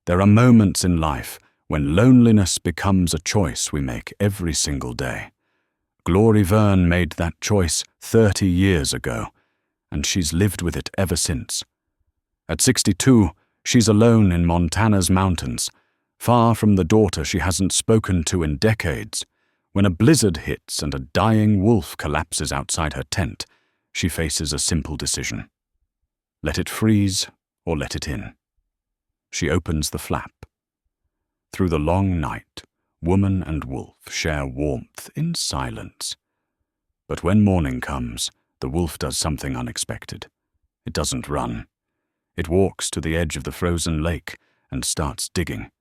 There are moments in life when loneliness becomes a choice we make every single day. Glorie Vern made that choice 30 years ago, and she's lived with it ever since. At 62, she's alone in Montana's mountains, far from the daughter she hasn't spoken to in decades. When a blizzard hits and a dying wolf collapses outside her tent, she faces a simple decision. Let it freeze or let it in. She opens the flap. Through the long night, woman and wolf share warmth in silence. But when morning comes, the wolf does something unexpected. It doesn't run. It walks to the edge of the frozen lake and starts digging.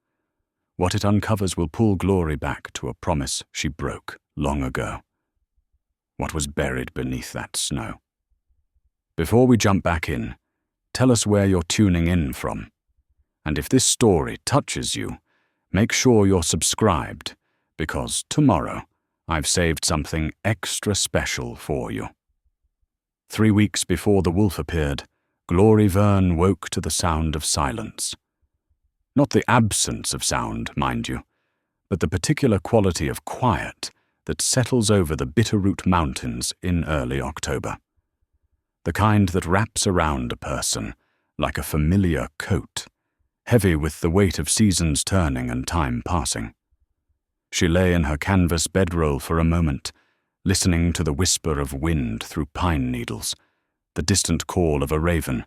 What it uncovers will pull Glorie back to a promise she broke long ago. What was buried beneath that snow? Before we jump back in, tell us where you're tuning in from. And if this story touches you, make sure you're subscribed, because tomorrow I've saved something extra special for you. 3 weeks before the wolf appeared, Glorie Vern woke to the sound of silence. Not the absence of sound, mind you, but the particular quality of quiet that settles over the Bitterroot Mountains in early October. The kind that wraps around a person like a familiar coat, heavy with the weight of seasons turning and time passing. She lay in her canvas bedroll for a moment, listening to the whisper of wind through pine needles, the distant call of a raven,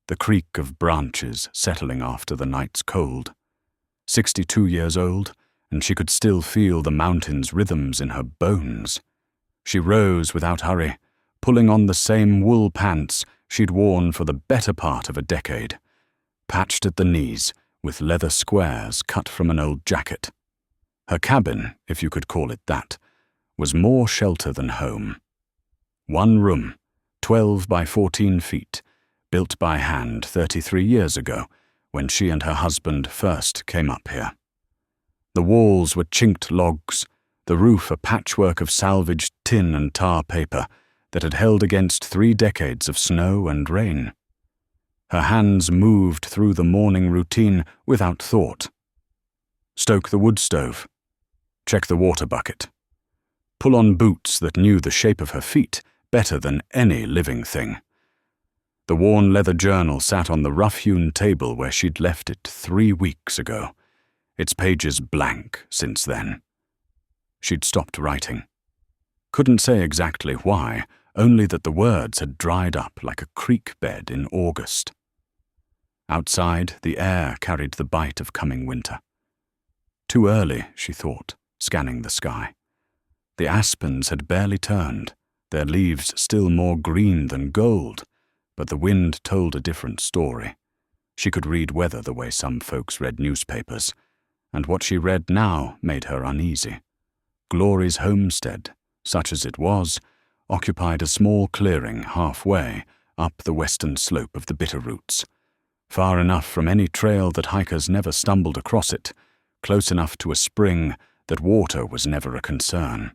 the creak of branches settling after the night's cold. 62 years old, and she could still feel the mountain's rhythms in her bones. She rose without hurry, pulling on the same wool pants she'd worn for the better part of a decade, patched at the knees with leather squares cut from an old jacket. Her cabin, if you could call it that, was more shelter than home. One room, 12 by 14 feet, built by hand 33 years ago, when she and her husband first came up here. The walls were chinked logs, the roof a patchwork of salvaged tin and tar paper that had held against 3 decades of snow and rain. Her hands moved through the morning routine without thought. Stoke the wood stove. Check the water bucket. Pull on boots that knew the shape of her feet better than any living thing. The worn leather journal sat on the rough-hewn table where she'd left it 3 weeks ago, its pages blank since then. She'd stopped writing. Couldn't say exactly why, only that the words had dried up like a creek bed in August. Outside, the air carried the bite of coming winter. Too early, she thought, scanning the sky. The aspens had barely turned, their leaves still more green than gold, but the wind told a different story. She could read weather the way some folks read newspapers, and what she read now made her uneasy. Glorie's homestead, such as it was, occupied a small clearing halfway up the western slope of the Bitterroots, far enough from any trail that hikers never stumbled across it, close enough to a spring that water was never a concern.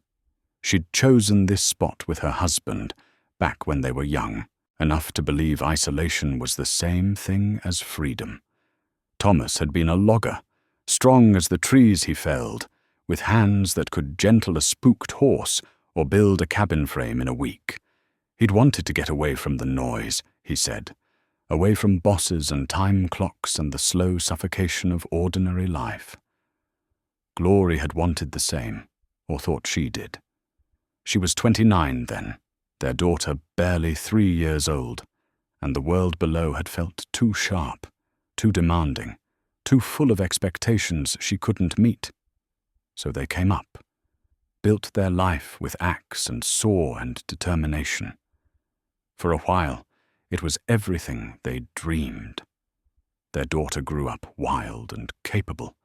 She'd chosen this spot with her husband back when they were young, enough to believe isolation was the same thing as freedom. Thomas had been a logger, strong as the trees he felled, with hands that could gentle a spooked horse or build a cabin frame in a week. He'd wanted to get away from the noise, he said, away from bosses and time clocks and the slow suffocation of ordinary life. Glorie had wanted the same, or thought she did. She was 29 then, their daughter barely 3 years old, and the world below had felt too sharp, too demanding, too full of expectations she couldn't meet. So they came up, built their life with axe and saw and determination. For a while, it was everything they'd dreamed. Their daughter grew up wild and capable,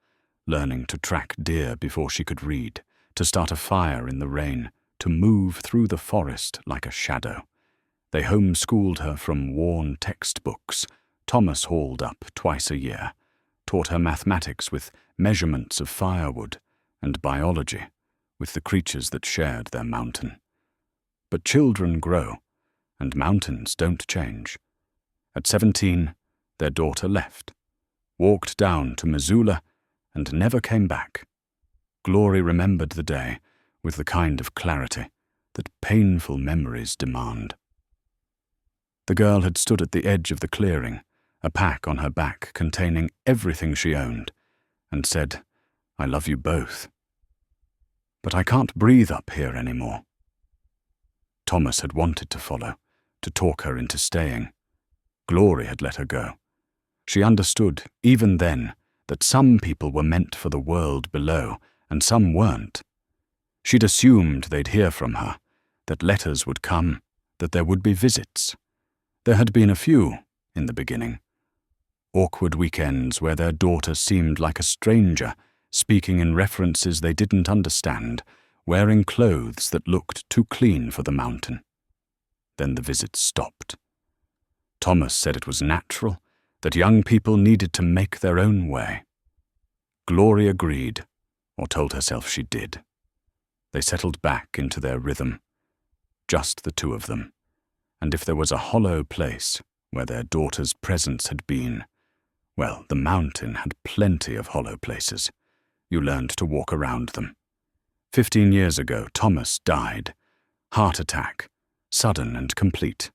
learning to track deer before she could read, to start a fire in the rain, to move through the forest like a shadow. They homeschooled her from worn textbooks Thomas hauled up twice a year, taught her mathematics with measurements of firewood, and biology with the creatures that shared their mountain. But children grow, and mountains don't change. At 17, their daughter left, walked down to Missoula, and never came back. Glorie remembered the day with the kind of clarity that painful memories demand. The girl had stood at the edge of the clearing, a pack on her back containing everything she owned, and said, "I love you both. But I can't breathe up here anymore." Thomas had wanted to follow, to talk her into staying. Glorie had let her go. She understood, even then, that some people were meant for the world below, and some weren't. She'd assumed they'd hear from her, that letters would come, that there would be visits. There had been a few, in the beginning. Awkward weekends where their daughter seemed like a stranger, speaking in references they didn't understand, wearing clothes that looked too clean for the mountain. Then the visits stopped. Thomas said it was natural, that young people needed to make their own way. Glorie agreed, or told herself she did. They settled back into their rhythm, just the two of them, and if there was a hollow place where their daughter's presence had been, well, the mountain had plenty of hollow places. You learned to walk around them. 15 years ago, Thomas died. Heart attack, sudden and complete.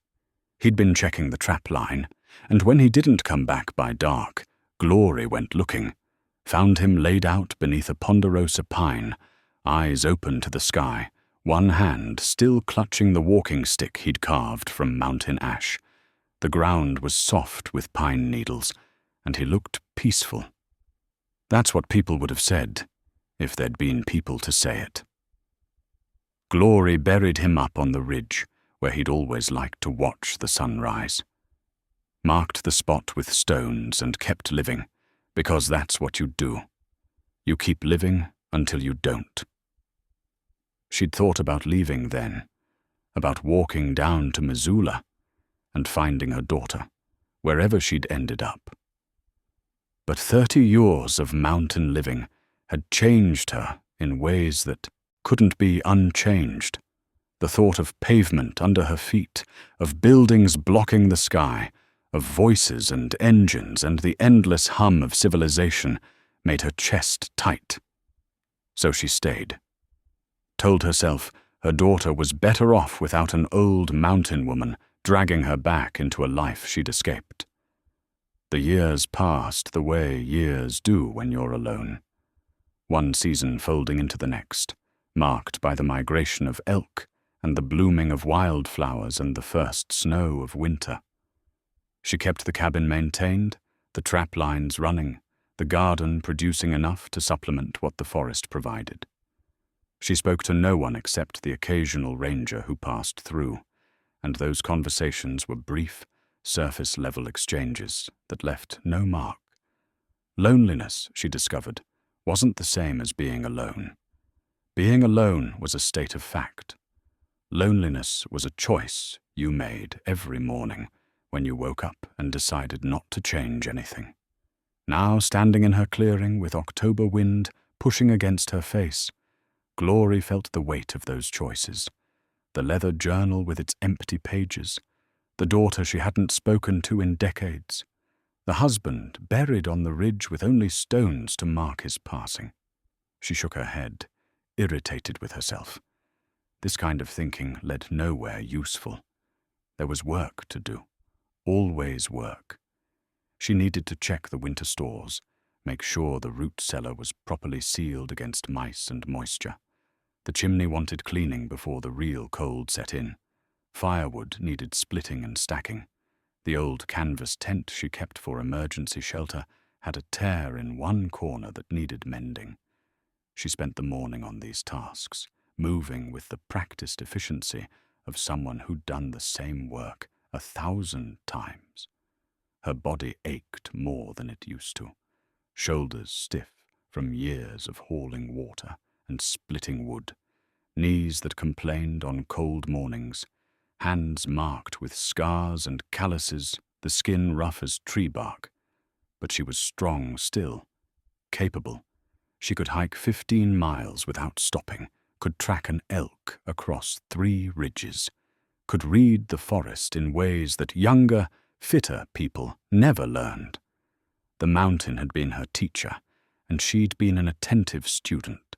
He'd been checking the trap line, and when he didn't come back by dark, Glorie went looking, found him laid out beneath a ponderosa pine, eyes open to the sky, one hand still clutching the walking stick he'd carved from mountain ash. The ground was soft with pine needles, and he looked peaceful. That's what people would have said, if there'd been people to say it. Glorie buried him up on the ridge, where he'd always liked to watch the sunrise. Marked the spot with stones and kept living, because that's what you do. You keep living until you don't. She'd thought about leaving then, about walking down to Missoula and finding her daughter, wherever she'd ended up. But 30 years of mountain living had changed her in ways that couldn't be unchanged. The thought of pavement under her feet, of buildings blocking the sky, of voices and engines and the endless hum of civilization made her chest tight. So she stayed. Told herself her daughter was better off without an old mountain woman dragging her back into a life she'd escaped. The years passed the way years do when you're alone. One season folding into the next, marked by the migration of elk and the blooming of wildflowers and the first snow of winter. She kept the cabin maintained, the trap lines running, the garden producing enough to supplement what the forest provided. She spoke to no one except the occasional ranger who passed through, and those conversations were brief, surface-level exchanges that left no mark. Loneliness, she discovered, wasn't the same as being alone. Being alone was a state of fact. Loneliness was a choice you made every morning when you woke up and decided not to change anything. Now, standing in her clearing with October wind pushing against her face, Glorie felt the weight of those choices. The leather journal with its empty pages, the daughter she hadn't spoken to in decades, the husband buried on the ridge with only stones to mark his passing. She shook her head, irritated with herself. This kind of thinking led nowhere useful. There was work to do, always work. She needed to check the winter stores, make sure the root cellar was properly sealed against mice and moisture. The chimney wanted cleaning before the real cold set in. Firewood needed splitting and stacking. The old canvas tent she kept for emergency shelter had a tear in one corner that needed mending. She spent the morning on these tasks, moving with the practiced efficiency of someone who'd done the same work 1,000 times. Her body ached more than it used to, shoulders stiff from years of hauling water and splitting wood, knees that complained on cold mornings, hands marked with scars and calluses, the skin rough as tree bark. But she was strong still, capable. She could hike 15 miles without stopping, could track an elk across 3 ridges, could read the forest in ways that younger, fitter people never learned. The mountain had been her teacher, and she'd been an attentive student.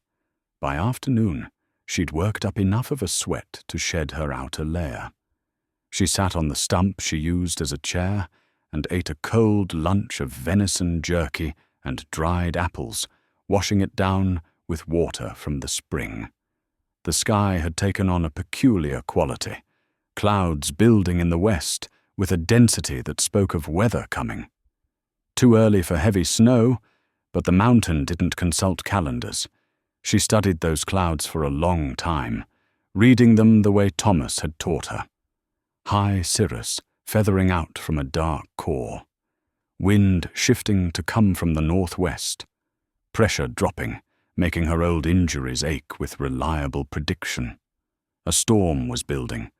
By afternoon, she'd worked up enough of a sweat to shed her outer layer. She sat on the stump she used as a chair and ate a cold lunch of venison jerky and dried apples, washing it down with water from the spring. The sky had taken on a peculiar quality, clouds building in the west with a density that spoke of weather coming. Too early for heavy snow, but the mountain didn't consult calendars. She studied those clouds for a long time, reading them the way Thomas had taught her. High cirrus feathering out from a dark core, wind shifting to come from the northwest, pressure dropping, making her old injuries ache with reliable prediction. A storm was building,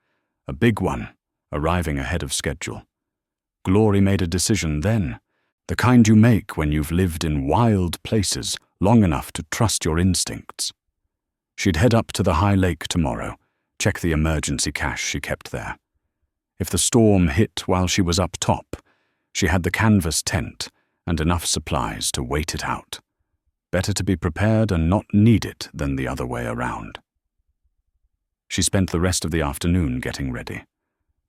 a big one, arriving ahead of schedule. Glorie made a decision then, the kind you make when you've lived in wild places long enough to trust your instincts. She'd head up to the high lake tomorrow, check the emergency cache she kept there. If the storm hit while she was up top, she had the canvas tent and enough supplies to wait it out. Better to be prepared and not need it than the other way around. She spent the rest of the afternoon getting ready,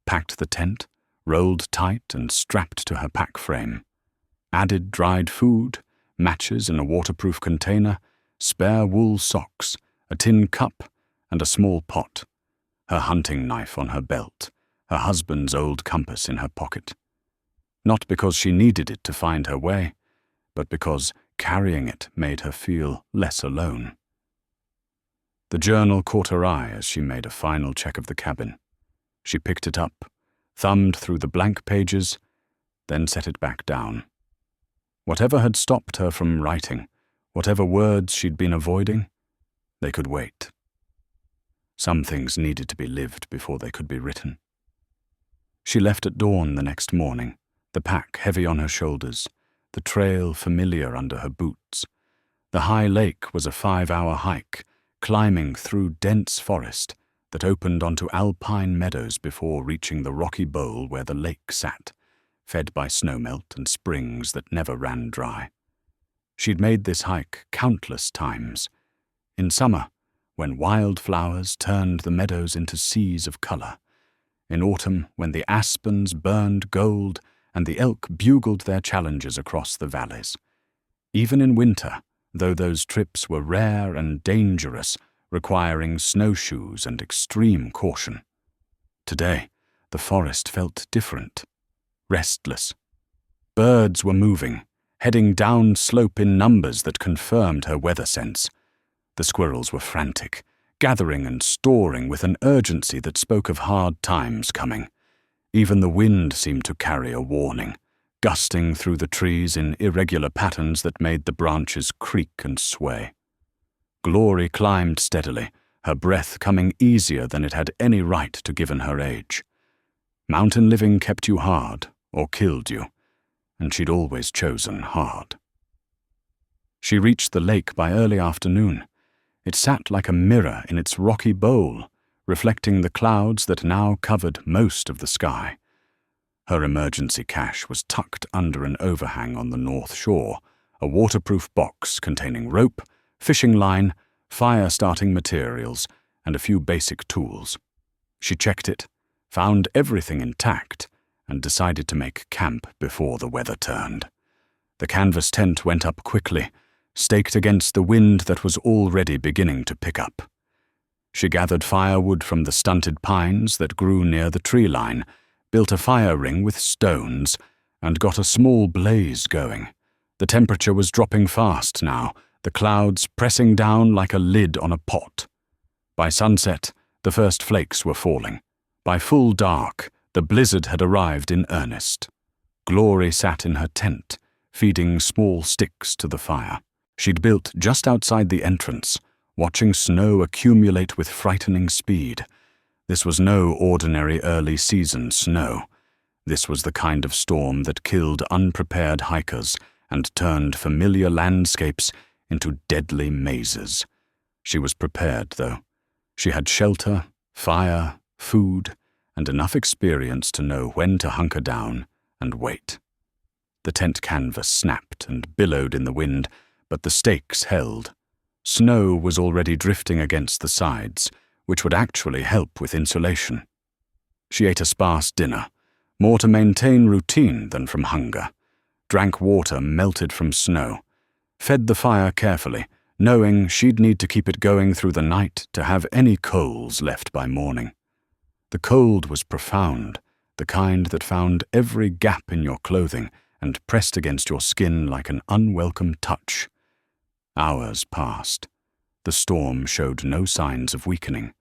packed the tent, rolled tight and strapped to her pack frame, added dried food, matches in a waterproof container, spare wool socks, a tin cup, and a small pot, her hunting knife on her belt, her husband's old compass in her pocket. Not because she needed it to find her way, but because carrying it made her feel less alone. The journal caught her eye as she made a final check of the cabin. She picked it up, thumbed through the blank pages, then set it back down. Whatever had stopped her from writing, whatever words she'd been avoiding, they could wait. Some things needed to be lived before they could be written. She left at dawn the next morning, the pack heavy on her shoulders, the trail familiar under her boots. The high lake was a 5-hour hike, climbing through dense forest that opened onto alpine meadows before reaching the rocky bowl where the lake sat, fed by snowmelt and springs that never ran dry. She'd made this hike countless times. In summer, when wildflowers turned the meadows into seas of color. In autumn, when the aspens burned gold and the elk bugled their challenges across the valleys. Even in winter, though those trips were rare and dangerous, requiring snowshoes and extreme caution. Today, the forest felt different, restless. Birds were moving, heading down slope in numbers that confirmed her weather sense. The squirrels were frantic, gathering and storing with an urgency that spoke of hard times coming. Even the wind seemed to carry a warning, gusting through the trees in irregular patterns that made the branches creak and sway. Glorie climbed steadily, her breath coming easier than it had any right to given her age. Mountain living kept you hard, or killed you, and she'd always chosen hard. She reached the lake by early afternoon. It sat like a mirror in its rocky bowl, reflecting the clouds that now covered most of the sky. Her emergency cache was tucked under an overhang on the north shore, a waterproof box containing rope, fishing line, fire-starting materials, and a few basic tools. She checked it, found everything intact, and decided to make camp before the weather turned. The canvas tent went up quickly, staked against the wind that was already beginning to pick up. She gathered firewood from the stunted pines that grew near the tree line, built a fire ring with stones, and got a small blaze going. The temperature was dropping fast now, the clouds pressing down like a lid on a pot. By sunset, the first flakes were falling. By full dark, the blizzard had arrived in earnest. Glorie sat in her tent, feeding small sticks to the fire. She'd built just outside the entrance, watching snow accumulate with frightening speed. This was no ordinary early-season snow. This was the kind of storm that killed unprepared hikers and turned familiar landscapes into deadly mazes. She was prepared, though. She had shelter, fire, food, and enough experience to know when to hunker down and wait. The tent canvas snapped and billowed in the wind, but the stakes held. Snow was already drifting against the sides, which would actually help with insulation. She ate a sparse dinner, more to maintain routine than from hunger, drank water melted from snow, fed the fire carefully, knowing she'd need to keep it going through the night to have any coals left by morning. The cold was profound, the kind that found every gap in your clothing and pressed against your skin like an unwelcome touch. Hours passed. The storm showed no signs of weakening.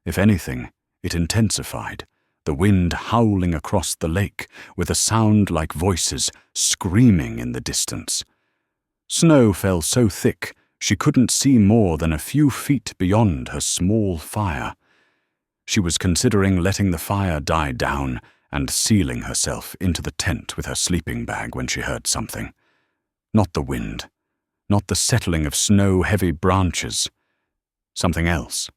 If anything, it intensified, the wind howling across the lake with a sound like voices screaming in the distance. Snow fell so thick she couldn't see more than a few feet beyond her small fire. She was considering letting the fire die down and sealing herself into the tent with her sleeping bag when she heard something. Not the wind, not the settling of snow-heavy branches. Something else.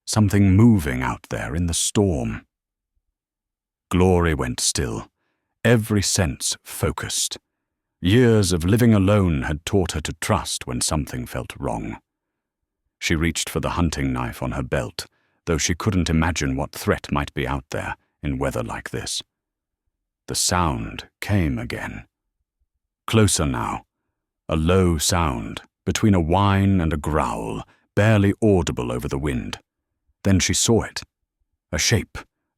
Something moving out there in the storm. Glorie went still, every sense focused. Years of living alone had taught her to trust when something felt wrong. She reached for the hunting knife on her belt, though she couldn't imagine what threat might be out there in weather like this. The sound came again. Closer now, a low sound, between a whine and a growl, barely audible over the wind. Then she saw it. A shape,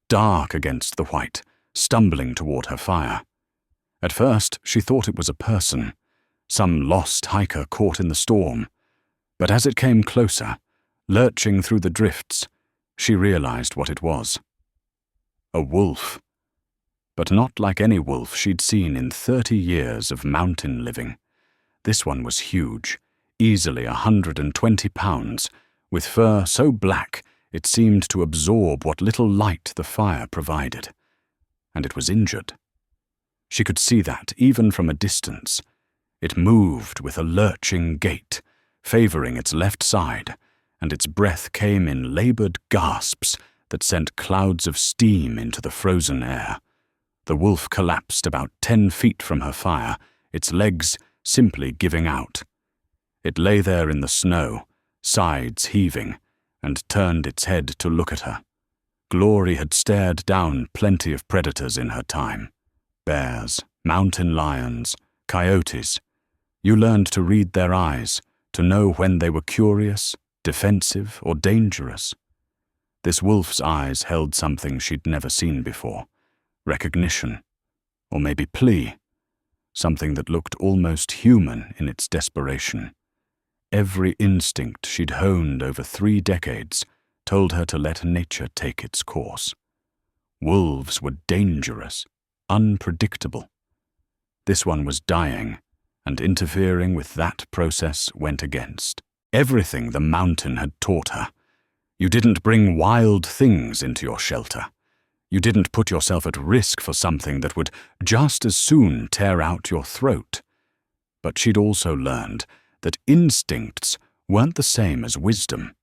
dark against the white, stumbling toward her fire. At first, she thought it was a person, some lost hiker caught in the storm. But as it came closer, lurching through the drifts, she realized what it was. A wolf. But not like any wolf she'd seen in 30 years of mountain living. This one was huge, easily 120 pounds, with fur so black it seemed to absorb what little light the fire provided. And it was injured. She could see that even from a distance. It moved with a lurching gait, favoring its left side, and its breath came in labored gasps that sent clouds of steam into the frozen air. The wolf collapsed about 10 feet from her fire, its legs simply giving out. It lay there in the snow, sides heaving, and turned its head to look at her. Glorie had stared down plenty of predators in her time. Bears, mountain lions, coyotes. You learned to read their eyes, to know when they were curious, defensive, or dangerous. This wolf's eyes held something she'd never seen before. Recognition, or maybe plea. Something that looked almost human in its desperation. Every instinct she'd honed over 3 decades told her to let nature take its course. Wolves were dangerous, unpredictable. This one was dying, and interfering with that process went against everything the mountain had taught her. You didn't bring wild things into your shelter. You didn't put yourself at risk for something that would just as soon tear out your throat. But she'd also learned that instincts weren't the same as wisdom,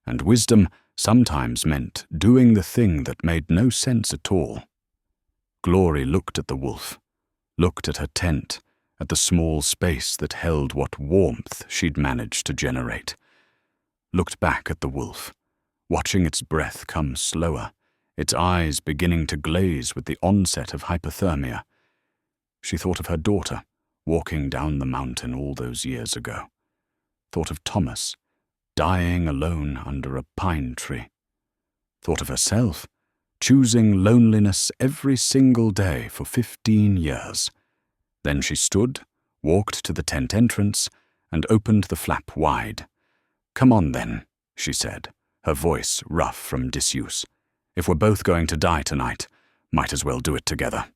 and wisdom sometimes meant doing the thing that made no sense at all. Glorie looked at the wolf, looked at her tent, at the small space that held what warmth she'd managed to generate. Looked back at the wolf, watching its breath come slower, its eyes beginning to glaze with the onset of hypothermia. She thought of her daughter, walking down the mountain all those years ago. Thought of Thomas, dying alone under a pine tree. Thought of herself, choosing loneliness every single day for 15 years. Then she stood, walked to the tent entrance, and opened the flap wide. "Come on then," she said, her voice rough from disuse. "If we're both going to die tonight, might as well do it together."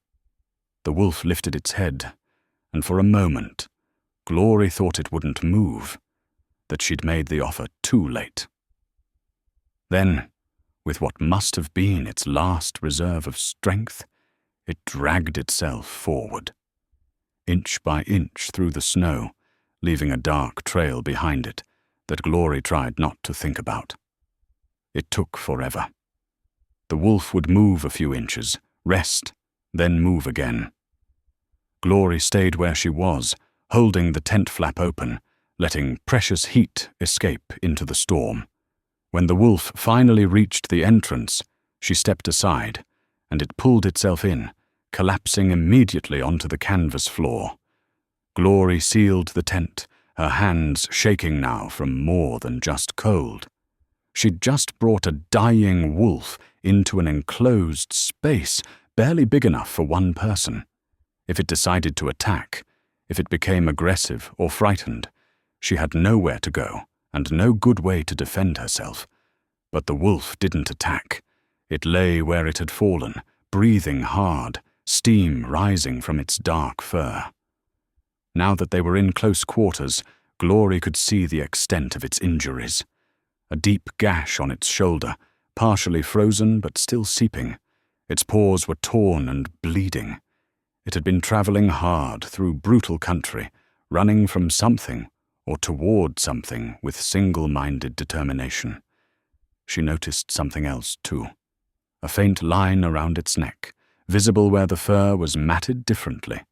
The wolf lifted its head, and for a moment, Glorie thought it wouldn't move, that she'd made the offer too late. Then, with what must have been its last reserve of strength, it dragged itself forward. Inch by inch through the snow, leaving a dark trail behind it that Glorie tried not to think about. It took forever. The wolf would move a few inches, rest, then move again. Glorie stayed where she was, holding the tent flap open, letting precious heat escape into the storm. When the wolf finally reached the entrance, she stepped aside, and it pulled itself in, collapsing immediately onto the canvas floor. Glorie sealed the tent, her hands shaking now from more than just cold. She'd just brought a dying wolf into an enclosed space, barely big enough for one person. If it decided to attack, if it became aggressive or frightened, she had nowhere to go and no good way to defend herself. But the wolf didn't attack. It lay where it had fallen, breathing hard, steam rising from its dark fur. Now that they were in close quarters, Glorie could see the extent of its injuries. A deep gash on its shoulder, partially frozen but still seeping. Its paws were torn and bleeding. It had been traveling hard through brutal country, running from something or toward something with single-minded determination. She noticed something else, too. A faint line around its neck, visible where the fur was matted differently.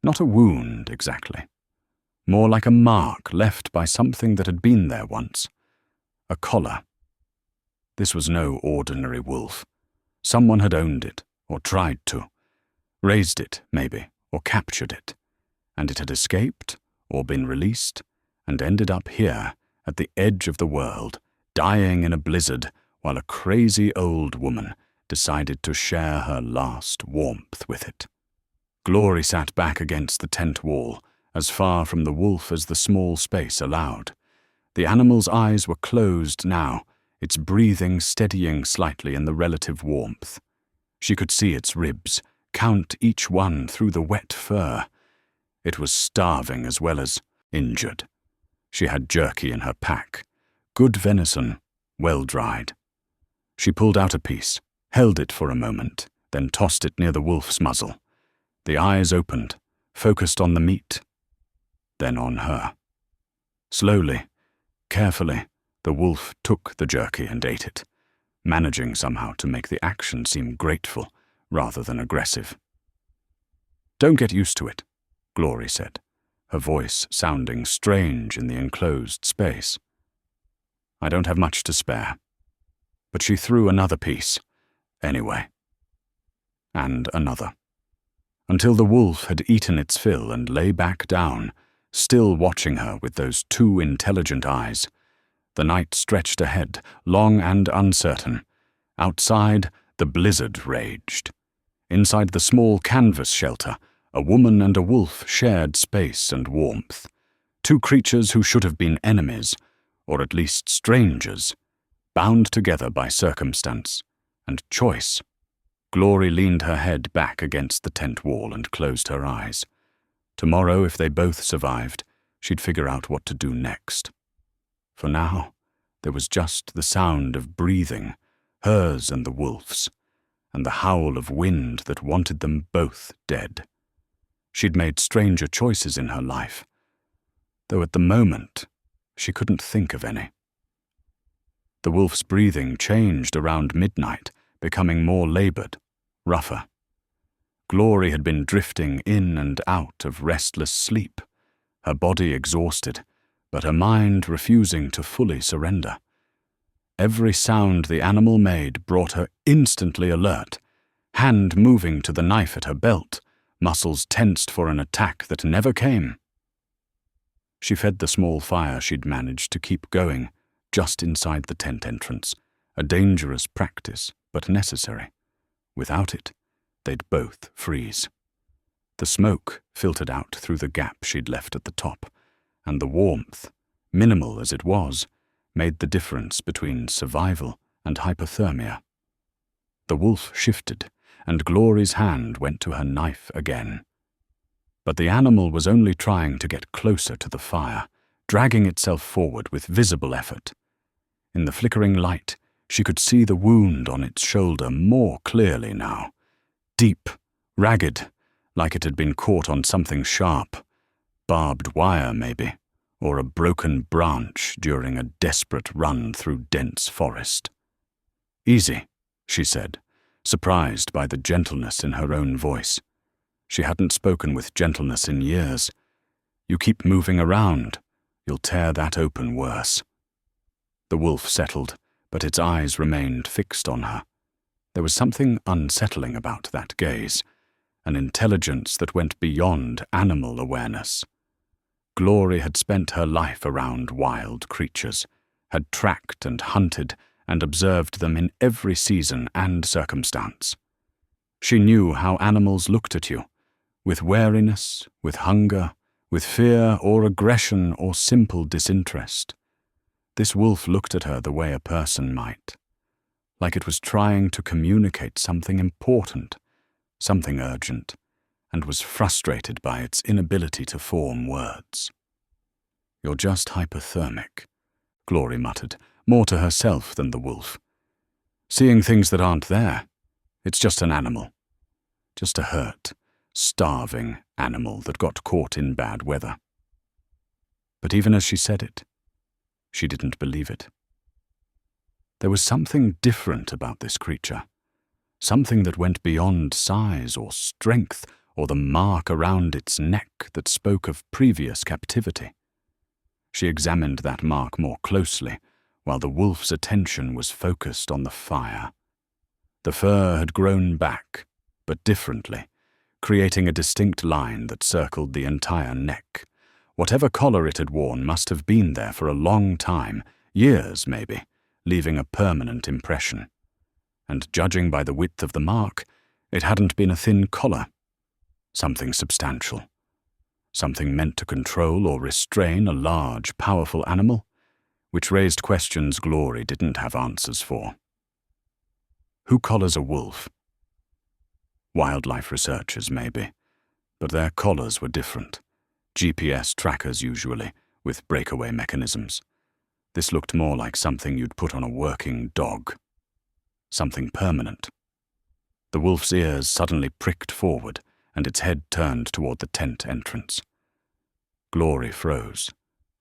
Not a wound, exactly. More like a mark left by something that had been there once. A collar. This was no ordinary wolf. Someone had owned it, or tried to. Raised it, maybe, or captured it. And it had escaped, or been released, and ended up here, at the edge of the world, dying in a blizzard, while a crazy old woman decided to share her last warmth with it. Glorie sat back against the tent wall, as far from the wolf as the small space allowed. The animal's eyes were closed now, its breathing steadying slightly in the relative warmth. She could see its ribs, count each one through the wet fur. It was starving as well as injured. She had jerky in her pack, good venison, well dried. She pulled out a piece, held it for a moment, then tossed it near the wolf's muzzle. The eyes opened, focused on the meat, then on her. Slowly, carefully, the wolf took the jerky and ate it, managing somehow to make the action seem grateful rather than aggressive. "Don't get used to it," Glorie said, her voice sounding strange in the enclosed space. "I don't have much to spare." But she threw another piece, anyway. And another. Until the wolf had eaten its fill and lay back down, still watching her with those two intelligent eyes. The night stretched ahead, long and uncertain. Outside, the blizzard raged. Inside the small canvas shelter, a woman and a wolf shared space and warmth. Two creatures who should have been enemies, or at least strangers, bound together by circumstance and choice. Glorie leaned her head back against the tent wall and closed her eyes. Tomorrow, if they both survived, she'd figure out what to do next. For now, there was just the sound of breathing, hers and the wolf's, and the howl of wind that wanted them both dead. She'd made stranger choices in her life, though at the moment, she couldn't think of any. The wolf's breathing changed around midnight, becoming more labored, rougher. Glorie had been drifting in and out of restless sleep, her body exhausted, but her mind refusing to fully surrender. Every sound the animal made brought her instantly alert, hand moving to the knife at her belt, muscles tensed for an attack that never came. She fed the small fire she'd managed to keep going just inside the tent entrance, a dangerous practice, but necessary. Without it, they'd both freeze. The smoke filtered out through the gap she'd left at the top, and the warmth, minimal as it was, made the difference between survival and hypothermia. The wolf shifted, and Glorie's hand went to her knife again. But the animal was only trying to get closer to the fire, dragging itself forward with visible effort. In the flickering light, she could see the wound on its shoulder more clearly now. Deep, ragged, like it had been caught on something sharp. Barbed wire, maybe, or a broken branch during a desperate run through dense forest. "Easy," she said, surprised by the gentleness in her own voice. She hadn't spoken with gentleness in years. "You keep moving around. You'll tear that open worse." The wolf settled, but its eyes remained fixed on her. There was something unsettling about that gaze, an intelligence that went beyond animal awareness. Glorie had spent her life around wild creatures, had tracked and hunted and observed them in every season and circumstance. She knew how animals looked at you, with wariness, with hunger, with fear or aggression or simple disinterest. This wolf looked at her the way a person might, like it was trying to communicate something important, something urgent, and was frustrated by its inability to form words. "You're just hypothermic," Glorie muttered, more to herself than the wolf. "Seeing things that aren't there. It's just an animal. Just a hurt, starving animal that got caught in bad weather." But even as she said it, she didn't believe it. There was something different about this creature, something that went beyond size or strength or the mark around its neck that spoke of previous captivity. She examined that mark more closely, while the wolf's attention was focused on the fire. The fur had grown back, but differently, creating a distinct line that circled the entire neck. Whatever collar it had worn must have been there for a long time, years maybe, leaving a permanent impression. And judging by the width of the mark, it hadn't been a thin collar. Something substantial. Something meant to control or restrain a large, powerful animal, which raised questions Glorie didn't have answers for. Who collars a wolf? Wildlife researchers, maybe, but their collars were different. GPS trackers usually, with breakaway mechanisms. This looked more like something you'd put on a working dog. Something permanent. The wolf's ears suddenly pricked forward, and its head turned toward the tent entrance. Glorie froze,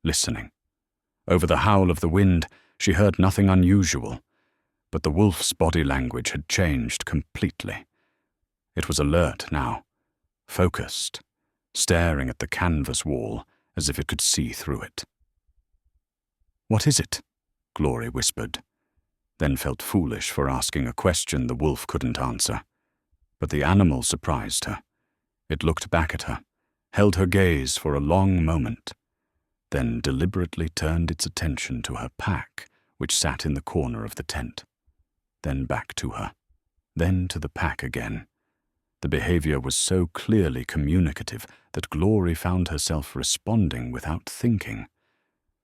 listening. Over the howl of the wind, she heard nothing unusual, but the wolf's body language had changed completely. It was alert now, focused, staring at the canvas wall as if it could see through it. "What is it?" Glorie whispered, then felt foolish for asking a question the wolf couldn't answer. But the animal surprised her. It looked back at her, held her gaze for a long moment, then deliberately turned its attention to her pack, which sat in the corner of the tent. Then back to her, then to the pack again. The behavior was so clearly communicative that Glorie found herself responding without thinking.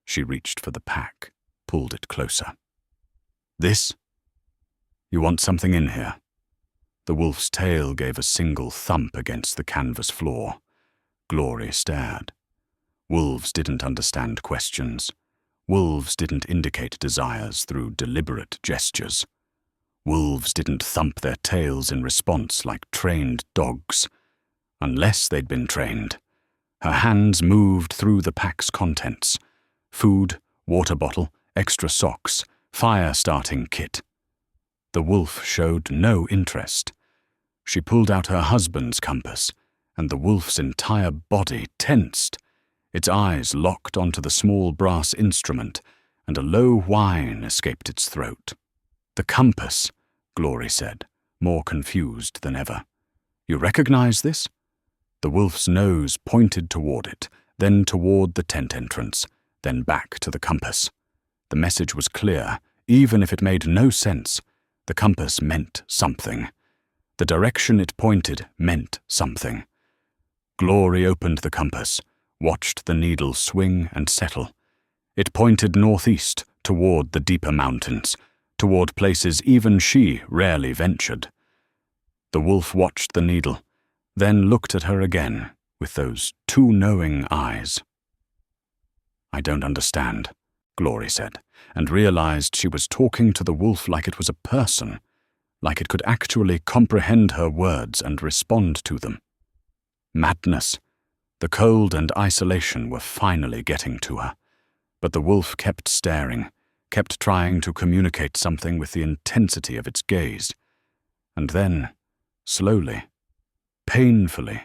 She reached for the pack, pulled it closer. "This? You want something in here?" The wolf's tail gave a single thump against the canvas floor. Glorie stared. Wolves didn't understand questions. Wolves didn't indicate desires through deliberate gestures. Wolves didn't thump their tails in response like trained dogs. Unless they'd been trained. Her hands moved through the pack's contents. Food, water bottle, extra socks, fire-starting kit. The wolf showed no interest. She pulled out her husband's compass, and the wolf's entire body tensed. Its eyes locked onto the small brass instrument, and a low whine escaped its throat. "The compass," Glorie said, more confused than ever. "You recognize this?" The wolf's nose pointed toward it, then toward the tent entrance, then back to the compass. The message was clear, even if it made no sense. The compass meant something. The direction it pointed meant something. Glorie opened the compass, watched the needle swing and settle. It pointed northeast, toward the deeper mountains, toward places even she rarely ventured. The wolf watched the needle, then looked at her again with those two knowing eyes. "I don't understand," Glorie said, and realized she was talking to the wolf like it was a person, like it could actually comprehend her words and respond to them. Madness. The cold and isolation were finally getting to her, but the wolf kept staring, kept trying to communicate something with the intensity of its gaze. And then, slowly, painfully,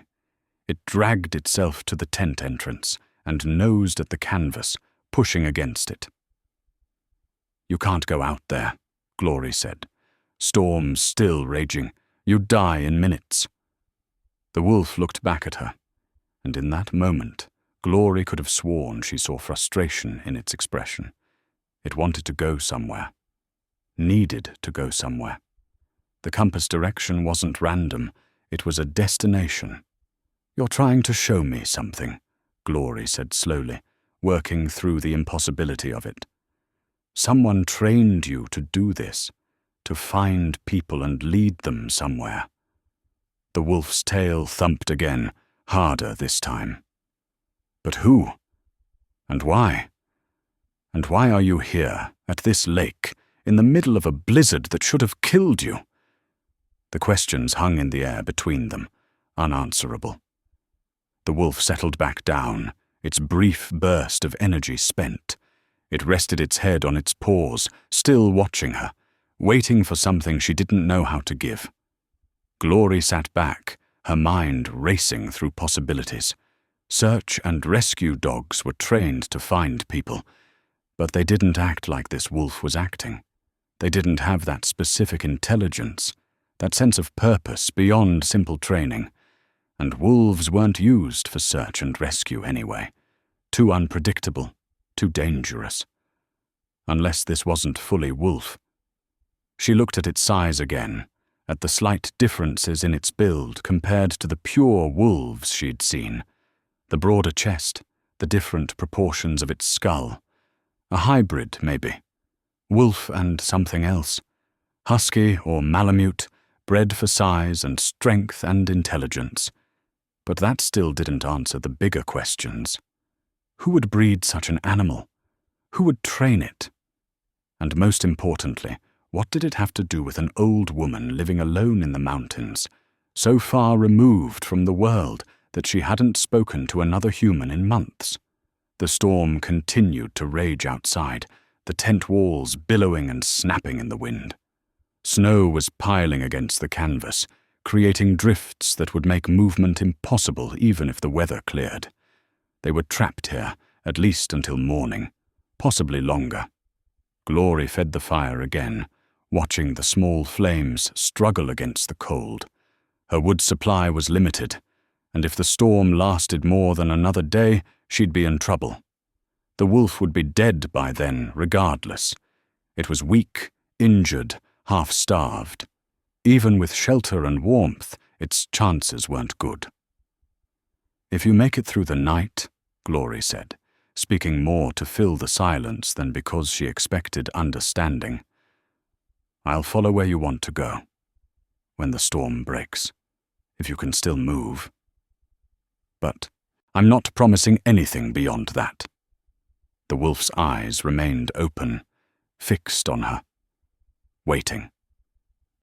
It dragged itself to the tent entrance and nosed at the canvas, pushing against it. "You can't go out there," Glorie said. "Storm's still raging. You'd die in minutes." The wolf looked back at her, and in that moment, Glorie could have sworn she saw frustration in its expression. It wanted to go somewhere. Needed to go somewhere. The compass direction wasn't random. It was a destination. "You're trying to show me something," Glorie said slowly, working through the impossibility of it. "Someone trained you to do this, to find people and lead them somewhere." The wolf's tail thumped again, harder this time. "But who? And why? And why are you here, at this lake, in the middle of a blizzard that should have killed you?" The questions hung in the air between them, unanswerable. The wolf settled back down, its brief burst of energy spent. It rested its head on its paws, still watching her, waiting for something she didn't know how to give. Glorie sat back, her mind racing through possibilities. Search and rescue dogs were trained to find people, but they didn't act like this wolf was acting. They didn't have that specific intelligence, that sense of purpose beyond simple training. And wolves weren't used for search and rescue anyway. Too unpredictable, too dangerous. Unless this wasn't fully wolf. She looked at its size again, at the slight differences in its build compared to the pure wolves she'd seen. The broader chest, the different proportions of its skull. A hybrid, maybe. Wolf and something else. Husky or Malamute, bred for size and strength and intelligence. But that still didn't answer the bigger questions. Who would breed such an animal? Who would train it? And most importantly, what did it have to do with an old woman living alone in the mountains, so far removed from the world that she hadn't spoken to another human in months? The storm continued to rage outside, the tent walls billowing and snapping in the wind. Snow was piling against the canvas, creating drifts that would make movement impossible even if the weather cleared. They were trapped here, at least until morning, possibly longer. Glorie fed the fire again, watching the small flames struggle against the cold. Her wood supply was limited, and if the storm lasted more than another day, she'd be in trouble. The wolf would be dead by then, regardless. It was weak, injured, half-starved. Even with shelter and warmth, its chances weren't good. "If you make it through the night," Glorie said, speaking more to fill the silence than because she expected understanding, "I'll follow where you want to go. When the storm breaks, if you can still move. But I'm not promising anything beyond that." The wolf's eyes remained open, fixed on her, waiting.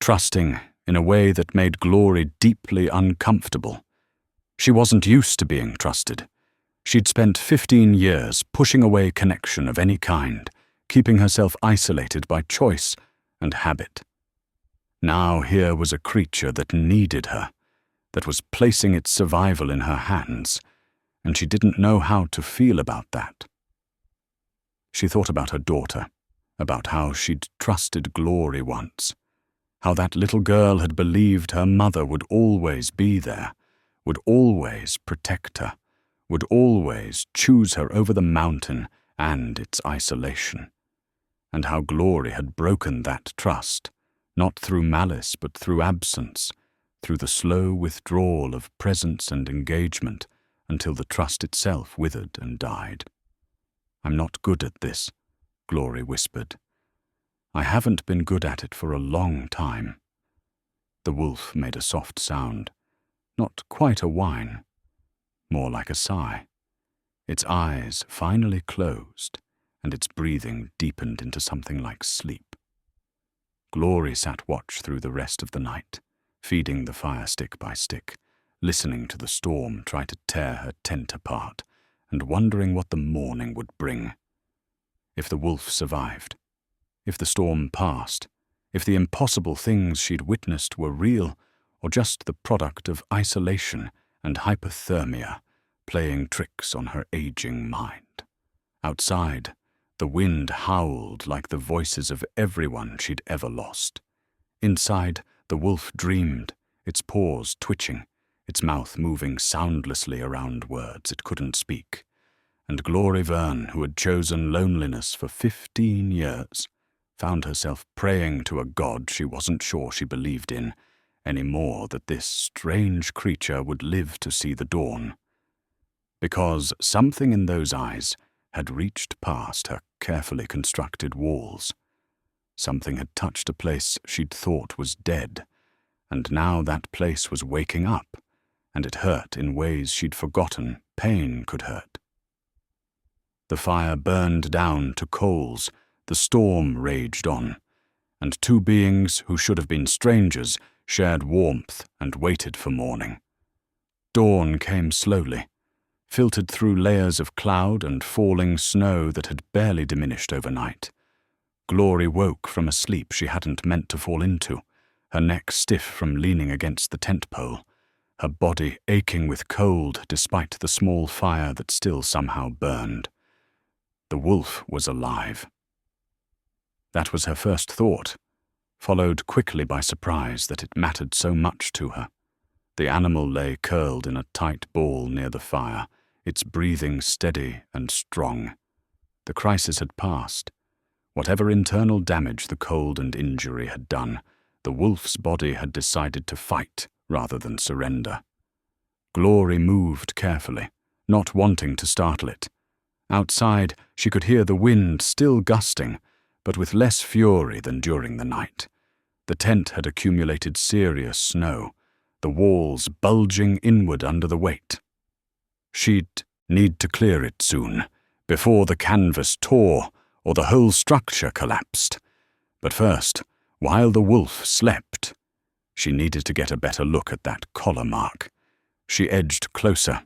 Trusting in a way that made Glorie deeply uncomfortable. She wasn't used to being trusted. She'd spent 15 years pushing away connection of any kind, keeping herself isolated by choice and habit. Now here was a creature that needed her, that was placing its survival in her hands, and she didn't know how to feel about that. She thought about her daughter, about how she'd trusted Glorie once. How that little girl had believed her mother would always be there, would always protect her, would always choose her over the mountain and its isolation. And how Glorie had broken that trust, not through malice but through absence, through the slow withdrawal of presence and engagement until the trust itself withered and died. "I'm not good at this," Glorie whispered. "I haven't been good at it for a long time." The wolf made a soft sound, not quite a whine, more like a sigh. Its eyes finally closed, and its breathing deepened into something like sleep. Glorie sat watch through the rest of the night, feeding the fire stick by stick, listening to the storm try to tear her tent apart, and wondering what the morning would bring. If the wolf survived, if the storm passed, if the impossible things she'd witnessed were real or just the product of isolation and hypothermia playing tricks on her aging mind. Outside, the wind howled like the voices of everyone she'd ever lost. Inside, the wolf dreamed, its paws twitching, its mouth moving soundlessly around words it couldn't speak. And Glorie Vern, who had chosen loneliness for 15 years, found herself praying to a god she wasn't sure she believed in, any more that this strange creature would live to see the dawn. Because something in those eyes had reached past her carefully constructed walls. Something had touched a place she'd thought was dead, and now that place was waking up, and it hurt in ways she'd forgotten pain could hurt. The fire burned down to coals, the storm raged on, and two beings who should have been strangers shared warmth and waited for morning. Dawn came slowly, filtered through layers of cloud and falling snow that had barely diminished overnight. Glorie woke from a sleep she hadn't meant to fall into, her neck stiff from leaning against the tent pole, her body aching with cold despite the small fire that still somehow burned. The wolf was alive. That was her first thought, followed quickly by surprise that it mattered so much to her. The animal lay curled in a tight ball near the fire, its breathing steady and strong. The crisis had passed. Whatever internal damage the cold and injury had done, the wolf's body had decided to fight rather than surrender. Glorie moved carefully, not wanting to startle it. Outside, she could hear the wind still gusting, but with less fury than during the night. The tent had accumulated serious snow, the walls bulging inward under the weight. She'd need to clear it soon, before the canvas tore or the whole structure collapsed. But first, while the wolf slept, she needed to get a better look at that collar mark. She edged closer,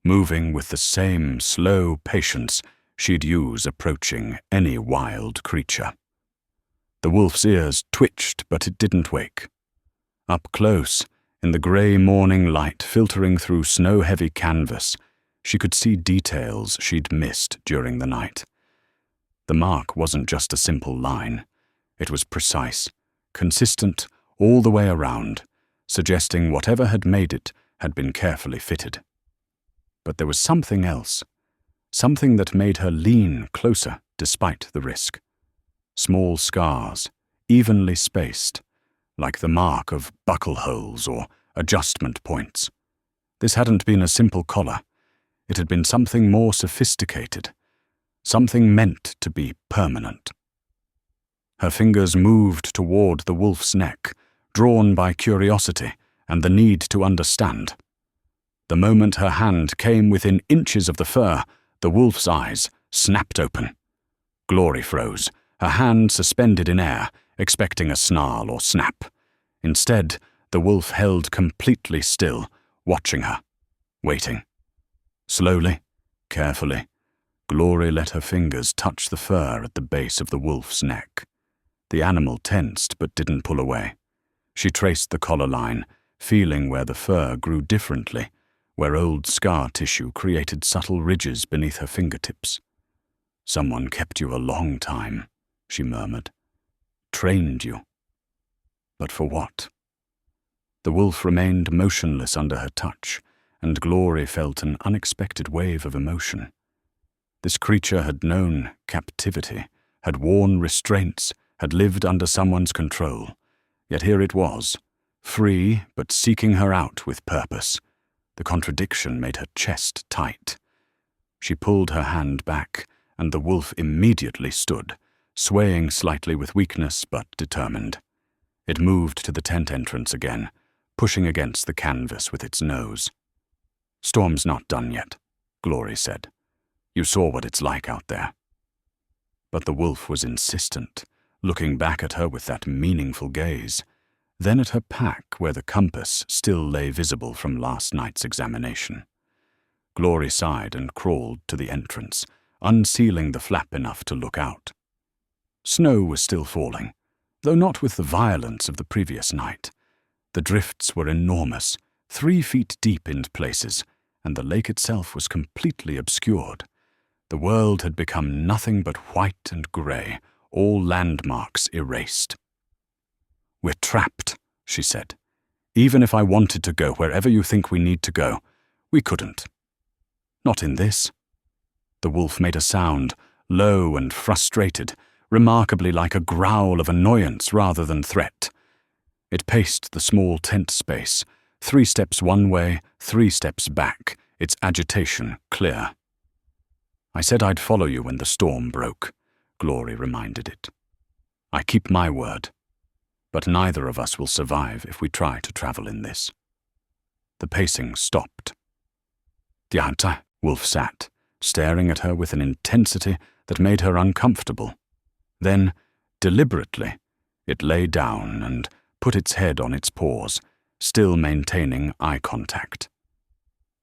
moving with the same slow patience she'd use approaching any wild creature. The wolf's ears twitched, but it didn't wake. Up close, in the grey morning light filtering through snow-heavy canvas, she could see details she'd missed during the night. The mark wasn't just a simple line. It was precise, consistent all the way around, suggesting whatever had made it had been carefully fitted. But there was something else, something that made her lean closer despite the risk. Small scars, evenly spaced, like the mark of buckle holes or adjustment points. This hadn't been a simple collar. It had been something more sophisticated, something meant to be permanent. Her fingers moved toward the wolf's neck, drawn by curiosity and the need to understand. The moment her hand came within inches of the fur, the wolf's eyes snapped open. Glorie froze, her hand suspended in air, expecting a snarl or snap. Instead, the wolf held completely still, watching her, waiting. Slowly, carefully, Glorie let her fingers touch the fur at the base of the wolf's neck. The animal tensed but didn't pull away. She traced the collar line, feeling where the fur grew differently, where old scar tissue created subtle ridges beneath her fingertips. "Someone kept you a long time," she murmured. "Trained you. But for what?" The wolf remained motionless under her touch, and Glorie felt an unexpected wave of emotion. This creature had known captivity, had worn restraints, had lived under someone's control. Yet here it was, free but seeking her out with purpose. The contradiction made her chest tight. She pulled her hand back, and the wolf immediately stood, swaying slightly with weakness but determined. It moved to the tent entrance again, pushing against the canvas with its nose. "Storm's not done yet," Glorie said. "You saw what it's like out there." But the wolf was insistent, looking back at her with that meaningful gaze, then at her pack where the compass still lay visible from last night's examination. Glorie sighed and crawled to the entrance, unsealing the flap enough to look out. Snow was still falling, though not with the violence of the previous night. The drifts were enormous, 3 feet deep in places, and the lake itself was completely obscured. The world had become nothing but white and grey, all landmarks erased. "We're trapped," she said. "Even if I wanted to go wherever you think we need to go, we couldn't. Not in this." The wolf made a sound, low and frustrated, remarkably like a growl of annoyance rather than threat. It paced the small tent space, 3 steps one way, 3 steps back, its agitation clear. "I said I'd follow you when the storm broke," Glorie reminded it. "I keep my word. But neither of us will survive if we try to travel in this." The pacing stopped. "Dianta," Wolf sat, staring at her with an intensity that made her uncomfortable. Then, deliberately, it lay down and put its head on its paws, still maintaining eye contact.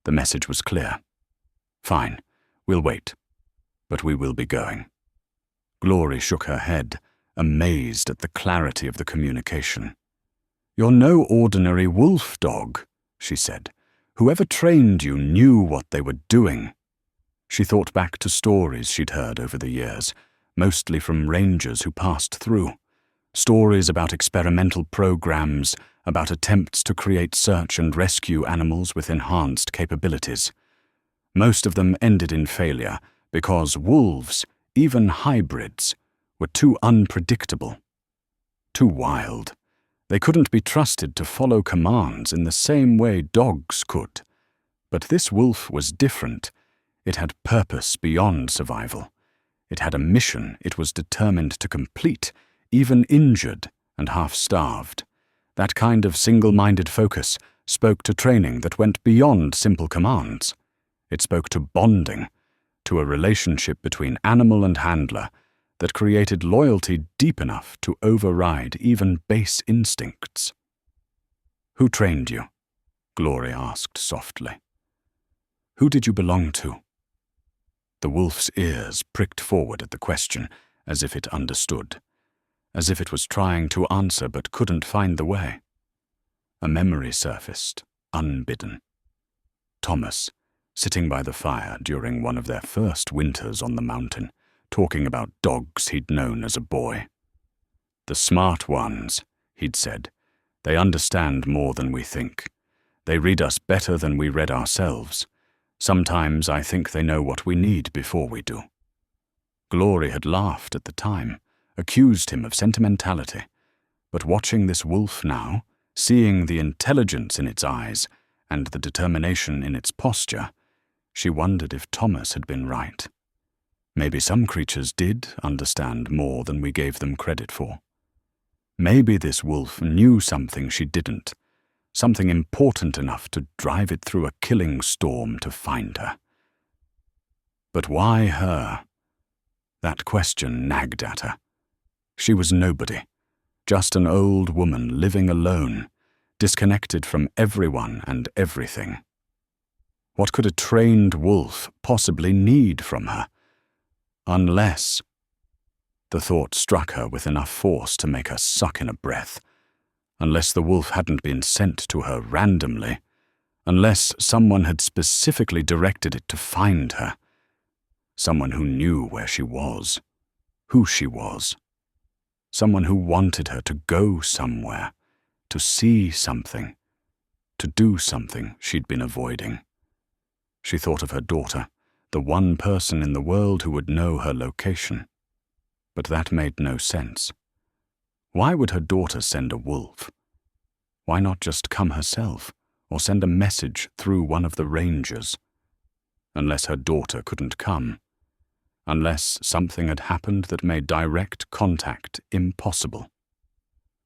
The message was clear. "Fine, we'll wait. But we will be going." Glorie shook her head, amazed at the clarity of the communication. "You're no ordinary wolf dog," she said. "Whoever trained you knew what they were doing." She thought back to stories she'd heard over the years, mostly from rangers who passed through. Stories about experimental programs, about attempts to create search and rescue animals with enhanced capabilities. Most of them ended in failure because wolves, even hybrids, were too unpredictable, too wild. They couldn't be trusted to follow commands in the same way dogs could. But this wolf was different. It had purpose beyond survival. It had a mission it was determined to complete, even injured and half-starved. That kind of single-minded focus spoke to training that went beyond simple commands. It spoke to bonding, to a relationship between animal and handler that created loyalty deep enough to override even base instincts. "Who trained you?" Glorie asked softly. "Who did you belong to?" The wolf's ears pricked forward at the question, as if it understood, as if it was trying to answer but couldn't find the way. A memory surfaced, unbidden. Thomas, sitting by the fire during one of their first winters on the mountain, talking about dogs he'd known as a boy. "The smart ones," he'd said. "They understand more than we think. They read us better than we read ourselves. Sometimes I think they know what we need before we do." Glorie had laughed at the time, accused him of sentimentality. But watching this wolf now, seeing the intelligence in its eyes and the determination in its posture, she wondered if Thomas had been right. Maybe some creatures did understand more than we gave them credit for. Maybe this wolf knew something she didn't, something important enough to drive it through a killing storm to find her. But why her? That question nagged at her. She was nobody, just an old woman living alone, disconnected from everyone and everything. What could a trained wolf possibly need from her? Unless... The thought struck her with enough force to make her suck in a breath. Unless the wolf hadn't been sent to her randomly. Unless someone had specifically directed it to find her. Someone who knew where she was, who she was. Someone who wanted her to go somewhere, to see something, to do something she'd been avoiding. She thought of her daughter, the one person in the world who would know her location. But that made no sense. Why would her daughter send a wolf? Why not just come herself, or send a message through one of the rangers? Unless her daughter couldn't come. Unless something had happened that made direct contact impossible.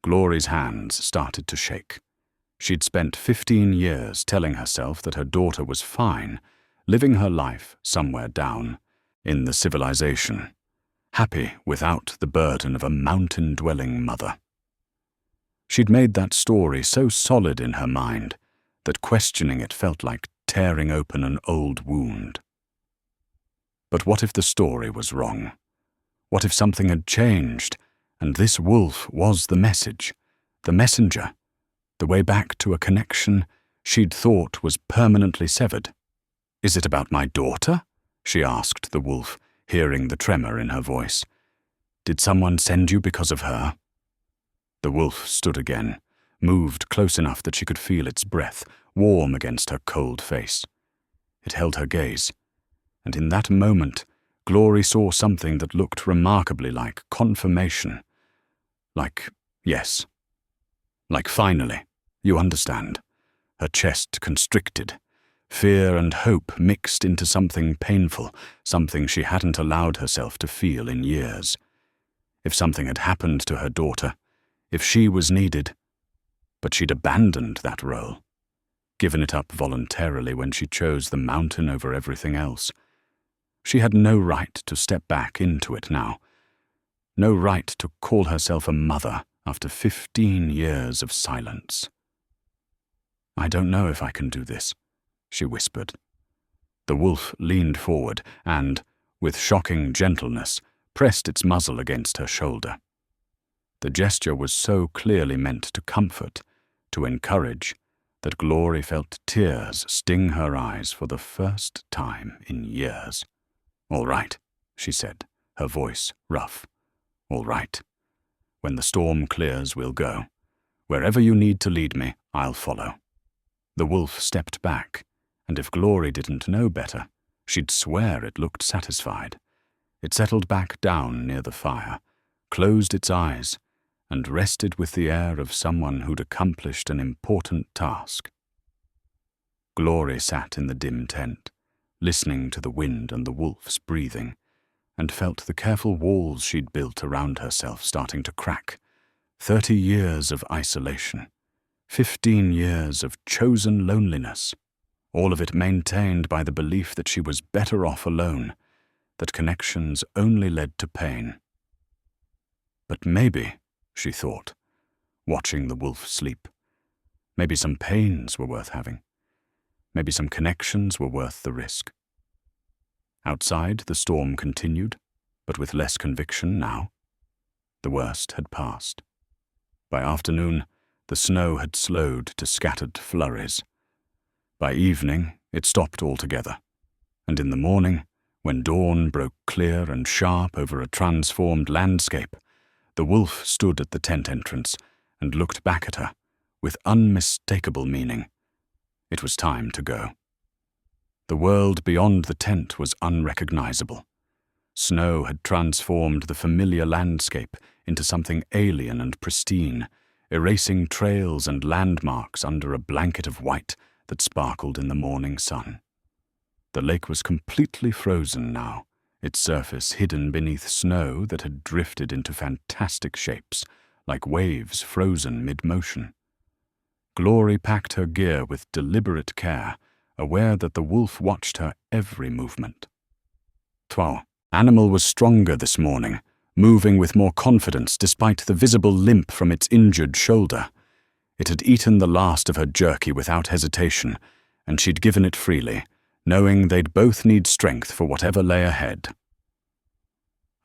Glorie's hands started to shake. She'd spent 15 years telling herself that her daughter was fine, living her life somewhere down in the civilization, happy without the burden of a mountain-dwelling mother. She'd made that story so solid in her mind that questioning it felt like tearing open an old wound. But what if the story was wrong? What if something had changed, and this wolf was the message, the messenger, the way back to a connection she'd thought was permanently severed. "Is it about my daughter?" she asked the wolf, hearing the tremor in her voice. "Did someone send you because of her?" The wolf stood again, moved close enough that she could feel its breath, warm against her cold face. It held her gaze, and in that moment, Glorie saw something that looked remarkably like confirmation. Yes. Finally, you understand. Her chest constricted. Fear and hope mixed into something painful, something she hadn't allowed herself to feel in years. If something had happened to her daughter, if she was needed, but she'd abandoned that role, given it up voluntarily when she chose the mountain over everything else. She had no right to step back into it now. No right to call herself a mother after 15 years of silence. "I don't know if I can do this," she whispered. The wolf leaned forward and, with shocking gentleness, pressed its muzzle against her shoulder. The gesture was so clearly meant to comfort, to encourage, that Glorie felt tears sting her eyes for the first time in years. "All right," she said, her voice rough. "All right. When the storm clears, we'll go. Wherever you need to lead me, I'll follow." The wolf stepped back, and if Glorie didn't know better, she'd swear it looked satisfied. It settled back down near the fire, closed its eyes, and rested with the air of someone who'd accomplished an important task. Glorie sat in the dim tent, listening to the wind and the wolf's breathing, and felt the careful walls she'd built around herself starting to crack. 30 years of isolation, 15 years of chosen loneliness, all of it maintained by the belief that she was better off alone, that connections only led to pain. But maybe, she thought, watching the wolf sleep, maybe some pains were worth having. Maybe some connections were worth the risk. Outside, the storm continued, but with less conviction now. The worst had passed. By afternoon, the snow had slowed to scattered flurries. By evening, it stopped altogether, and in the morning, when dawn broke clear and sharp over a transformed landscape, the wolf stood at the tent entrance and looked back at her with unmistakable meaning. It was time to go. The world beyond the tent was unrecognizable. Snow had transformed the familiar landscape into something alien and pristine, erasing trails and landmarks under a blanket of white that sparkled in the morning sun. The lake was completely frozen now, its surface hidden beneath snow that had drifted into fantastic shapes, like waves frozen mid-motion. Glorie packed her gear with deliberate care, aware that the wolf watched her every movement. The animal was stronger this morning, moving with more confidence despite the visible limp from its injured shoulder. It had eaten the last of her jerky without hesitation, and she'd given it freely, knowing they'd both need strength for whatever lay ahead.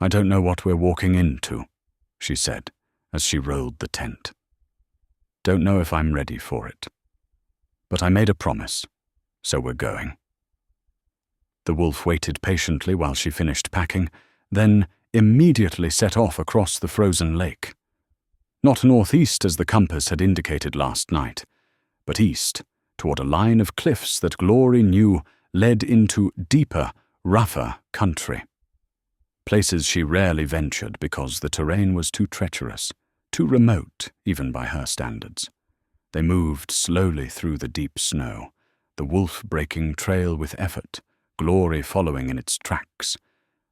"I don't know what we're walking into," she said, as she rolled the tent. "Don't know if I'm ready for it. But I made a promise, so we're going." The wolf waited patiently while she finished packing, then immediately set off across the frozen lake. Not northeast as the compass had indicated last night, but east, toward a line of cliffs that Glorie knew led into deeper, rougher country. Places she rarely ventured because the terrain was too treacherous, too remote even by her standards. They moved slowly through the deep snow, the wolf breaking trail with effort, Glorie following in its tracks.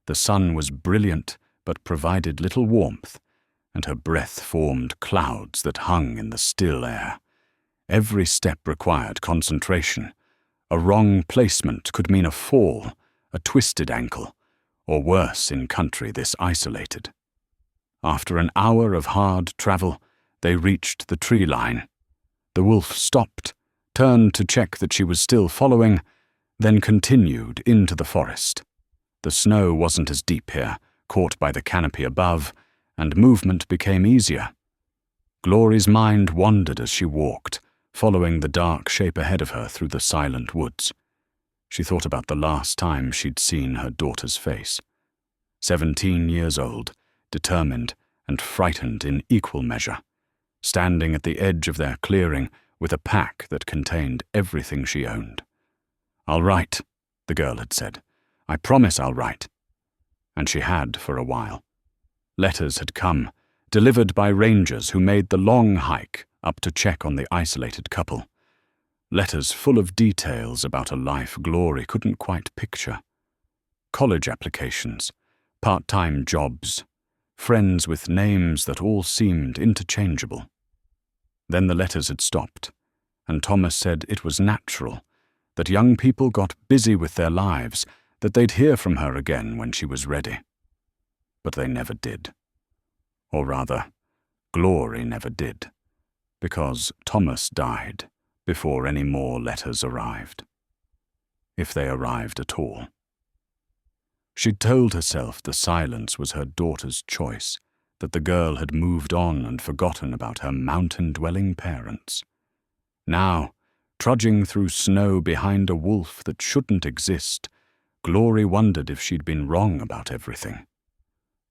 The sun was brilliant but provided little warmth, and her breath formed clouds that hung in the still air. Every step required concentration. A wrong placement could mean a fall, a twisted ankle, or worse in country this isolated. After an hour of hard travel, they reached the tree line. The wolf stopped, turned to check that she was still following, then continued into the forest. The snow wasn't as deep here, caught by the canopy above, and movement became easier. Glorie's mind wandered as she walked, following the dark shape ahead of her through the silent woods. She thought about the last time she'd seen her daughter's face. 17 years old, determined and frightened in equal measure, standing at the edge of their clearing with a pack that contained everything she owned. "I'll write," the girl had said. "I promise I'll write." And she had for a while. Letters had come, delivered by rangers who made the long hike up to check on the isolated couple. Letters full of details about a life Glorie couldn't quite picture. College applications, part-time jobs, friends with names that all seemed interchangeable. Then the letters had stopped, and Thomas said it was natural, that young people got busy with their lives, that they'd hear from her again when she was ready. But they never did. Or rather, Glorie never did, because Thomas died before any more letters arrived. If they arrived at all. She'd told herself the silence was her daughter's choice, that the girl had moved on and forgotten about her mountain-dwelling parents. Now, trudging through snow behind a wolf that shouldn't exist, Glorie wondered if she'd been wrong about everything.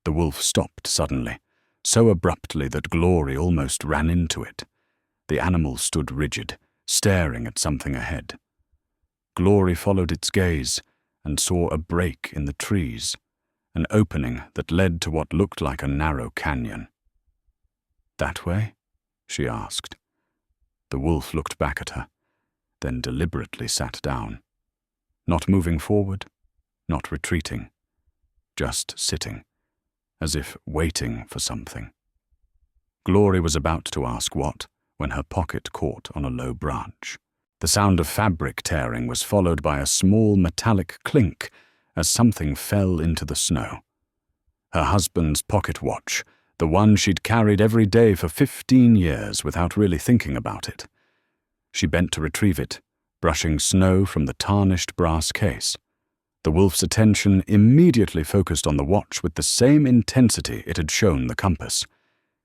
The wolf stopped suddenly, so abruptly that Glorie almost ran into it. The animal stood rigid, staring at something ahead. Glorie followed its gaze and saw a break in the trees, an opening that led to what looked like a narrow canyon. "That way?" she asked. The wolf looked back at her, then deliberately sat down, not moving forward, not retreating, just sitting, as if waiting for something. Glorie was about to ask what, when her pocket caught on a low branch. The sound of fabric tearing was followed by a small metallic clink as something fell into the snow. Her husband's pocket watch, the one she'd carried every day for 15 years without really thinking about it. She bent to retrieve it, brushing snow from the tarnished brass case. The wolf's attention immediately focused on the watch with the same intensity it had shown the compass.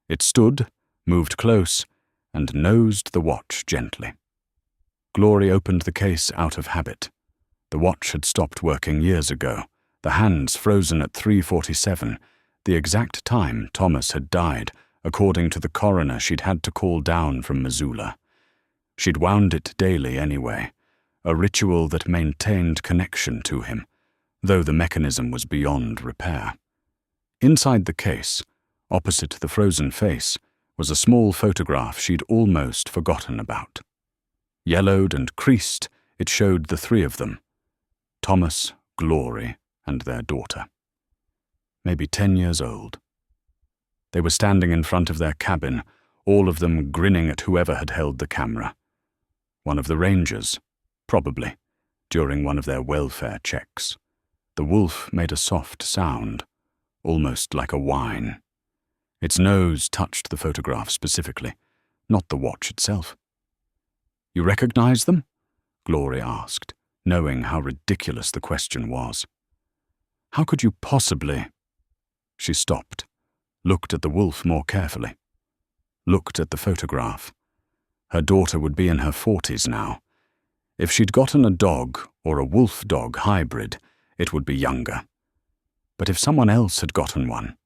It stood, moved close, and nosed the watch gently. Glorie opened the case out of habit. The watch had stopped working years ago, the hands frozen at 3:47, the exact time Thomas had died, according to the coroner she'd had to call down from Missoula. She'd wound it daily anyway, a ritual that maintained connection to him, though the mechanism was beyond repair. Inside the case, opposite the frozen face, was a small photograph she'd almost forgotten about. Yellowed and creased, it showed the three of them, Thomas, Glorie, and their daughter. Maybe 10 years old. They were standing in front of their cabin, all of them grinning at whoever had held the camera. One of the rangers, probably, during one of their welfare checks. The wolf made a soft sound, almost like a whine. Its nose touched the photograph specifically, not the watch itself. "You recognize them?" Glorie asked, knowing how ridiculous the question was. "How could you possibly—" She stopped, looked at the wolf more carefully, looked at the photograph. Her daughter would be in her 40s now. If she'd gotten a dog or a wolf-dog hybrid, it would be younger. But if someone else had gotten one,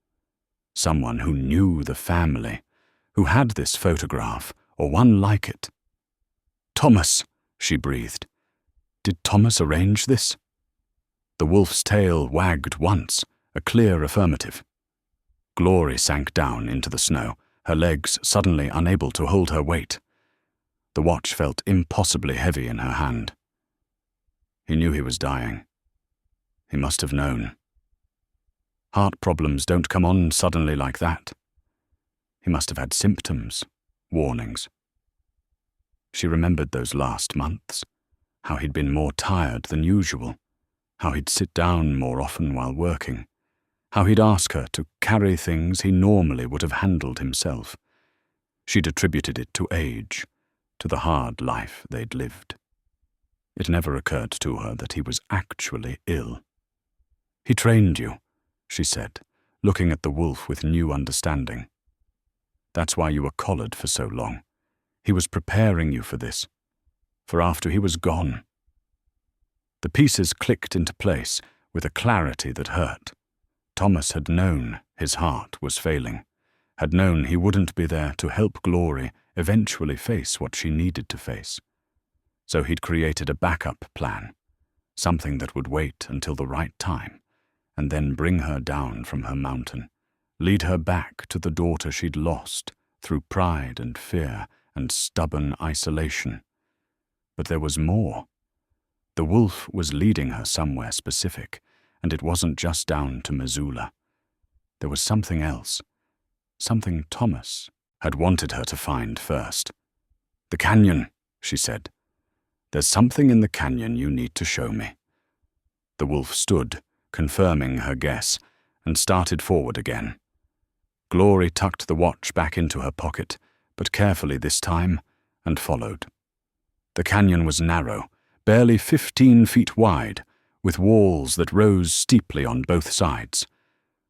someone who knew the family, who had this photograph or one like it. "Thomas," she breathed. "Did Thomas arrange this?" The wolf's tail wagged once, a clear affirmative. Glorie sank down into the snow, her legs suddenly unable to hold her weight. The watch felt impossibly heavy in her hand. He knew he was dying. He must have known. Heart problems don't come on suddenly like that. He must have had symptoms, warnings. She remembered those last months, how he'd been more tired than usual, how he'd sit down more often while working, how he'd ask her to carry things he normally would have handled himself. She'd attributed it to age, to the hard life they'd lived. It never occurred to her that he was actually ill. "He trained you," she said, looking at the wolf with new understanding. "That's why you were collared for so long. He was preparing you for this, for after he was gone. The pieces clicked into place with a clarity that hurt. Thomas had known his heart was failing, had known he wouldn't be there to help Glorie eventually face what she needed to face. So he'd created a backup plan, something that would wait until the right time, and then bring her down from her mountain, lead her back to the daughter she'd lost through pride and fear and stubborn isolation. But there was more. The wolf was leading her somewhere specific, and it wasn't just down to Missoula. There was something else, something Thomas had wanted her to find first. "The canyon," she said. "There's something in the canyon you need to show me." The wolf stood, confirming her guess, and started forward again. Glorie tucked the watch back into her pocket, but carefully this time, and followed. The canyon was narrow, barely 15 feet wide, with walls that rose steeply on both sides.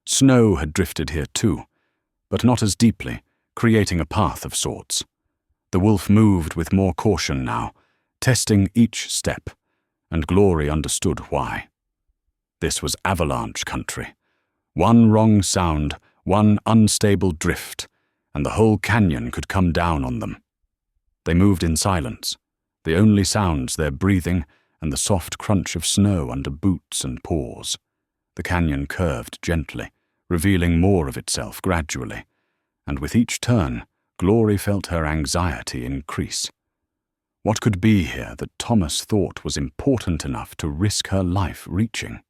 Snow had drifted here too, but not as deeply, creating a path of sorts. The wolf moved with more caution now, testing each step, and Glorie understood why. This was avalanche country. One wrong sound, one unstable drift, and the whole canyon could come down on them. They moved in silence, the only sounds their breathing and the soft crunch of snow under boots and paws. The canyon curved gently, revealing more of itself gradually, and with each turn, Glorie felt her anxiety increase. What could be here that Thomas thought was important enough to risk her life reaching?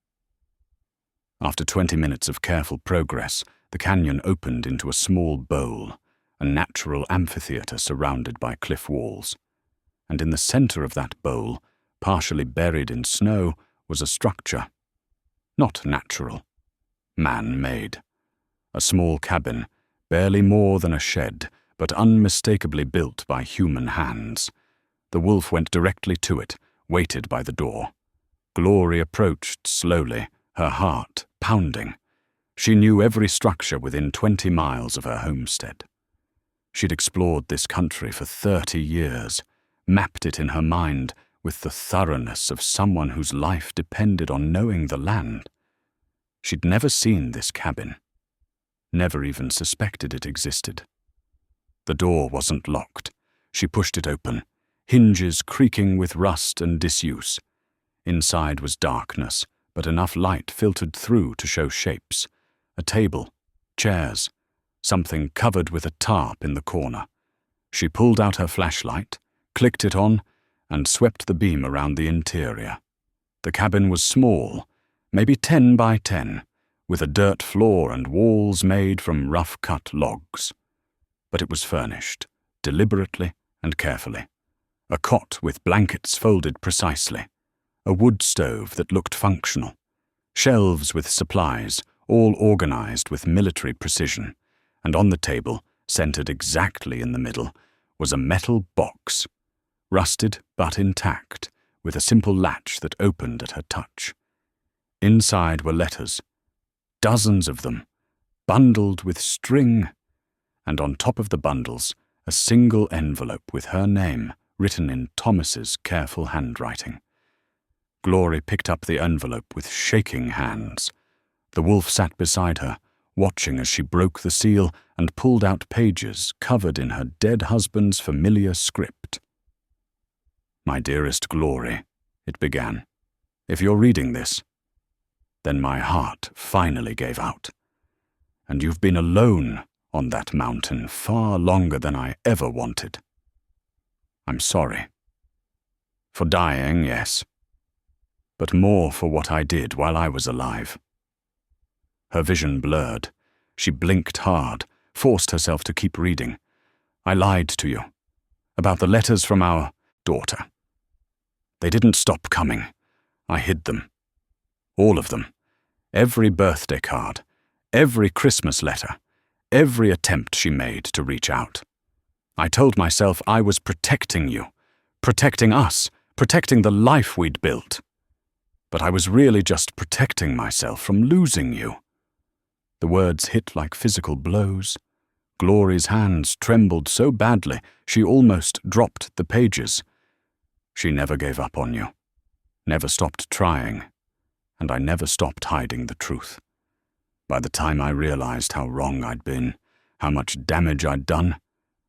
After 20 minutes of careful progress, the canyon opened into a small bowl, a natural amphitheater surrounded by cliff walls. And in the center of that bowl, partially buried in snow, was a structure. Not natural, man-made. A small cabin, barely more than a shed, but unmistakably built by human hands. The wolf went directly to it, waited by the door. Glorie approached slowly, her heart pounding. She knew every structure within 20 miles of her homestead. She'd explored this country for 30 years, mapped it in her mind with the thoroughness of someone whose life depended on knowing the land. She'd never seen this cabin, never even suspected it existed. The door wasn't locked. She pushed it open, hinges creaking with rust and disuse. Inside was darkness, but enough light filtered through to show shapes. A table, chairs, something covered with a tarp in the corner. She pulled out her flashlight, clicked it on, and swept the beam around the interior. The cabin was small, maybe 10 by 10, with a dirt floor and walls made from rough-cut logs. But it was furnished, deliberately and carefully. A cot with blankets folded precisely, a wood stove that looked functional, shelves with supplies, all organized with military precision, and on the table, centered exactly in the middle, was a metal box, rusted but intact, with a simple latch that opened at her touch. Inside were letters, dozens of them, bundled with string, and on top of the bundles, a single envelope with her name written in Thomas's careful handwriting. Glorie picked up the envelope with shaking hands. The wolf sat beside her, watching as she broke the seal and pulled out pages covered in her dead husband's familiar script. "My dearest Glorie," it began, "if you're reading this, then my heart finally gave out. And you've been alone on that mountain far longer than I ever wanted. I'm sorry. For dying, yes, but more for what I did while I was alive." Her vision blurred. She blinked hard, forced herself to keep reading. "I lied to you about the letters from our daughter. They didn't stop coming. I hid them. All of them. Every birthday card, every Christmas letter, every attempt she made to reach out. I told myself I was protecting you, protecting us, protecting the life we'd built. But I was really just protecting myself from losing you." The words hit like physical blows. Glorie's hands trembled so badly she almost dropped the pages. She never gave up on you, never stopped trying, and I never stopped hiding the truth. By the time I realized how wrong I'd been, how much damage I'd done,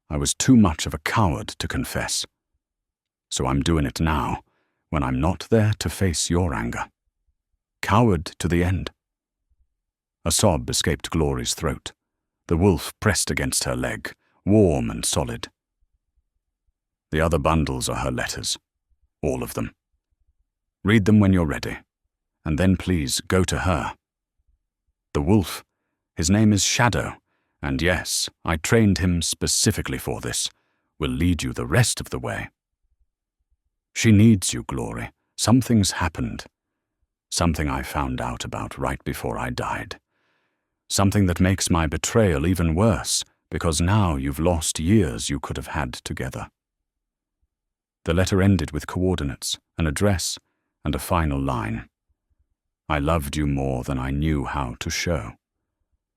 I was too much of a coward to confess. So I'm doing it now, when I'm not there to face your anger. Coward to the end. A sob escaped Glorie's throat. The wolf pressed against her leg, warm and solid. The other bundles are her letters, all of them. Read them when you're ready, and then please go to her. The wolf, his name is Shadow, and yes, I trained him specifically for this, will lead you the rest of the way. She needs you, Glorie. Something's happened. Something I found out about right before I died. Something that makes my betrayal even worse, because now you've lost years you could have had together. The letter ended with coordinates, an address, and a final line. I loved you more than I knew how to show.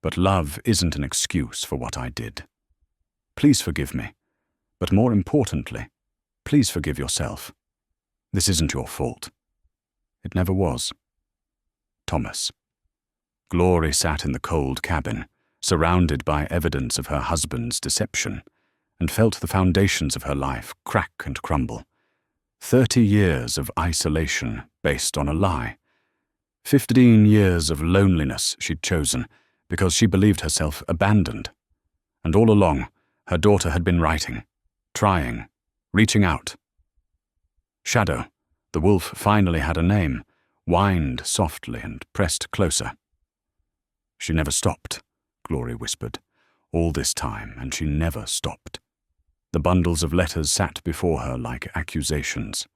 But love isn't an excuse for what I did. Please forgive me, but more importantly, please forgive yourself. This isn't your fault. It never was. Thomas. Glorie sat in the cold cabin, surrounded by evidence of her husband's deception, and felt the foundations of her life crack and crumble. 30 years of isolation based on a lie. 15 years of loneliness she'd chosen because she believed herself abandoned. And all along, her daughter had been writing, trying, reaching out. Shadow, the wolf, finally had a name, whined softly and pressed closer. She never stopped, Glorie whispered, all this time, and she never stopped. The bundles of letters sat before her like accusations,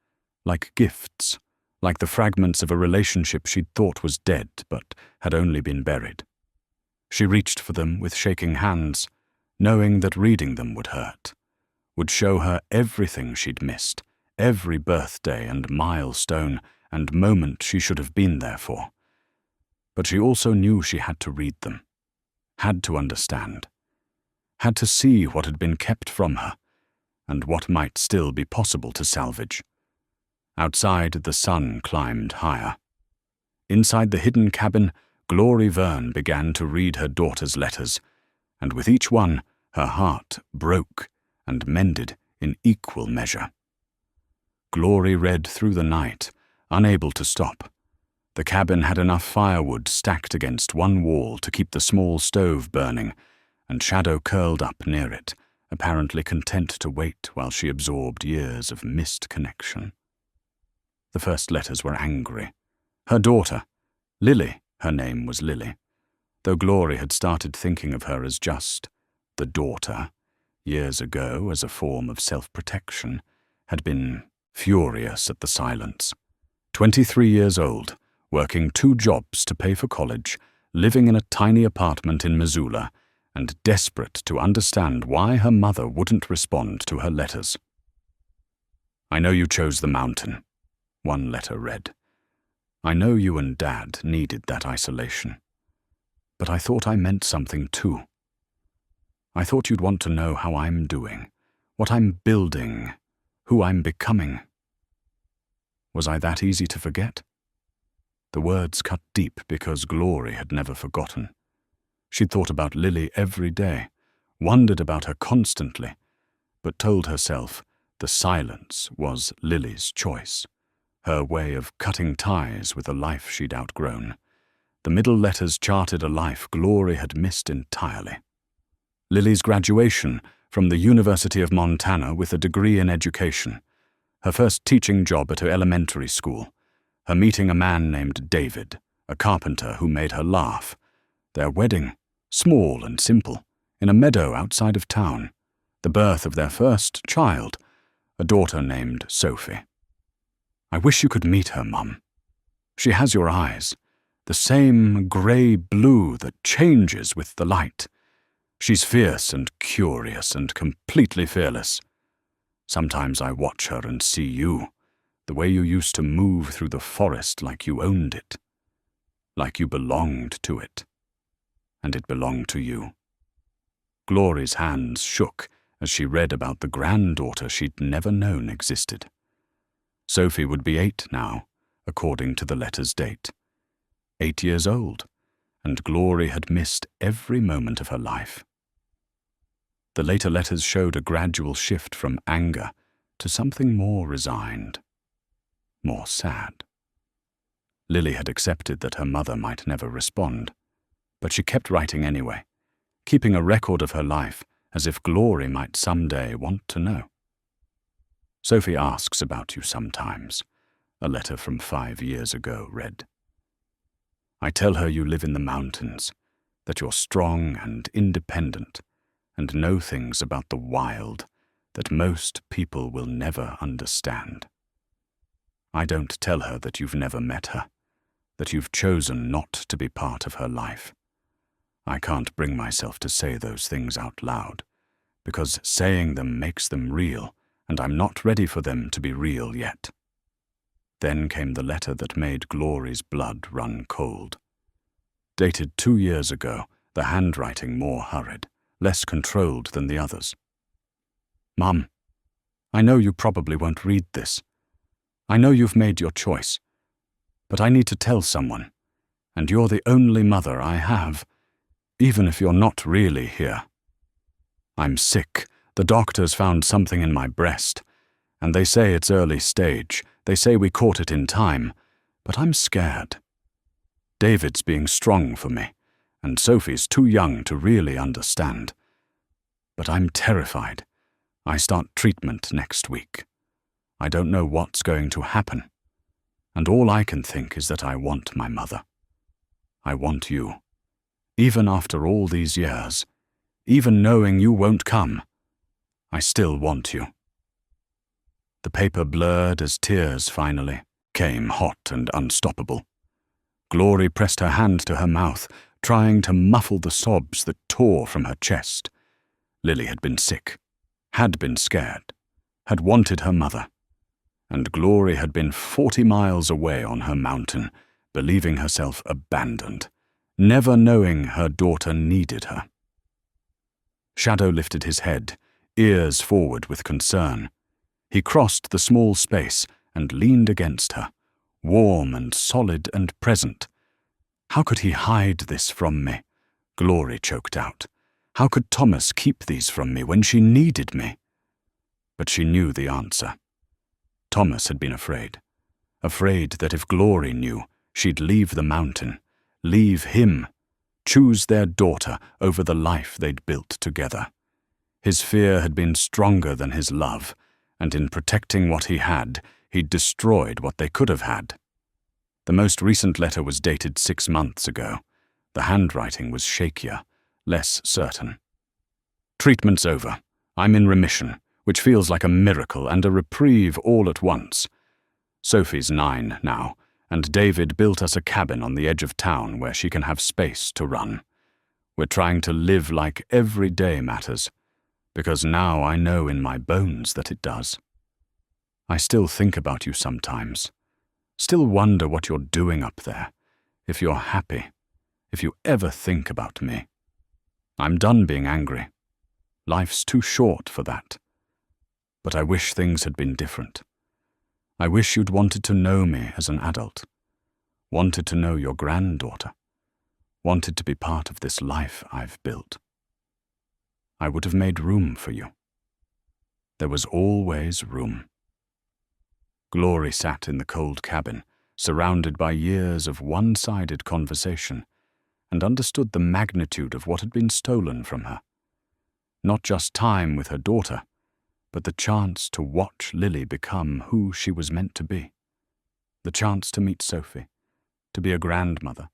like gifts, like the fragments of a relationship she'd thought was dead but had only been buried. She reached for them with shaking hands, knowing that reading them would hurt, would show her everything she'd missed, every birthday and milestone and moment she should have been there for. But she also knew she had to read them, had to understand, had to see what had been kept from her, and what might still be possible to salvage. Outside, the sun climbed higher. Inside the hidden cabin, Glorie Vern began to read her daughter's letters, and with each one, her heart broke and mended in equal measure. Glorie read through the night, unable to stop. The cabin had enough firewood stacked against one wall to keep the small stove burning, and Shadow curled up near it, apparently content to wait while she absorbed years of missed connection. The first letters were angry. Her daughter, Lily, her name was Lily, though Glorie had started thinking of her as just the daughter, years ago as a form of self-protection, had been furious at the silence. 23 years old, working 2 jobs to pay for college, living in a tiny apartment in Missoula, and desperate to understand why her mother wouldn't respond to her letters. I know you chose the mountain, one letter read. I know you and Dad needed that isolation. But I thought I meant something too. I thought you'd want to know how I'm doing, what I'm building, who I'm becoming. Was I that easy to forget? The words cut deep because Glorie had never forgotten. She'd thought about Lily every day, wondered about her constantly, but told herself the silence was Lily's choice, her way of cutting ties with a life she'd outgrown. The middle letters charted a life Glorie had missed entirely. Lily's graduation from the University of Montana with a degree in education, her first teaching job at her elementary school, her meeting a man named David, a carpenter who made her laugh, their wedding, small and simple, in a meadow outside of town, the birth of their first child, a daughter named Sophie. I wish you could meet her, Mum. She has your eyes, the same grey-blue that changes with the light. She's fierce and curious and completely fearless. Sometimes I watch her and see you, the way you used to move through the forest like you owned it, like you belonged to it, and it belonged to you. Glorie's hands shook as she read about the granddaughter she'd never known existed. Sophie would be 8 now, according to the letter's date. 8 years old, and Glorie had missed every moment of her life. The later letters showed a gradual shift from anger to something more resigned, more sad. Lily had accepted that her mother might never respond, but she kept writing anyway, keeping a record of her life as if Glorie might someday want to know. Sophie asks about you sometimes, a letter from 5 years ago read. I tell her you live in the mountains, that you're strong and independent, and know things about the wild that most people will never understand. I don't tell her that you've never met her, that you've chosen not to be part of her life. I can't bring myself to say those things out loud, because saying them makes them real, and I'm not ready for them to be real yet. Then came the letter that made Glorie's blood run cold. Dated 2 years ago, the handwriting more hurried, less controlled than the others. Mum, I know you probably won't read this. I know you've made your choice, but I need to tell someone, and you're the only mother I have, even if you're not really here. I'm sick. The doctors found something in my breast, and they say it's early stage. They say we caught it in time, but I'm scared. David's being strong for me, and Sophie's too young to really understand. But I'm terrified. I start treatment next week. I don't know what's going to happen, and all I can think is that I want my mother. I want you. Even after all these years, even knowing you won't come, I still want you. The paper blurred as tears finally came, hot and unstoppable. Glorie pressed her hand to her mouth, trying to muffle the sobs that tore from her chest. Lily had been sick, had been scared, had wanted her mother, and Glorie had been 40 miles away on her mountain, believing herself abandoned, never knowing her daughter needed her. Shadow lifted his head, ears forward with concern. He crossed the small space and leaned against her, warm and solid and present. How could he hide this from me? Glorie choked out. How could Thomas keep these from me when she needed me? But she knew the answer. Thomas had been afraid that if Glorie knew, she'd leave the mountain, leave him, choose their daughter over the life they'd built together. His fear had been stronger than his love, and in protecting what he had, he'd destroyed what they could have had. The most recent letter was dated 6 months ago. The handwriting was shakier, less certain. Treatment's over. I'm in remission, which feels like a miracle and a reprieve all at once. Sophie's 9 now, and David built us a cabin on the edge of town where she can have space to run. We're trying to live like every day matters, because now I know in my bones that it does. I still think about you sometimes, still wonder what you're doing up there, if you're happy, if you ever think about me. I'm done being angry. Life's too short for that. But I wish things had been different. I wish you'd wanted to know me as an adult, wanted to know your granddaughter, wanted to be part of this life I've built. I would have made room for you. There was always room. Glorie sat in the cold cabin, surrounded by years of one-sided conversation, and understood the magnitude of what had been stolen from her. Not just time with her daughter, but the chance to watch Lily become who she was meant to be. The chance to meet Sophie, to be a grandmother,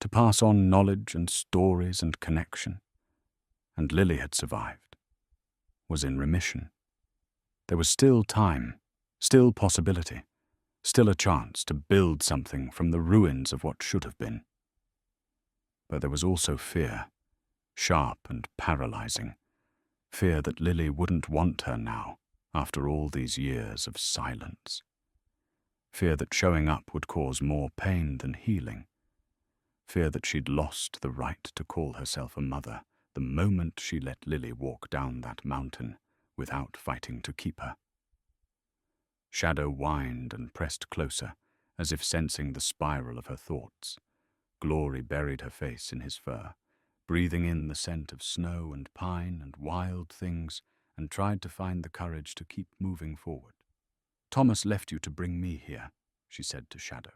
to pass on knowledge and stories and connection. And Lily had survived, was in remission. There was still time, still possibility, still a chance to build something from the ruins of what should have been. But there was also fear, sharp and paralyzing, fear that Lily wouldn't want her now, after all these years of silence. Fear that showing up would cause more pain than healing. Fear that she'd lost the right to call herself a mother the moment she let Lily walk down that mountain without fighting to keep her. Shadow whined and pressed closer, as if sensing the spiral of her thoughts. Glorie buried her face in his fur, breathing in the scent of snow and pine and wild things, and tried to find the courage to keep moving forward. "Thomas left you to bring me here," she said to Shadow,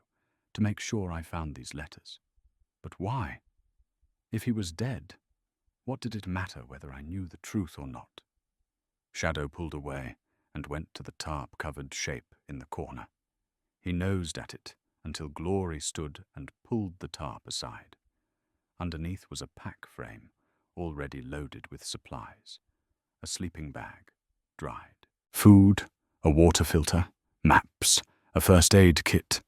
"to make sure I found these letters. But why? If he was dead, what did it matter whether I knew the truth or not?" Shadow pulled away and went to the tarp-covered shape in the corner. He nosed at it until Glorie stood and pulled the tarp aside. Underneath was a pack frame, already loaded with supplies. A sleeping bag, dried. Food, a water filter, maps, a first aid kit.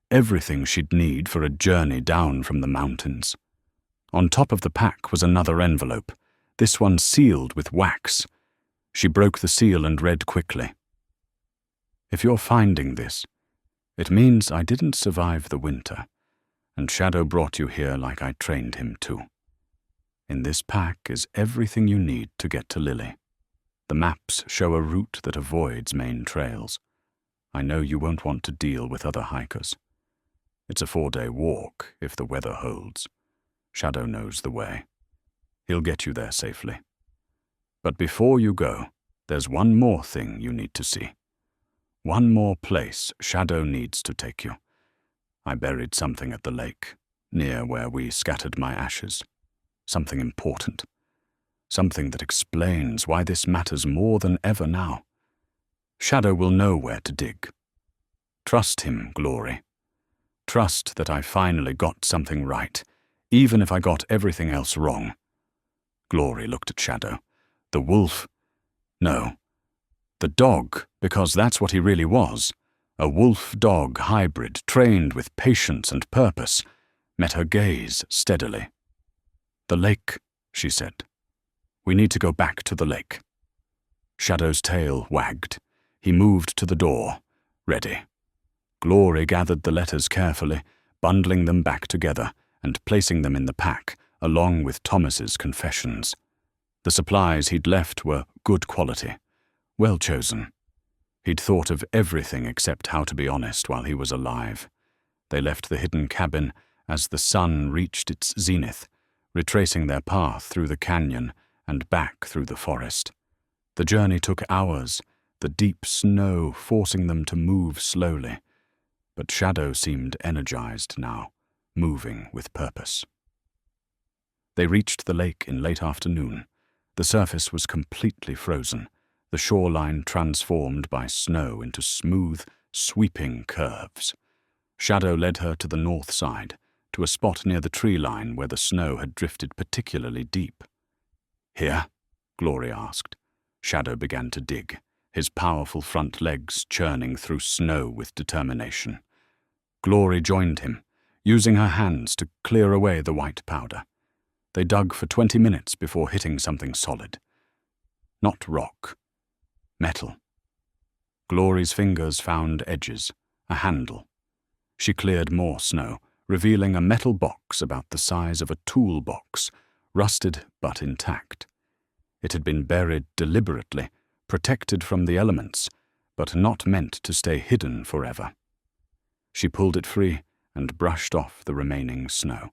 Everything she'd need for a journey down from the mountains. On top of the pack was another envelope, this one sealed with wax. She broke the seal and read quickly. "If you're finding this, it means I didn't survive the winter, and Shadow brought you here like I trained him to. In this pack is everything you need to get to Lily. The maps show a route that avoids main trails. I know you won't want to deal with other hikers. It's a 4-day walk if the weather holds. Shadow knows the way. He'll get you there safely. But before you go, there's one more thing you need to see. One more place Shadow needs to take you. I buried something at the lake, near where we scattered my ashes. Something important. Something that explains why this matters more than ever now. Shadow will know where to dig. Trust him, Glorie. Trust that I finally got something right, even if I got everything else wrong." Glorie looked at Shadow. The wolf? No. The dog, because that's what he really was. A wolf-dog hybrid, trained with patience and purpose, met her gaze steadily. "The lake," she said. "We need to go back to the lake." Shadow's tail wagged. He moved to the door, ready. Glorie gathered the letters carefully, bundling them back together and placing them in the pack, along with Thomas's confessions. The supplies he'd left were good quality, well chosen. He'd thought of everything except how to be honest while he was alive. They left the hidden cabin as the sun reached its zenith, retracing their path through the canyon and back through the forest. The journey took hours, the deep snow forcing them to move slowly. But Shadow seemed energized now, moving with purpose. They reached the lake in late afternoon. The surface was completely frozen, the shoreline transformed by snow into smooth, sweeping curves. Shadow led her to the north side, to a spot near the tree line where the snow had drifted particularly deep. "Here?" Glorie asked. Shadow began to dig, his powerful front legs churning through snow with determination. Glorie joined him, using her hands to clear away the white powder. They dug for 20 minutes before hitting something solid. Not rock. Metal. Glorie's fingers found edges, a handle. She cleared more snow, revealing a metal box about the size of a toolbox, rusted but intact. It had been buried deliberately, protected from the elements, but not meant to stay hidden forever. She pulled it free and brushed off the remaining snow.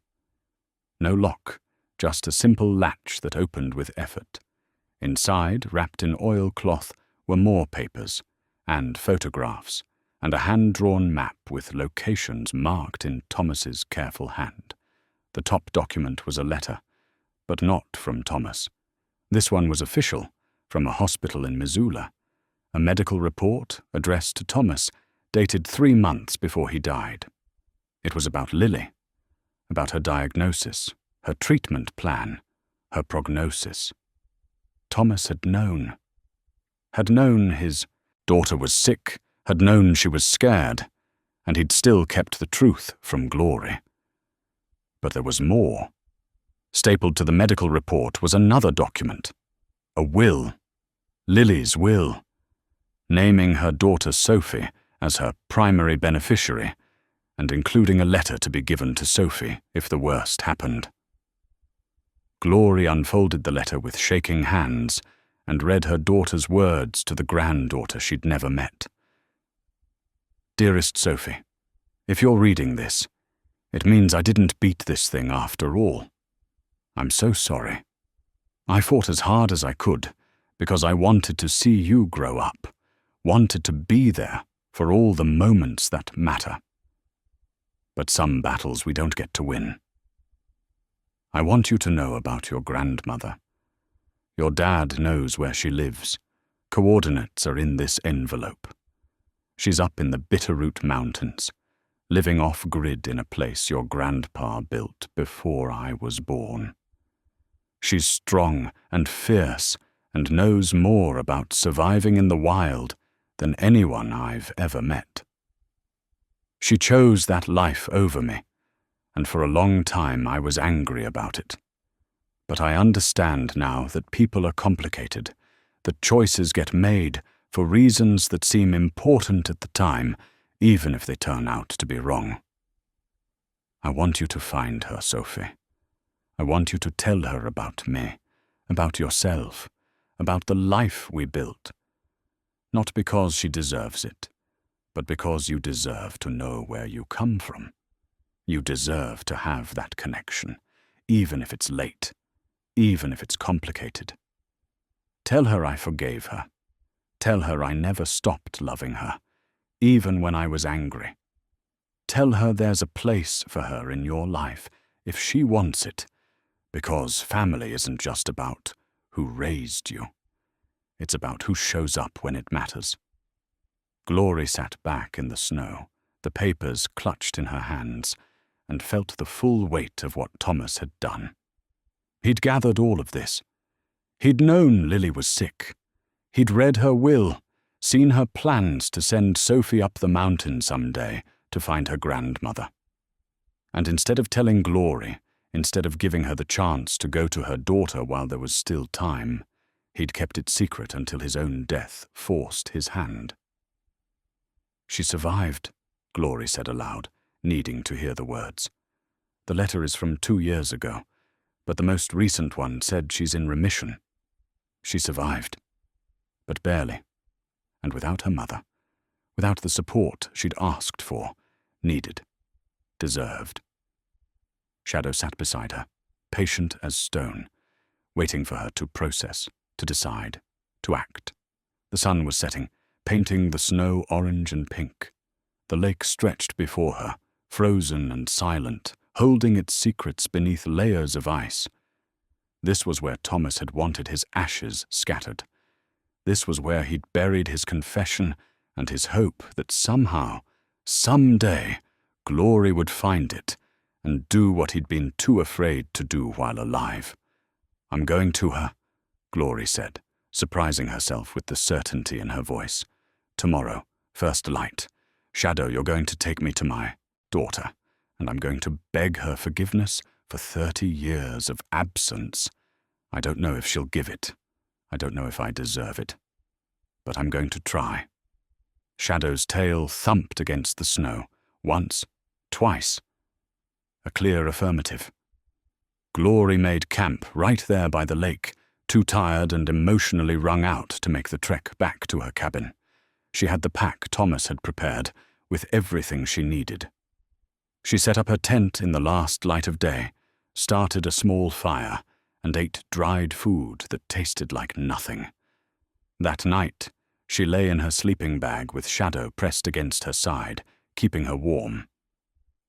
No lock, just a simple latch that opened with effort. Inside, wrapped in oilcloth, were more papers, and photographs, and a hand-drawn map with locations marked in Thomas's careful hand. The top document was a letter, but not from Thomas. This one was official, from a hospital in Missoula. A medical report, addressed to Thomas, dated 3 months before he died. It was about Lily, about her diagnosis, her treatment plan, her prognosis. Thomas had known his daughter was sick, had known she was scared, and he'd still kept the truth from Glorie. But there was more. Stapled to the medical report was another document, a will, Lily's will, naming her daughter Sophie as her primary beneficiary, and including a letter to be given to Sophie if the worst happened. Glorie unfolded the letter with shaking hands and read her daughter's words to the granddaughter she'd never met. Dearest Sophie, if you're reading this, it means I didn't beat this thing after all. I'm so sorry. I fought as hard as I could because I wanted to see you grow up, wanted to be there for all the moments that matter. But some battles we don't get to win. I want you to know about your grandmother. Your dad knows where she lives. Coordinates are in this envelope. She's up in the Bitterroot Mountains, living off-grid in a place your grandpa built before I was born. She's strong and fierce and knows more about surviving in the wild than anyone I've ever met. She chose that life over me, and for a long time I was angry about it. But I understand now that people are complicated, that choices get made for reasons that seem important at the time, even if they turn out to be wrong. I want you to find her, Sophie. I want you to tell her about me, about yourself, about the life we built. Not because she deserves it, but because you deserve to know where you come from. You deserve to have that connection, even if it's late, even if it's complicated. Tell her I forgave her. Tell her I never stopped loving her, even when I was angry. Tell her there's a place for her in your life if she wants it, because family isn't just about who raised you. It's about who shows up when it matters. Glorie sat back in the snow, the papers clutched in her hands, and felt the full weight of what Thomas had done. He'd gathered all of this. He'd known Lily was sick. He'd read her will, seen her plans to send Sophie up the mountain someday to find her grandmother. And instead of telling Glorie, instead of giving her the chance to go to her daughter while there was still time, he'd kept it secret until his own death forced his hand. She survived, Glorie said aloud, needing to hear the words. The letter is from 2 years ago, but the most recent one said she's in remission. She survived, but barely, and without her mother, without the support she'd asked for, needed, deserved. Shadow sat beside her, patient as stone, waiting for her to process, to decide, to act. The sun was setting, painting the snow orange and pink. The lake stretched before her, frozen and silent, holding its secrets beneath layers of ice. This was where Thomas had wanted his ashes scattered. This was where he'd buried his confession and his hope that somehow, someday, Glorie would find it and do what he'd been too afraid to do while alive. I'm going to her, Glorie said, surprising herself with the certainty in her voice. Tomorrow, first light. Shadow, you're going to take me to my daughter, and I'm going to beg her forgiveness for 30 years of absence. I don't know if she'll give it. I don't know if I deserve it. But I'm going to try. Shadow's tail thumped against the snow, once, twice. A clear affirmative. Glorie made camp right there by the lake, too tired and emotionally wrung out to make the trek back to her cabin. She had the pack Thomas had prepared, with everything she needed. She set up her tent in the last light of day, started a small fire, and ate dried food that tasted like nothing. That night, she lay in her sleeping bag with Shadow pressed against her side, keeping her warm.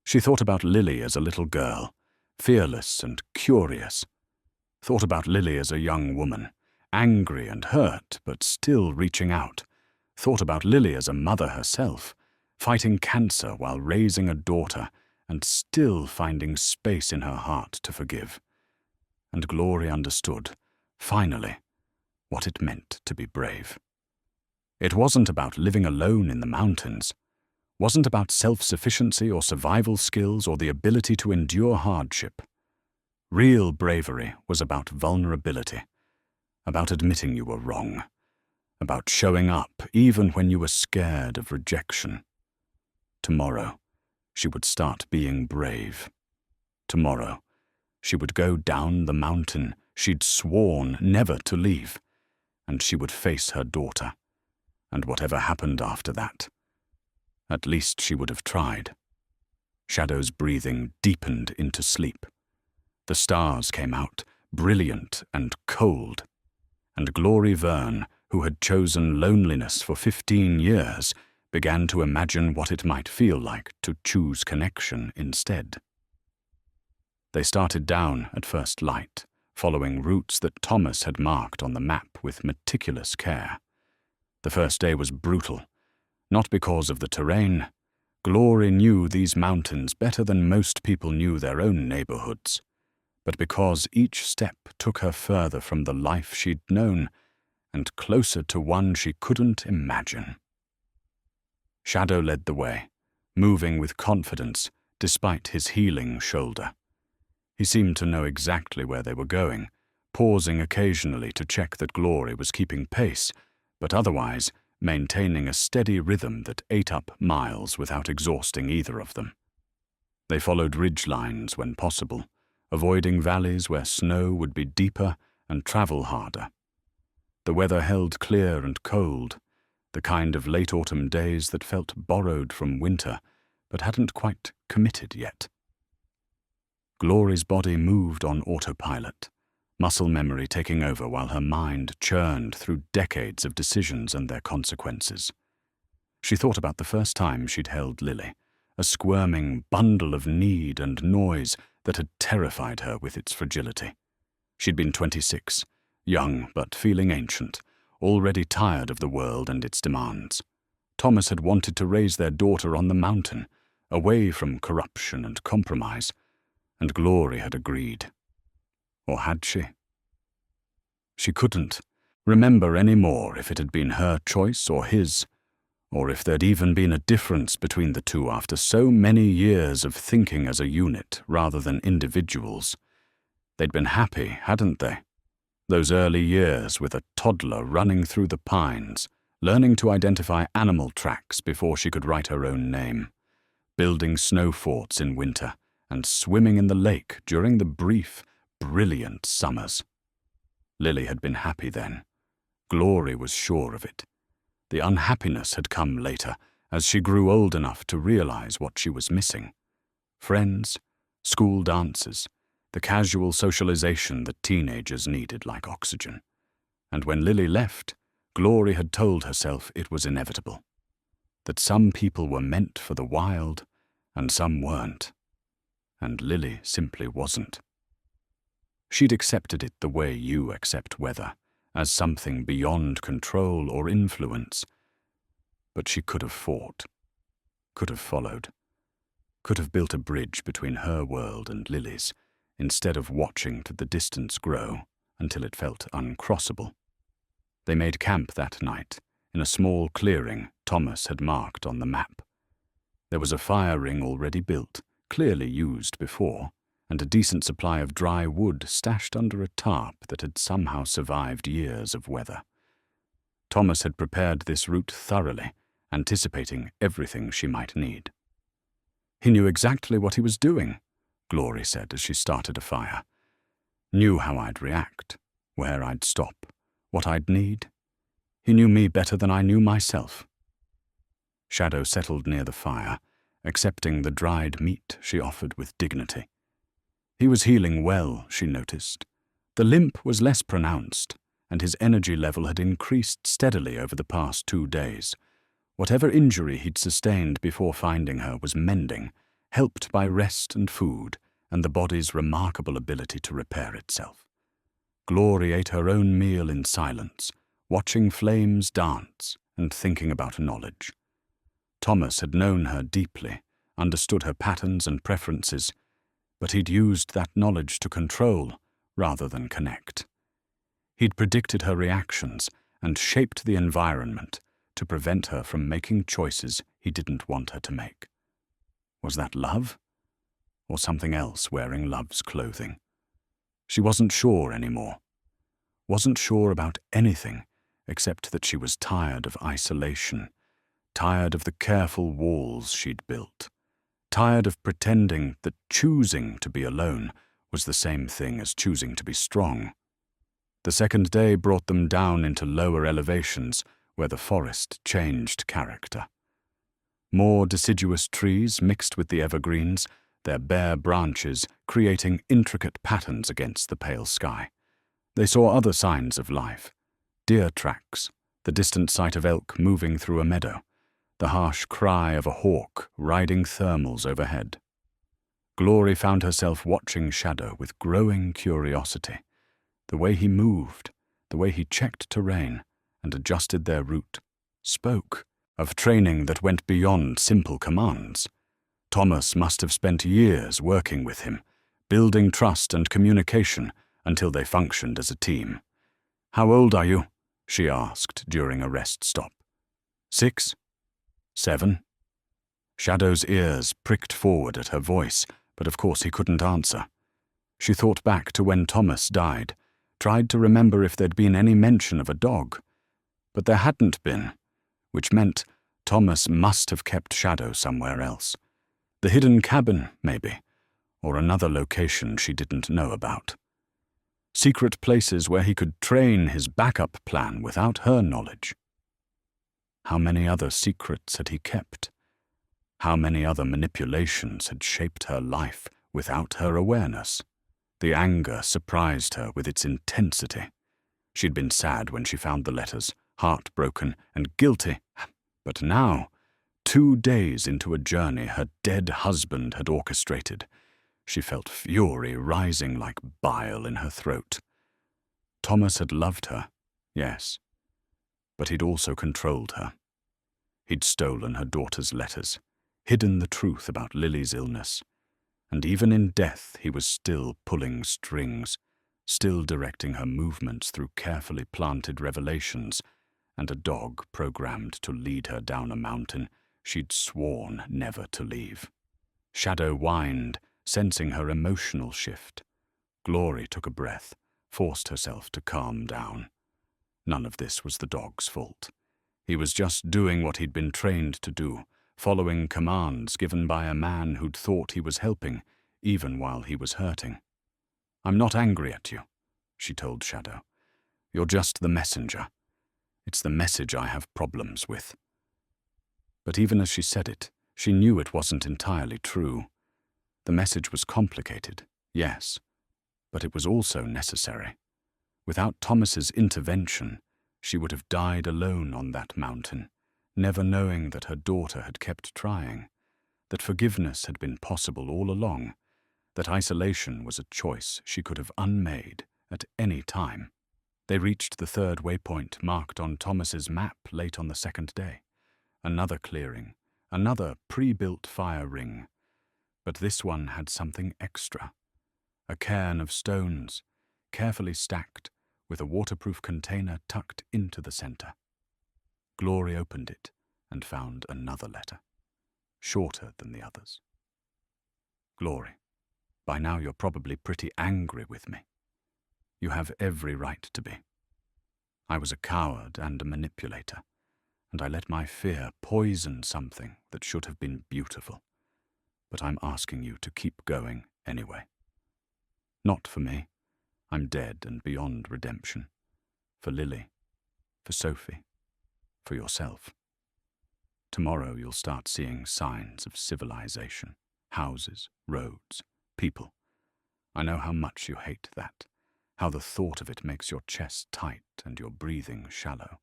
She thought about Lily as a little girl, fearless and curious. Thought about Lily as a young woman, angry and hurt, but still reaching out. Thought about Lily as a mother herself, fighting cancer while raising a daughter and still finding space in her heart to forgive. And Glorie understood, finally, what it meant to be brave. It wasn't about living alone in the mountains, wasn't about self-sufficiency or survival skills or the ability to endure hardship. Real bravery was about vulnerability, about admitting you were wrong, about showing up even when you were scared of rejection. Tomorrow, she would start being brave. Tomorrow, She would go down the mountain she'd sworn never to leave, and she would face her daughter. And whatever happened after that, at least she would have tried. Shadow's breathing deepened into sleep. The stars came out, brilliant and cold, and Glorie Vern, who had chosen loneliness for 15 years, began to imagine what it might feel like to choose connection instead. They started down at first light, following routes that Thomas had marked on the map with meticulous care. The first day was brutal, not because of the terrain. Glorie knew these mountains better than most people knew their own neighborhoods, but because each step took her further from the life she'd known and closer to one she couldn't imagine. Shadow led the way, moving with confidence despite his healing shoulder. He seemed to know exactly where they were going, pausing occasionally to check that Glorie was keeping pace, but otherwise maintaining a steady rhythm that ate up miles without exhausting either of them. They followed ridge lines when possible, avoiding valleys where snow would be deeper and travel harder. The weather held clear and cold, the kind of late autumn days that felt borrowed from winter but hadn't quite committed yet. Glorie's body moved on autopilot, muscle memory taking over while her mind churned through decades of decisions and their consequences. She thought about the first time she'd held Lily, a squirming bundle of need and noise that had terrified her with its fragility. She'd been 26, young but feeling ancient, already tired of the world and its demands. Thomas had wanted to raise their daughter on the mountain, away from corruption and compromise, and Glorie had agreed. Or had she? She couldn't remember any more if it had been her choice or his, or if there'd even been a difference between the two after so many years of thinking as a unit rather than individuals. They'd been happy, hadn't they? Those early years with a toddler running through the pines, learning to identify animal tracks before she could write her own name, building snow forts in winter, and swimming in the lake during the brief, brilliant summers. Lily had been happy then. Glorie was sure of it. The unhappiness had come later, as she grew old enough to realize what she was missing. Friends, school dances, the casual socialization that teenagers needed like oxygen. And when Lily left, Glorie had told herself it was inevitable, that some people were meant for the wild and some weren't, and Lily simply wasn't. She'd accepted it the way you accept weather, as something beyond control or influence. But she could have fought, could have followed, could have built a bridge between her world and Lily's, instead of watching to the distance grow until it felt uncrossable. They made camp that night, in a small clearing Thomas had marked on the map. There was a fire ring already built, clearly used before, and a decent supply of dry wood stashed under a tarp that had somehow survived years of weather. Thomas had prepared this route thoroughly, anticipating everything she might need. He knew exactly what he was doing, Glorie said as she started a fire. Knew how I'd react, where I'd stop, what I'd need. He knew me better than I knew myself. Shadow settled near the fire, accepting the dried meat she offered with dignity. He was healing well, she noticed. The limp was less pronounced, and his energy level had increased steadily over the past 2 days. Whatever injury he'd sustained before finding her was mending, helped by rest and food, and the body's remarkable ability to repair itself. Glorie ate her own meal in silence, watching flames dance and thinking about knowledge. Thomas had known her deeply, understood her patterns and preferences, but he'd used that knowledge to control rather than connect. He'd predicted her reactions and shaped the environment to prevent her from making choices he didn't want her to make. Was that love? Or something else wearing love's clothing? She wasn't sure anymore. Wasn't sure about anything except that she was tired of isolation, tired of the careful walls she'd built, tired of pretending that choosing to be alone was the same thing as choosing to be strong. The second day brought them down into lower elevations where the forest changed character. More deciduous trees mixed with the evergreens, their bare branches creating intricate patterns against the pale sky. They saw other signs of life: deer tracks, the distant sight of elk moving through a meadow, the harsh cry of a hawk riding thermals overhead. Glorie found herself watching Shadow with growing curiosity. The way he moved, the way he checked terrain and adjusted their route, spoke of training that went beyond simple commands. Thomas must have spent years working with him, building trust and communication until they functioned as a team. "How old are you?" she asked during a rest stop. 6? 7? Shadow's ears pricked forward at her voice, but of course he couldn't answer. She thought back to when Thomas died, tried to remember if there'd been any mention of a dog. But there hadn't been, which meant Thomas must have kept Shadow somewhere else. The hidden cabin, maybe, or another location she didn't know about. Secret places where he could train his backup plan without her knowledge. How many other secrets had he kept? How many other manipulations had shaped her life without her awareness? The anger surprised her with its intensity. She'd been sad when she found the letters, heartbroken and guilty, but now, 2 days into a journey her dead husband had orchestrated, she felt fury rising like bile in her throat. Thomas had loved her, yes, but he'd also controlled her. He'd stolen her daughter's letters, hidden the truth about Lily's illness, and even in death he was still pulling strings, still directing her movements through carefully planted revelations, and a dog programmed to lead her down a mountain she'd sworn never to leave. Shadow whined, sensing her emotional shift. Glorie took a breath, forced herself to calm down. None of this was the dog's fault. He was just doing what he'd been trained to do, following commands given by a man who'd thought he was helping, even while he was hurting. "I'm not angry at you," she told Shadow. "You're just the messenger. It's the message I have problems with." But even as she said it, she knew it wasn't entirely true. The message was complicated, yes, but it was also necessary. Without Thomas's intervention, she would have died alone on that mountain, never knowing that her daughter had kept trying, that forgiveness had been possible all along, that isolation was a choice she could have unmade at any time. They reached the 3rd waypoint marked on Thomas's map late on the 2nd day. Another clearing, another pre-built fire ring. But this one had something extra. A cairn of stones, carefully stacked, with a waterproof container tucked into the center. Glorie opened it and found another letter, shorter than the others. "Glorie, by now you're probably pretty angry with me. You have every right to be. I was a coward and a manipulator, and I let my fear poison something that should have been beautiful. But I'm asking you to keep going anyway. Not for me. I'm dead and beyond redemption. For Lily, for Sophie, for yourself. Tomorrow you'll start seeing signs of civilization, houses, roads, people. I know how much you hate that, how the thought of it makes your chest tight and your breathing shallow.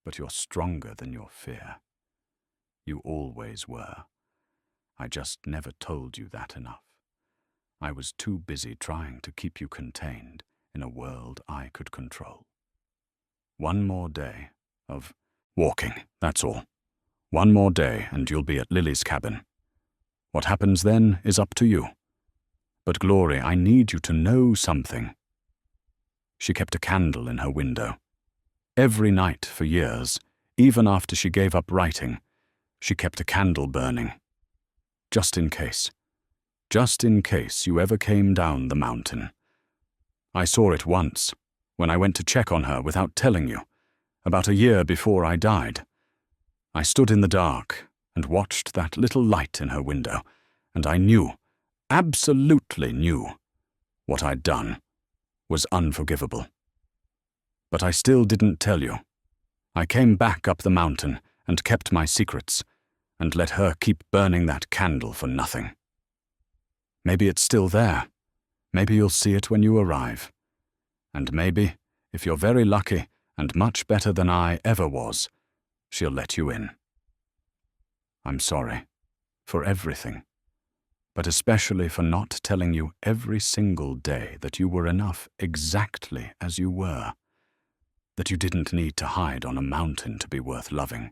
But you're stronger than your fear. You always were. I just never told you that enough. I was too busy trying to keep you contained in a world I could control. One more day of walking, that's all. One more day and you'll be at Lily's cabin. What happens then is up to you. But Glorie, I need you to know something." She kept a candle in her window. Every night for years, even after she gave up writing, she kept a candle burning. Just in case. Just in case you ever came down the mountain. I saw it once, when I went to check on her without telling you, about a year before I died. I stood in the dark and watched that little light in her window, and I knew, absolutely knew, What I'd done was unforgivable. But I still didn't tell you. I came back up the mountain and kept my secrets, and let her keep burning that candle for nothing. Maybe it's still there. Maybe you'll see it when you arrive. And maybe, if you're very lucky and much better than I ever was, she'll let you in. I'm sorry for everything, but especially for not telling you every single day that you were enough exactly as you were, that you didn't need to hide on a mountain to be worth loving,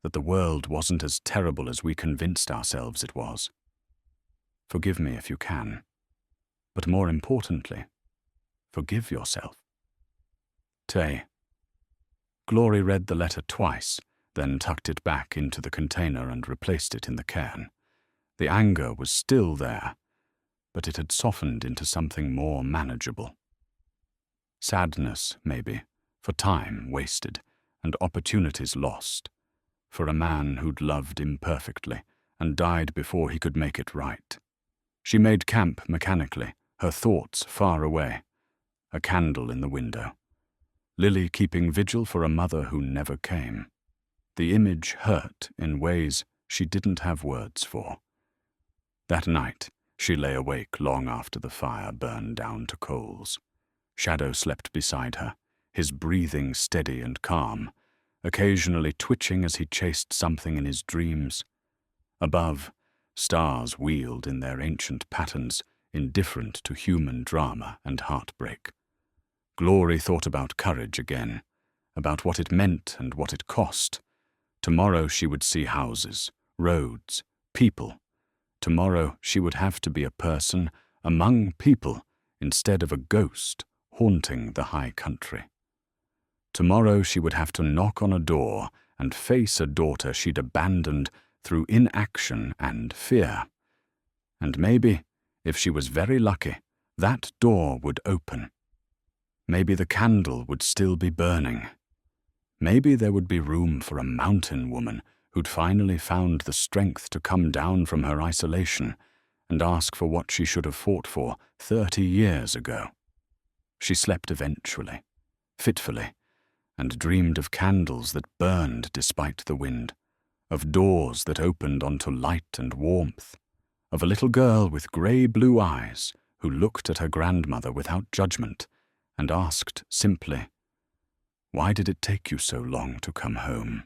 that the world wasn't as terrible as we convinced ourselves it was. Forgive me if you can, but more importantly, forgive yourself. Tay. Glorie read the letter twice, then tucked it back into the container and replaced it in the cairn. The anger was still there, but it had softened into something more manageable. Sadness, maybe, for time wasted and opportunities lost, for a man who'd loved imperfectly and died before he could make it right. She made camp mechanically, her thoughts far away, a candle in the window. Lily keeping vigil for a mother who never came. The image hurt in ways she didn't have words for. That night, she lay awake long after the fire burned down to coals. Shadow slept beside her, his breathing steady and calm, occasionally twitching as he chased something in his dreams. Above, stars wheeled in their ancient patterns, indifferent to human drama and heartbreak. Glorie thought about courage again, about what it meant and what it cost. Tomorrow she would see houses, roads, people. Tomorrow she would have to be a person among people instead of a ghost haunting the high country. Tomorrow she would have to knock on a door and face a daughter she'd abandoned through inaction and fear. And maybe, if she was very lucky, that door would open. Maybe the candle would still be burning. Maybe there would be room for a mountain woman who'd finally found the strength to come down from her isolation and ask for what she should have fought for 30 years ago. She slept eventually, fitfully, and dreamed of candles that burned despite the wind, of doors that opened onto light and warmth, of a little girl with grey-blue eyes who looked at her grandmother without judgment and asked simply, "Why did it take you so long to come home?"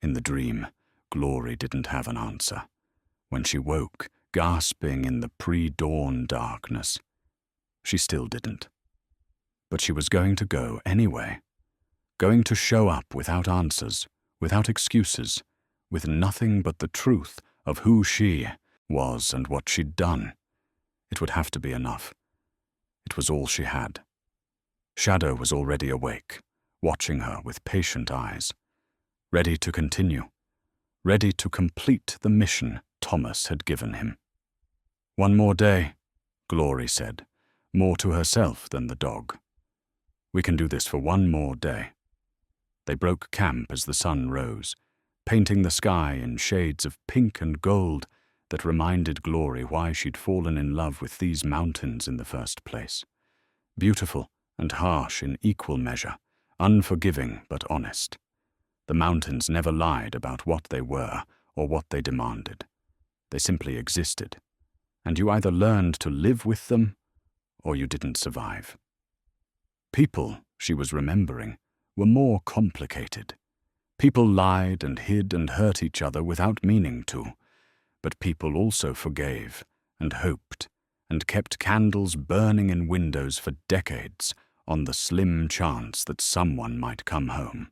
In the dream, Glorie didn't have an answer. When she woke, gasping in the pre-dawn darkness, she still didn't. But she was going to go anyway, going to show up without answers, without excuses, with nothing but the truth of who she was and what she'd done. It would have to be enough. It was all she had. Shadow was already awake, watching her with patient eyes, ready to continue, ready to complete the mission Thomas had given him. "One more day," Glorie said, more to herself than the dog. "We can do this for one more day." They broke camp as the sun rose, painting the sky in shades of pink and gold that reminded Glorie why she'd fallen in love with these mountains in the first place. Beautiful and harsh in equal measure, unforgiving but honest. The mountains never lied about what they were or what they demanded. They simply existed, and you either learned to live with them or you didn't survive. People, she was remembering, were more complicated. People lied and hid and hurt each other without meaning to, but people also forgave and hoped and kept candles burning in windows for decades on the slim chance that someone might come home.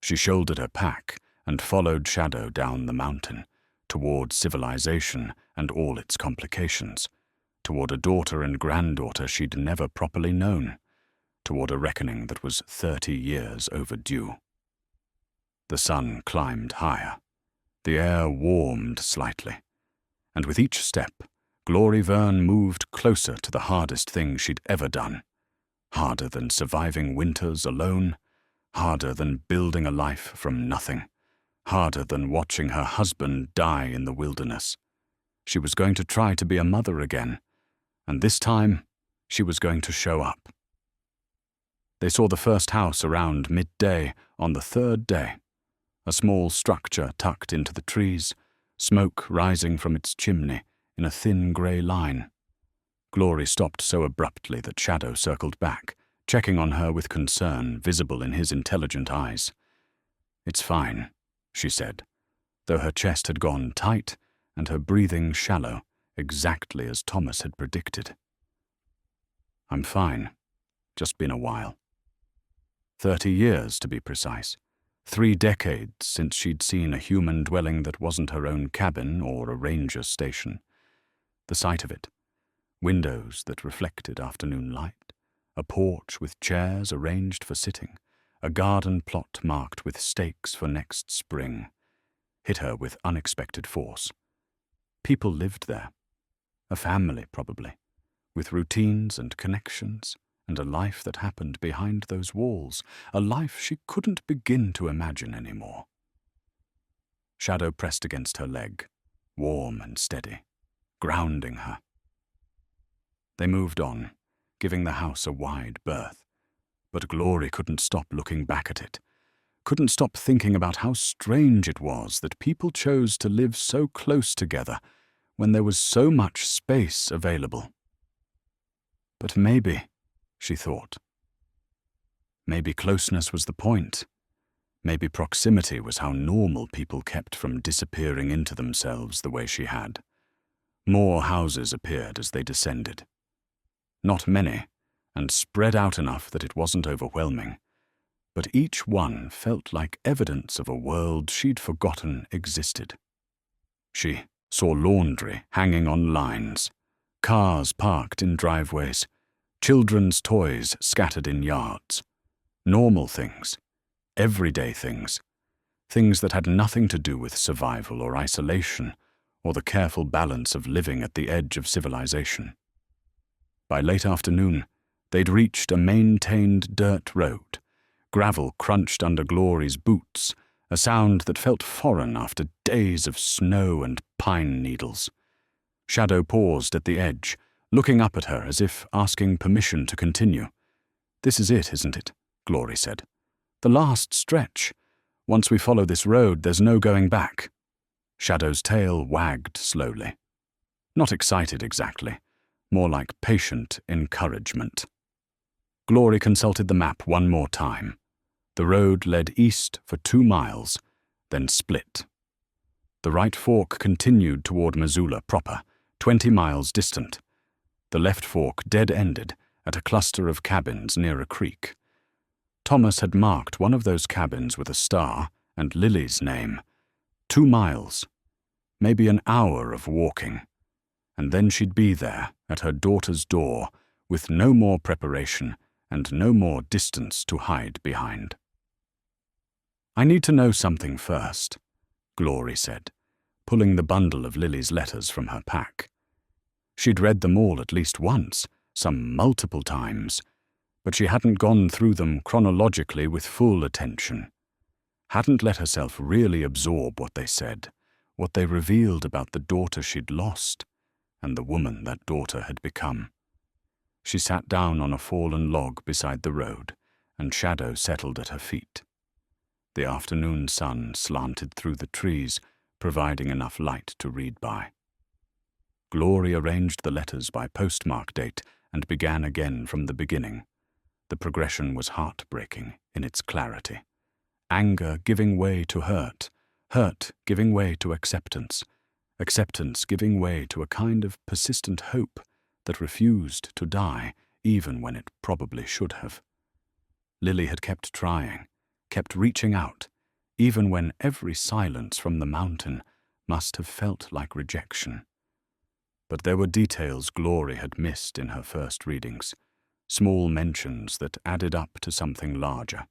She shouldered her pack and followed Shadow down the mountain, toward civilization and all its complications, toward a daughter and granddaughter she'd never properly known, toward a reckoning that was 30 years overdue. The sun climbed higher. The air warmed slightly, and with each step, Glorie Vern moved closer to the hardest thing she'd ever done. Harder than surviving winters alone, harder than building a life from nothing, harder than watching her husband die in the wilderness. She was going to try to be a mother again, and this time she was going to show up. They saw the first house around midday on the third day, a small structure tucked into the trees, smoke rising from its chimney in a thin grey line. Glorie stopped so abruptly that Shadow circled back, checking on her with concern visible in his intelligent eyes. "It's fine," she said, though her chest had gone tight and her breathing shallow, exactly as Thomas had predicted. "I'm fine. Just been a while." 30 years, to be precise. 3 decades since she'd seen a human dwelling that wasn't her own cabin or a ranger station. The sight of it, windows that reflected afternoon light, a porch with chairs arranged for sitting, a garden plot marked with stakes for next spring, hit her with unexpected force. People lived there. A family, probably, with routines and connections, and a life that happened behind those walls, a life she couldn't begin to imagine anymore. Shadow pressed against her leg, warm and steady, grounding her. They moved on, giving the house a wide berth, but Glorie couldn't stop looking back at it, couldn't stop thinking about how strange it was that people chose to live so close together when there was so much space available. But maybe, she thought, maybe closeness was the point. Maybe proximity was how normal people kept from disappearing into themselves the way she had. More houses appeared as they descended. Not many, and spread out enough that it wasn't overwhelming, but each one felt like evidence of a world she'd forgotten existed. She saw laundry hanging on lines, cars parked in driveways, children's toys scattered in yards. Normal things, everyday things, things that had nothing to do with survival or isolation or the careful balance of living at the edge of civilization. By late afternoon, they'd reached a maintained dirt road. Gravel crunched under Glorie's boots, a sound that felt foreign after days of snow and pine needles. Shadow paused at the edge, looking up at her as if asking permission to continue. "This is it, isn't it?" Glorie said. "The last stretch. Once we follow this road, there's no going back." Shadow's tail wagged slowly. Not excited exactly, more like patient encouragement. Glorie consulted the map one more time. The road led east for 2 miles, then split. The right fork continued toward Missoula proper, 20 miles distant. The left fork dead-ended at a cluster of cabins near a creek. Thomas had marked one of those cabins with a star and Lily's name. 2 miles, maybe an hour of walking, and then she'd be there at her daughter's door with no more preparation and no more distance to hide behind. "I need to know something first," Glorie said, pulling the bundle of Lily's letters from her pack. She'd read them all at least once, some multiple times, but she hadn't gone through them chronologically with full attention, hadn't let herself really absorb what they said, what they revealed about the daughter she'd lost, and the woman that daughter had become. She sat down on a fallen log beside the road, and Shadow settled at her feet. The afternoon sun slanted through the trees, providing enough light to read by. Glorie arranged the letters by postmark date and began again from the beginning. The progression was heartbreaking in its clarity. Anger giving way to hurt, hurt giving way to acceptance, acceptance giving way to a kind of persistent hope that refused to die even when it probably should have. Lily had kept trying, kept reaching out, even when every silence from the mountain must have felt like rejection. But there were details Glorie had missed in her first readings, small mentions that added up to something larger.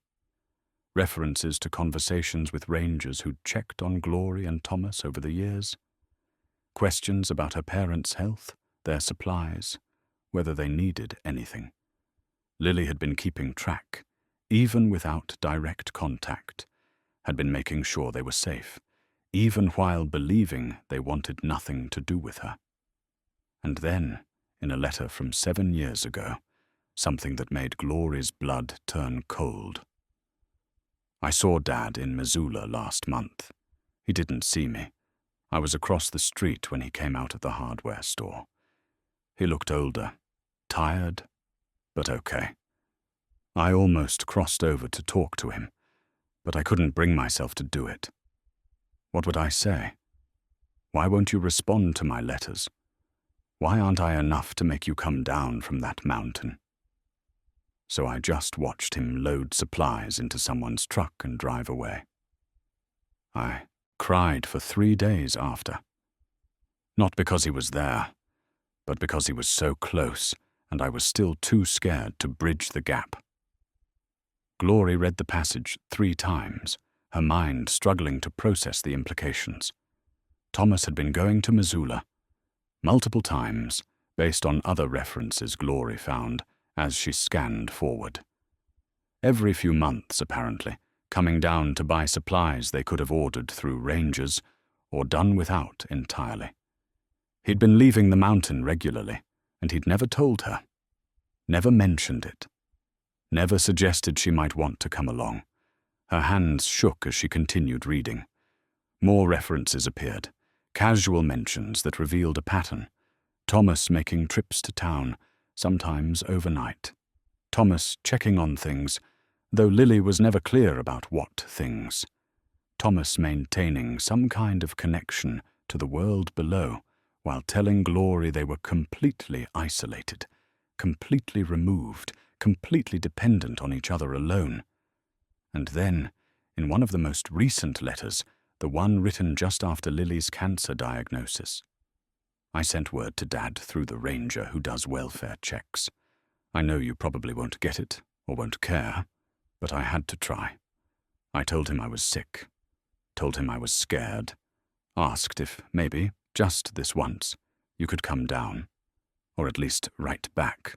References to conversations with rangers who'd checked on Glorie and Thomas over the years. Questions about her parents' health, their supplies, whether they needed anything. Lily had been keeping track, even without direct contact, had been making sure they were safe, even while believing they wanted nothing to do with her. And then, in a letter from 7 years ago, something that made Glorie's blood turn cold. I saw Dad in Missoula last month. He didn't see me. I was across the street when he came out of the hardware store. He looked older, tired, but okay. I almost crossed over to talk to him, but I couldn't bring myself to do it. What would I say? Why won't you respond to my letters? Why aren't I enough to make you come down from that mountain? So I just watched him load supplies into someone's truck and drive away. I cried for 3 days after. Not because he was there, but because he was so close and I was still too scared to bridge the gap. Glorie read the passage 3 times, her mind struggling to process the implications. Thomas had been going to Missoula multiple times, based on other references Glorie found as she scanned forward. Every few months, apparently, coming down to buy supplies they could have ordered through Rangers or done without entirely. He'd been leaving the mountain regularly, and he'd never told her, never mentioned it, never suggested she might want to come along. Her hands shook as she continued reading. More references appeared, casual mentions that revealed a pattern. Thomas making trips to town, sometimes overnight. Thomas checking on things, though Lily was never clear about what things. Thomas maintaining some kind of connection to the world below, while telling Glorie they were completely isolated, completely removed, completely dependent on each other alone. And then, in one of the most recent letters, the one written just after Lily's cancer diagnosis, I sent word to Dad through the ranger who does welfare checks. I know you probably won't get it, or won't care, but I had to try. I told him I was sick, told him I was scared, asked if maybe, just this once, you could come down, or at least write back.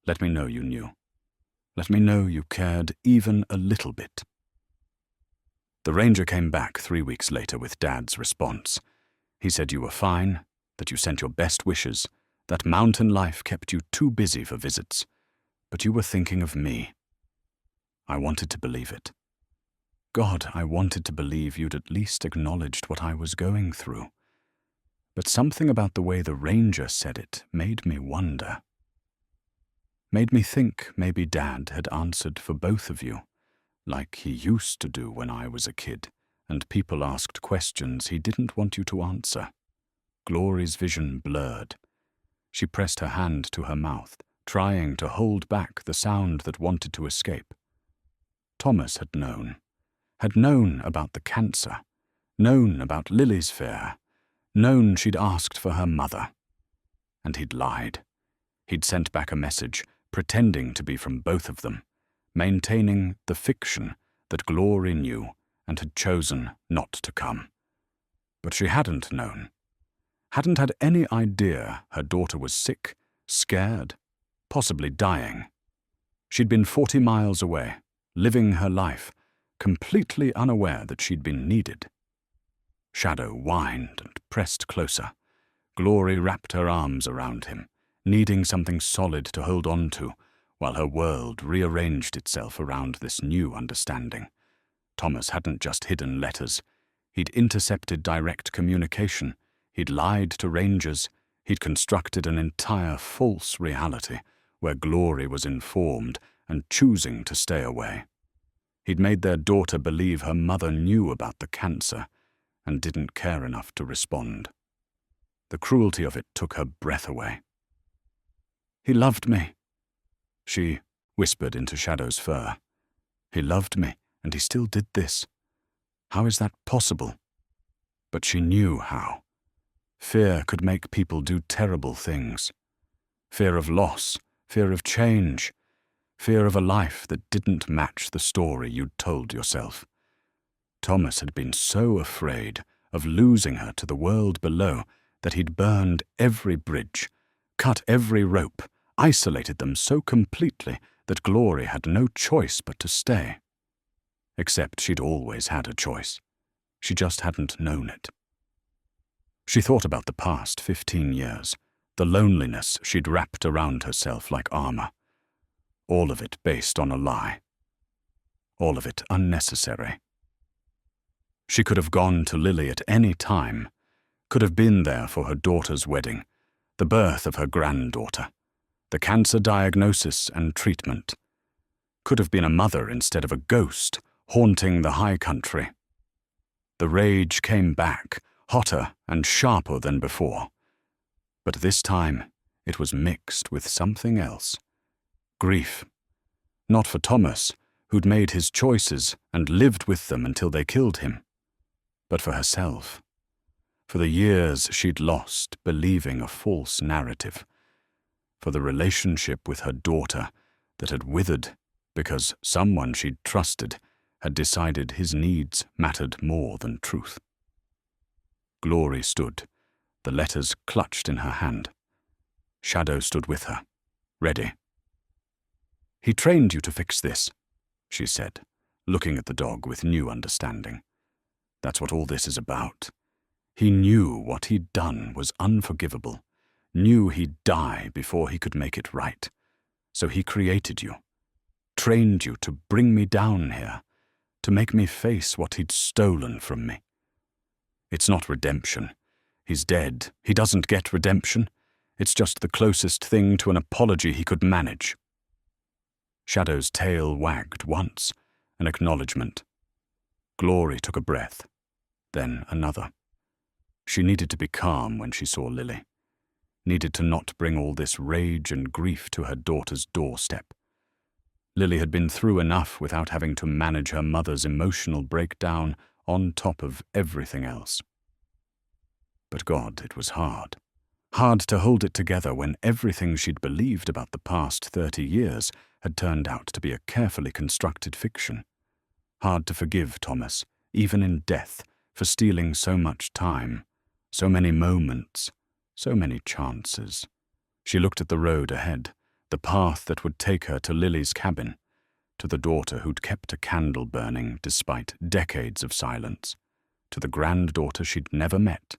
Let me know you knew. Let me know you cared even a little bit. The ranger came back 3 weeks later with Dad's response. He said you were fine, that you sent your best wishes, that mountain life kept you too busy for visits, but you were thinking of me. I wanted to believe it. God, I wanted to believe you'd at least acknowledged what I was going through. But something about the way the ranger said it made me wonder. Made me think maybe Dad had answered for both of you, like he used to do when I was a kid, and people asked questions he didn't want you to answer. Glorie's vision blurred. She pressed her hand to her mouth, trying to hold back the sound that wanted to escape. Thomas had known about the cancer, known about Lily's fear, known she'd asked for her mother. And he'd lied. He'd sent back a message, pretending to be from both of them, maintaining the fiction that Glorie knew and had chosen not to come. But she hadn't known. Hadn't had any idea her daughter was sick, scared, possibly dying. She'd been 40 miles away, living her life, completely unaware that she'd been needed. Shadow whined and pressed closer. Glorie wrapped her arms around him, needing something solid to hold on to, while her world rearranged itself around this new understanding. Thomas hadn't just hidden letters. He'd intercepted direct communication. He'd lied to rangers. He'd constructed an entire false reality where Glorie was informed and choosing to stay away. He'd made their daughter believe her mother knew about the cancer and didn't care enough to respond. The cruelty of it took her breath away. He loved me, she whispered into Shadow's fur. He loved me, and he still did this. How is that possible? But she knew how. Fear could make people do terrible things. Fear of loss, fear of change, fear of a life that didn't match the story you'd told yourself. Thomas had been so afraid of losing her to the world below that he'd burned every bridge, cut every rope, isolated them so completely that Glorie had no choice but to stay. Except she'd always had a choice. She just hadn't known it. She thought about the past 15 years, the loneliness she'd wrapped around herself like armor. All of it based on a lie. All of it unnecessary. She could have gone to Lily at any time, could have been there for her daughter's wedding, the birth of her granddaughter, the cancer diagnosis and treatment. Could have been a mother instead of a ghost haunting the high country. The rage came back, hotter and sharper than before. But this time it was mixed with something else. Grief. Not for Thomas, who'd made his choices and lived with them until they killed him, but for herself. For the years she'd lost believing a false narrative. For the relationship with her daughter that had withered because someone she'd trusted had decided his needs mattered more than truth. Glorie stood, the letters clutched in her hand. Shadow stood with her, ready. "He trained you to fix this," she said, looking at the dog with new understanding. "That's what all this is about. He knew what he'd done was unforgivable, knew he'd die before he could make it right. So he created you, trained you to bring me down here, to make me face what he'd stolen from me. It's not redemption. He's dead. He doesn't get redemption. It's just the closest thing to an apology he could manage." Shadow's tail wagged once, an acknowledgement. Glorie took a breath, then another. She needed to be calm when she saw Lily, needed to not bring all this rage and grief to her daughter's doorstep. Lily had been through enough without having to manage her mother's emotional breakdown on top of everything else. But God, it was hard. Hard to hold it together when everything she'd believed about the past 30 years had turned out to be a carefully constructed fiction. Hard to forgive Thomas, even in death, for stealing so much time, so many moments, so many chances. She looked at the road ahead, the path that would take her to Lily's cabin, to the daughter who'd kept a candle burning despite decades of silence, to the granddaughter she'd never met,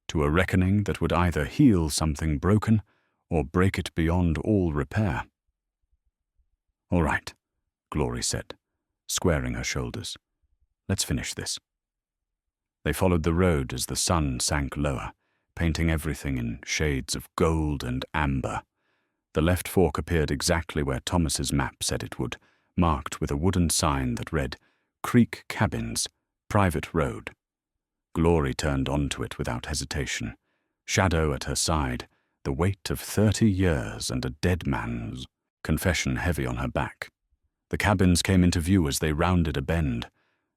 to a reckoning that would either heal something broken or break it beyond all repair. "All right," Glorie said, squaring her shoulders. "Let's finish this." They followed the road as the sun sank lower, painting everything in shades of gold and amber. The left fork appeared exactly where Thomas's map said it would, marked with a wooden sign that read, "Creek Cabins, Private Road." Glorie turned onto it without hesitation, Shadow at her side, the weight of 30 years and a dead man's confession heavy on her back. The cabins came into view as they rounded a bend,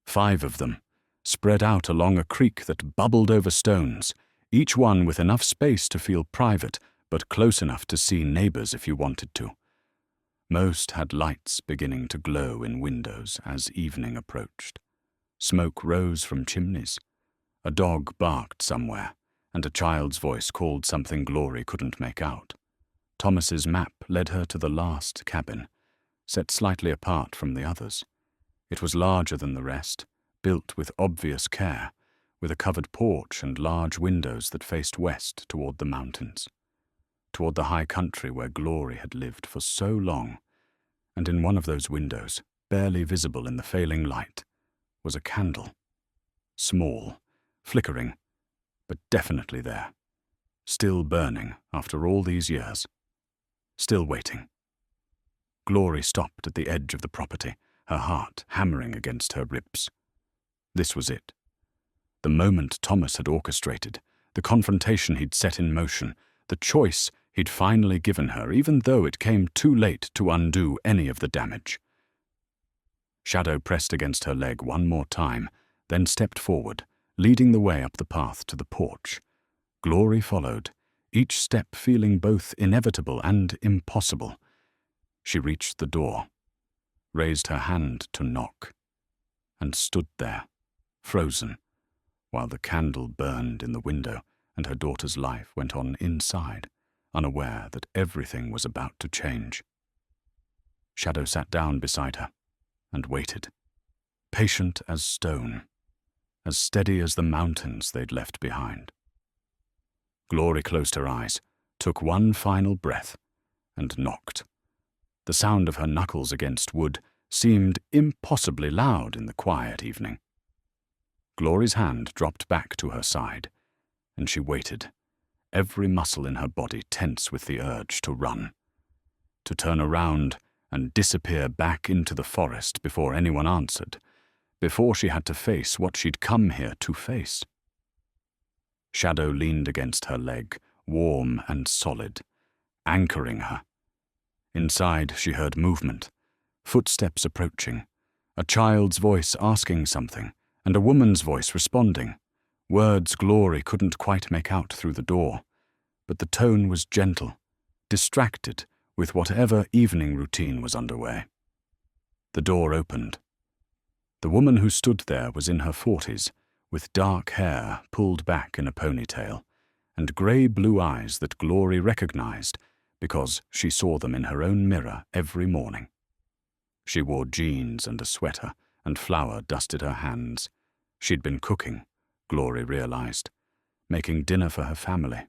5 of them, spread out along a creek that bubbled over stones, each one with enough space to feel private, but close enough to see neighbors if you wanted to. Most had lights beginning to glow in windows as evening approached. Smoke rose from chimneys. A dog barked somewhere, and a child's voice called something Glorie couldn't make out. Thomas's map led her to the last cabin, set slightly apart from the others. It was larger than the rest, built with obvious care, with a covered porch and large windows that faced west toward the mountains, toward the high country where Glorie had lived for so long, and in one of those windows, barely visible in the failing light, was a candle. Small, flickering, but definitely there. Still burning after all these years. Still waiting. Glorie stopped at the edge of the property, her heart hammering against her ribs. This was it. The moment Thomas had orchestrated, the confrontation he'd set in motion, the choice he'd finally given her, even though it came too late to undo any of the damage. Shadow pressed against her leg one more time, then stepped forward, leading the way up the path to the porch. Glorie followed, each step feeling both inevitable and impossible. She reached the door, raised her hand to knock, and stood there, frozen, while the candle burned in the window and her daughter's life went on inside, unaware that everything was about to change. Shadow sat down beside her and waited, patient as stone, as steady as the mountains they'd left behind. Glorie closed her eyes, took one final breath, and knocked. The sound of her knuckles against wood seemed impossibly loud in the quiet evening. Glorie's hand dropped back to her side, and she waited, every muscle in her body tense with the urge to run, to turn around and disappear back into the forest before anyone answered, before she had to face what she'd come here to face. Shadow leaned against her leg, warm and solid, anchoring her. Inside she heard movement, footsteps approaching, a child's voice asking something, and a woman's voice responding, words Glorie couldn't quite make out through the door, but the tone was gentle, distracted with whatever evening routine was underway. The door opened. The woman who stood there was in her 40s, with dark hair pulled back in a ponytail, and grey-blue eyes that Glorie recognized because she saw them in her own mirror every morning. She wore jeans and a sweater, and flour dusted her hands. She'd been cooking, Glorie realized, making dinner for her family.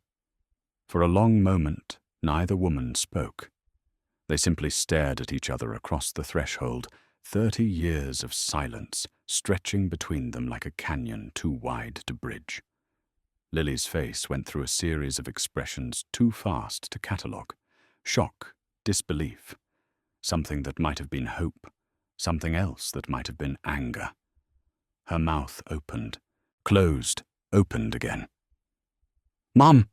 For a long moment, neither woman spoke. They simply stared at each other across the threshold, 30 years of silence stretching between them like a canyon too wide to bridge. Lily's face went through a series of expressions too fast to catalogue. Shock, disbelief, something that might have been hope, something else that might have been anger. Her mouth opened, closed, opened again. "Mum!"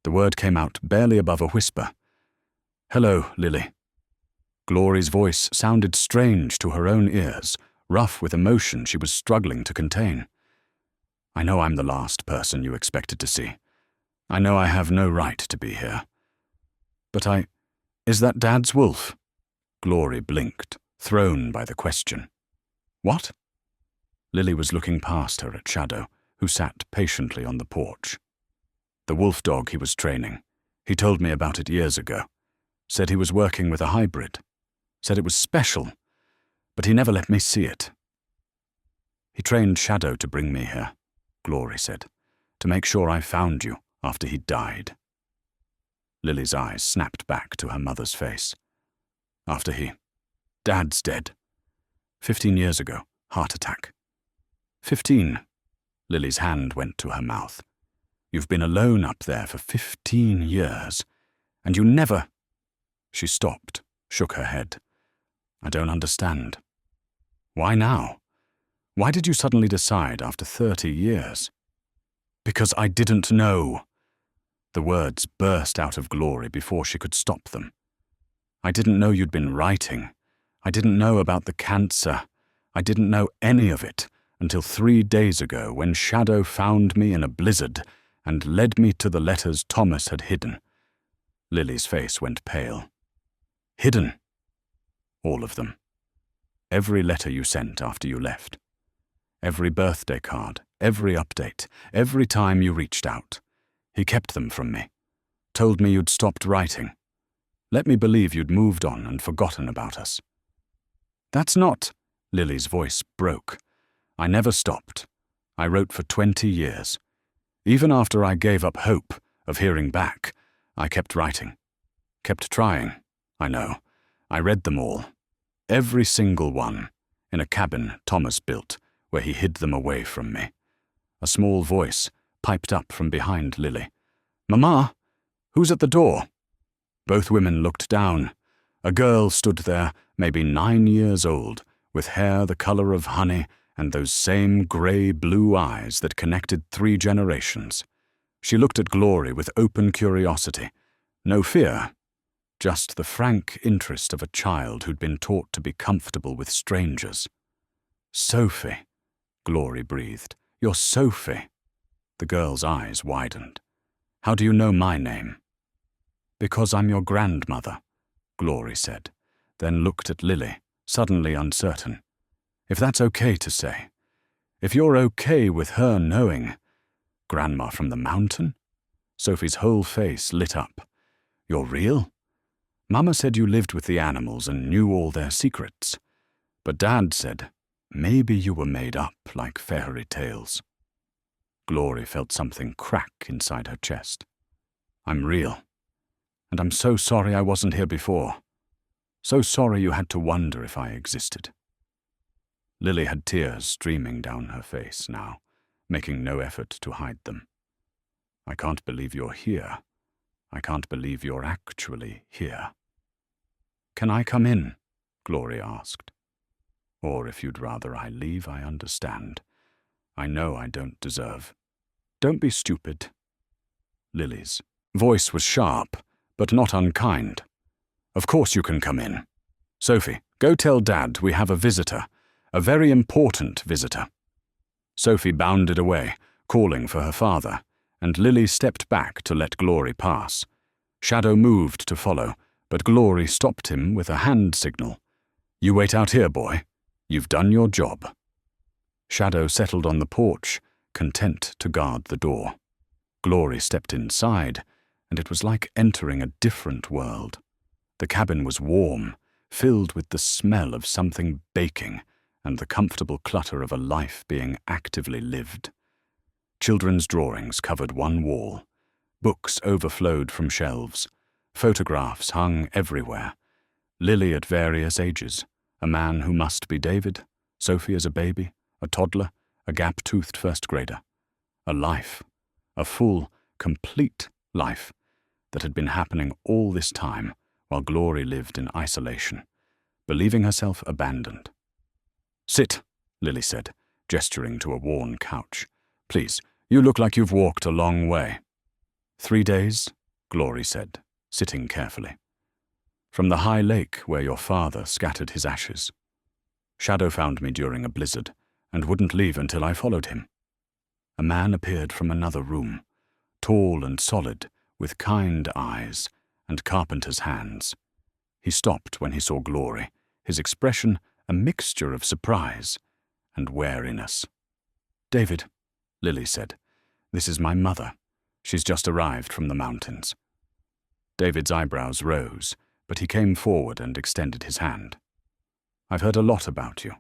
The word came out barely above a whisper. "Hello, Lily." Glorie's voice sounded strange to her own ears, rough with emotion she was struggling to contain. "I know I'm the last person you expected to see. I know I have no right to be here. But is that Dad's wolf?" Glorie blinked, thrown by the question. "What?" Lily was looking past her at Shadow, who sat patiently on the porch. "The wolf dog he was training. He told me about it years ago. Said he was working with a hybrid. Said it was special, but he never let me see it." "He trained Shadow to bring me here," Glorie said, "to make sure I found you after he died." Lily's eyes snapped back to her mother's face. "After Dad's dead. 15 years ago, heart attack." 15. Lily's hand went to her mouth. "You've been alone up there for 15 years, and you never—" She stopped, shook her head. "I don't understand. Why now? Why did you suddenly decide after 30 years?" "Because I didn't know." The words burst out of Glorie before she could stop them. "I didn't know you'd been writing. I didn't know about the cancer. I didn't know any of it until 3 days ago when Shadow found me in a blizzard and led me to the letters Thomas had hidden." Lily's face went pale. "Hidden?" "All of them. Every letter you sent after you left. Every birthday card, every update, every time you reached out. He kept them from me. Told me you'd stopped writing. Let me believe you'd moved on and forgotten about us." "That's not—" Lily's voice broke. "I never stopped. I wrote for 20 years. Even after I gave up hope of hearing back, I kept writing. Kept trying, I know. I read them all. Every single one, in a cabin Thomas built, where he hid them away from me." A small voice piped up from behind Lily. "Mama, who's at the door?" Both women looked down. A girl stood there, maybe 9 years old, with hair the color of honey and those same grey-blue eyes that connected 3 generations. She looked at Glorie with open curiosity. No fear, just the frank interest of a child who'd been taught to be comfortable with strangers. "Sophie," Glorie breathed. "You're Sophie." The girl's eyes widened. "How do you know my name?" "Because I'm your grandmother," Glorie said, then looked at Lily, suddenly uncertain. "If that's okay to say. If you're okay with her knowing—" "Grandma from the mountain?" Sophie's whole face lit up. "You're real? Mama said you lived with the animals and knew all their secrets. But Dad said maybe you were made up like fairy tales." Glorie felt something crack inside her chest. I'm real. And I'm so sorry I wasn't here before. So sorry you had to wonder if I existed." Lily had tears streaming down her face now, making no effort to hide them. "I can't believe you're here. I can't believe you're actually here." "Can I come in?" Glorie asked. "Or if you'd rather I leave, I understand. I know I don't deserve." "Don't be stupid." Lily's voice was sharp, but not unkind. "Of course you can come in. Sophie, go tell Dad we have a visitor, a very important visitor." Sophie bounded away, calling for her father, and Lily stepped back to let Glorie pass. Shadow moved to follow, but Glorie stopped him with a hand signal. "You wait out here, boy. You've done your job." Shadow settled on the porch, content to guard the door. Glorie stepped inside, and it was like entering a different world. The cabin was warm, filled with the smell of something baking and the comfortable clutter of a life being actively lived. Children's drawings covered one wall. Books overflowed from shelves. Photographs hung everywhere. Lily at various ages, a man who must be David, Sophie as a baby, a toddler, a gap-toothed first grader. A life, a full, complete life that had been happening all this time while Glorie lived in isolation, believing herself abandoned. "Sit," Lily said, gesturing to a worn couch. "Please, you look like you've walked a long way." 3 days, Glorie said, sitting carefully. "From the high lake where your father scattered his ashes. Shadow found me during a blizzard and wouldn't leave until I followed him." A man appeared from another room, tall and solid, with kind eyes and carpenter's hands. He stopped when he saw Glorie, his expression a mixture of surprise and wariness. "David," Lily said, "this is my mother. She's just arrived from the mountains." David's eyebrows rose, but he came forward and extended his hand. "I've heard a lot about you.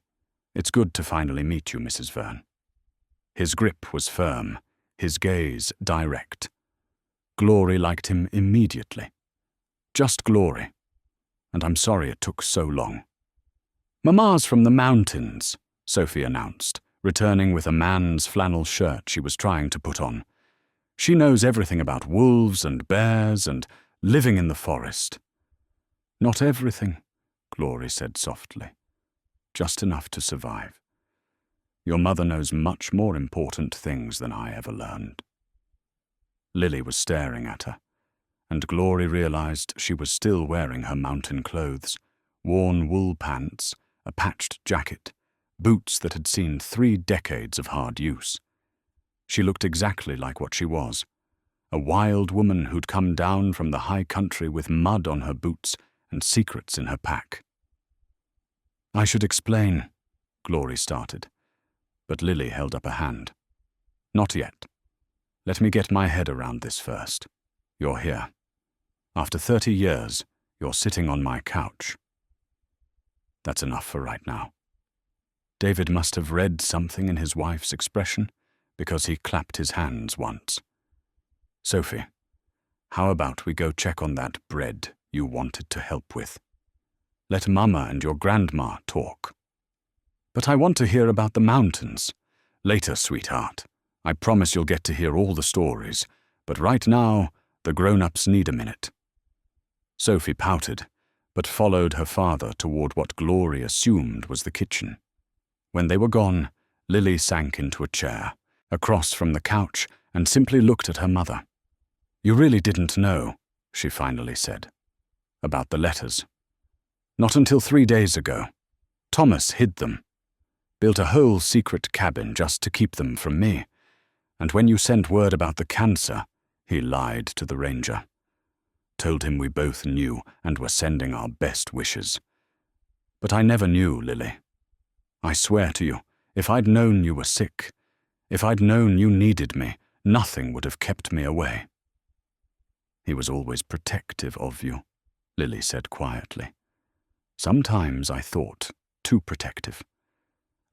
It's good to finally meet you, Mrs. Vern." His grip was firm, his gaze direct. Glorie liked him immediately. Just Glorie. And I'm sorry it took so long. "Mama's from the mountains," Sophie announced, returning with a man's flannel shirt she was trying to put on. "She knows everything about wolves and bears and living in the forest." "Not everything," Glorie said softly. "Just enough to survive. Your mother knows much more important things than I ever learned." Lily was staring at her, and Glorie realized she was still wearing her mountain clothes, worn wool pants, a patched jacket, boots that had seen 3 decades of hard use. She looked exactly like what she was, a wild woman who'd come down from the high country with mud on her boots and secrets in her pack. "I should explain," Glorie started, but Lily held up a hand. "Not yet. Let me get my head around this first. You're here. After 30 years, you're sitting on my couch. That's enough for right now." David must have read something in his wife's expression, because he clapped his hands once. "Sophie, how about we go check on that bread you wanted to help with? Let Mama and your grandma talk." "But I want to hear about the mountains." "Later, sweetheart. I promise you'll get to hear all the stories, but right now, the grown-ups need a minute." Sophie pouted, but followed her father toward what Glorie assumed was the kitchen. When they were gone, Lily sank into a chair, across from the couch, and simply looked at her mother. "You really didn't know," she finally said, "about the letters. Not until 3 days ago. Thomas hid them. Built a whole secret cabin just to keep them from me. And when you sent word about the cancer, he lied to the ranger. Told him we both knew and were sending our best wishes. But I never knew, Lily. I swear to you, if I'd known you were sick, if I'd known you needed me, nothing would have kept me away." "He was always protective of you," Lily said quietly. "Sometimes I thought too protective.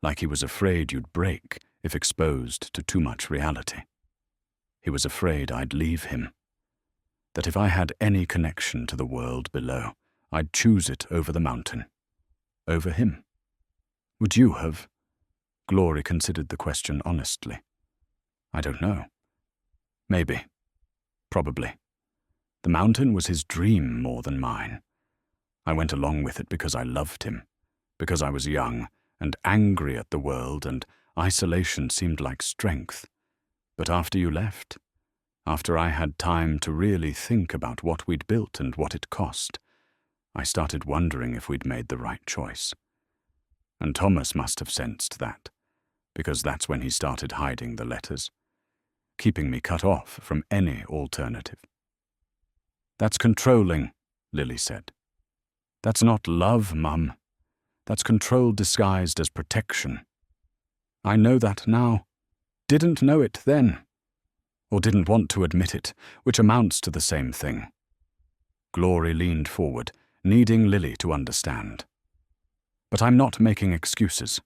Like he was afraid you'd break if exposed to too much reality. He was afraid I'd leave him. that if I had any connection to the world below, I'd choose it over the mountain. Over him. Would you have? Glorie considered the question honestly. I don't know. Maybe. Probably. The mountain was his dream more than mine. I went along with it because I loved him, because I was young and angry at the world, and isolation seemed like strength. But after you left, after I had time to really think about what we'd built and what it cost, I started wondering if we'd made the right choice. And Thomas must have sensed that, because that's when he started hiding the letters, keeping me cut off from any alternative. That's controlling, Lily said. That's not love, Mum. That's control disguised as protection. I know that now. Didn't know it then. Or didn't want to admit it, which amounts to the same thing. Glorie leaned forward, needing Lily to understand. But I'm not making excuses.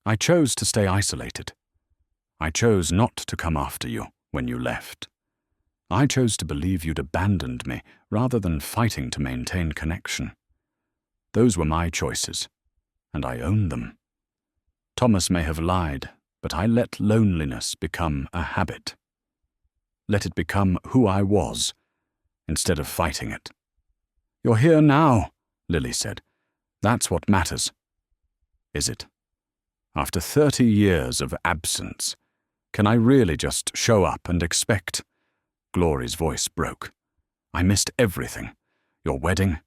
I chose to stay isolated. I chose not to come after you when you left. I chose to believe you'd abandoned me rather than fighting to maintain connection. Those were my choices, and I own them. Thomas may have lied, but I let loneliness become a habit. Let it become who I was, instead of fighting it. You're here now, Lily said. That's what matters. Is it? After 30 years of absence, can I really just show up and expect? Glorie's voice broke. I missed everything. Your wedding,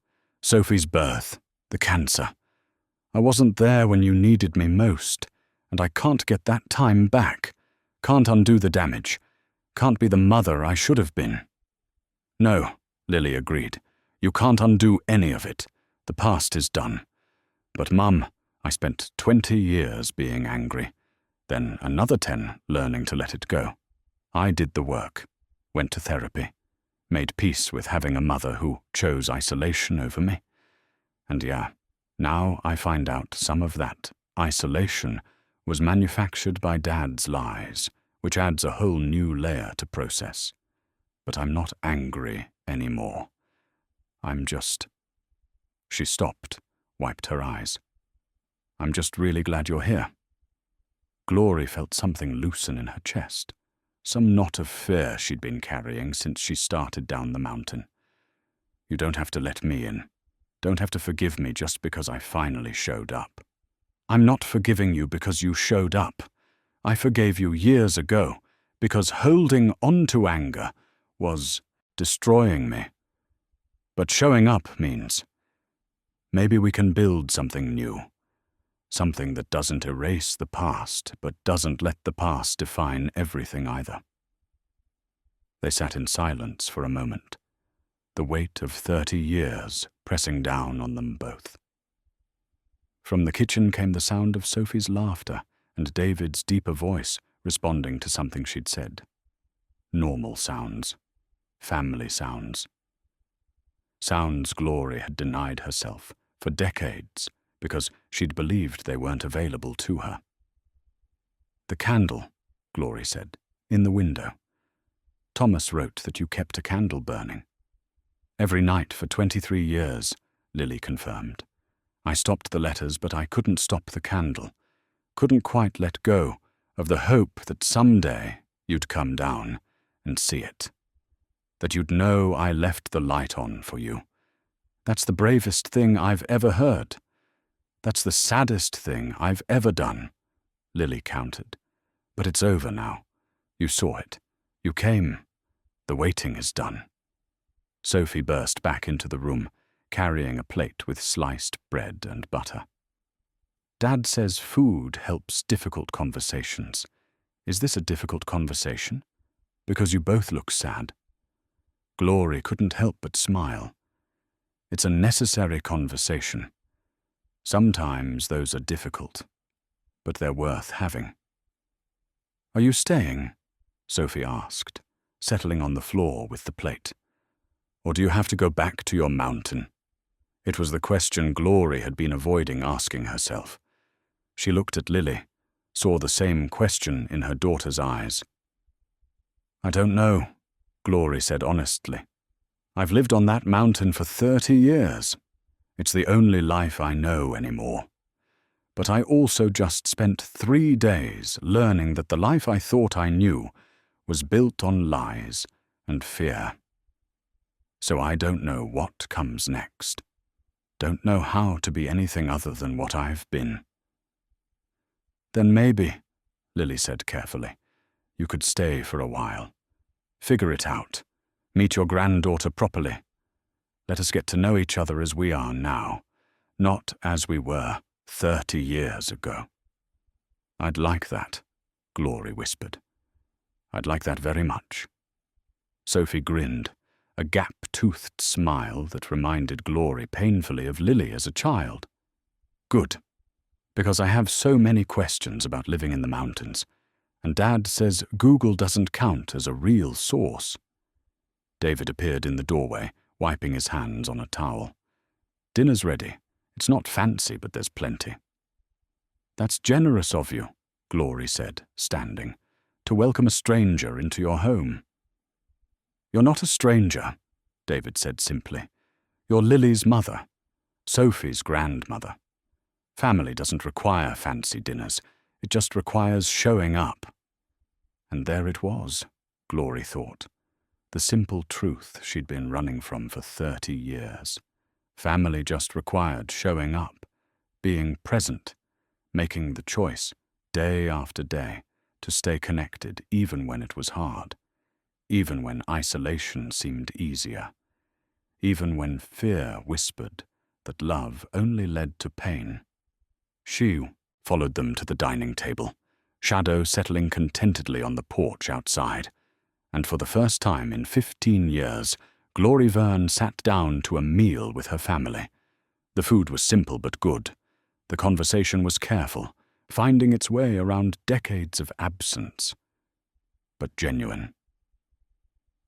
Sophie's birth, the cancer. I wasn't there when you needed me most, and I can't get that time back. Can't undo the damage. Can't be the mother I should have been. No, Lily agreed. You can't undo any of it. The past is done. But Mum, I spent 20 years being angry, then another 10 learning to let it go. I did the work, went to therapy, made peace with having a mother who chose isolation over me. And yeah, now I find out some of that isolation was manufactured by Dad's lies, which adds a whole new layer to process. But I'm not angry anymore. I'm just... She stopped, wiped her eyes. I'm just really glad you're here. Glorie felt something loosen in her chest, some knot of fear she'd been carrying since she started down the mountain. You don't have to let me in. Don't have to forgive me just because I finally showed up. I'm not forgiving you because you showed up. I forgave you years ago because holding on to anger was destroying me. But showing up means maybe we can build something new. Something that doesn't erase the past, but doesn't let the past define everything either. They sat in silence for a moment, the weight of 30 years pressing down on them both. From the kitchen came the sound of Sophie's laughter and David's deeper voice responding to something she'd said. Normal sounds. Family sounds. Sounds Glorie had denied herself for decades because she'd believed they weren't available to her. The candle, Glorie said, in the window. Thomas wrote that you kept a candle burning. Every night for 23 years, Lily confirmed. I stopped the letters, but I couldn't stop the candle. Couldn't quite let go of the hope that someday you'd come down and see it. That you'd know I left the light on for you. That's the bravest thing I've ever heard. That's the saddest thing I've ever done, Lily countered. But it's over now. You saw it. You came. The waiting is done. Sophie burst back into the room, carrying a plate with sliced bread and butter. Dad says food helps difficult conversations. Is this a difficult conversation? Because you both look sad. Glorie couldn't help but smile. It's a necessary conversation. Sometimes those are difficult, but they're worth having. Are you staying? Sophie asked, settling on the floor with the plate. Or do you have to go back to your mountain? It was the question Glorie had been avoiding asking herself. She looked at Lily, saw the same question in her daughter's eyes. I don't know, Glorie said honestly. I've lived on that mountain for 30 years. It's the only life I know anymore. But I also just spent 3 days learning that the life I thought I knew was built on lies and fear. So I don't know what comes next. Don't know how to be anything other than what I've been. Then maybe, Lily said carefully, you could stay for a while. Figure it out. Meet your granddaughter properly. Let us get to know each other as we are now, not as we were 30 years ago. I'd like that, Glorie whispered. I'd like that very much. Sophie grinned, a gap-toothed smile that reminded Glorie painfully of Lily as a child. Good, because I have so many questions about living in the mountains, and Dad says Google doesn't count as a real source. David appeared in the doorway, wiping his hands on a towel. Dinner's ready. It's not fancy, but there's plenty. That's generous of you, Glorie said, standing, to welcome a stranger into your home. You're not a stranger, David said simply. You're Lily's mother, Sophie's grandmother. Family doesn't require fancy dinners. It just requires showing up. And there it was, Glorie thought. The simple truth she'd been running from for 30 years. Family just required showing up, being present, making the choice, day after day, to stay connected even when it was hard, even when isolation seemed easier, even when fear whispered that love only led to pain. She followed them to the dining table, Shadow settling contentedly on the porch outside. And for the first time in 15 years, Glorie Vern sat down to a meal with her family. The food was simple but good. The conversation was careful, finding its way around decades of absence, but genuine.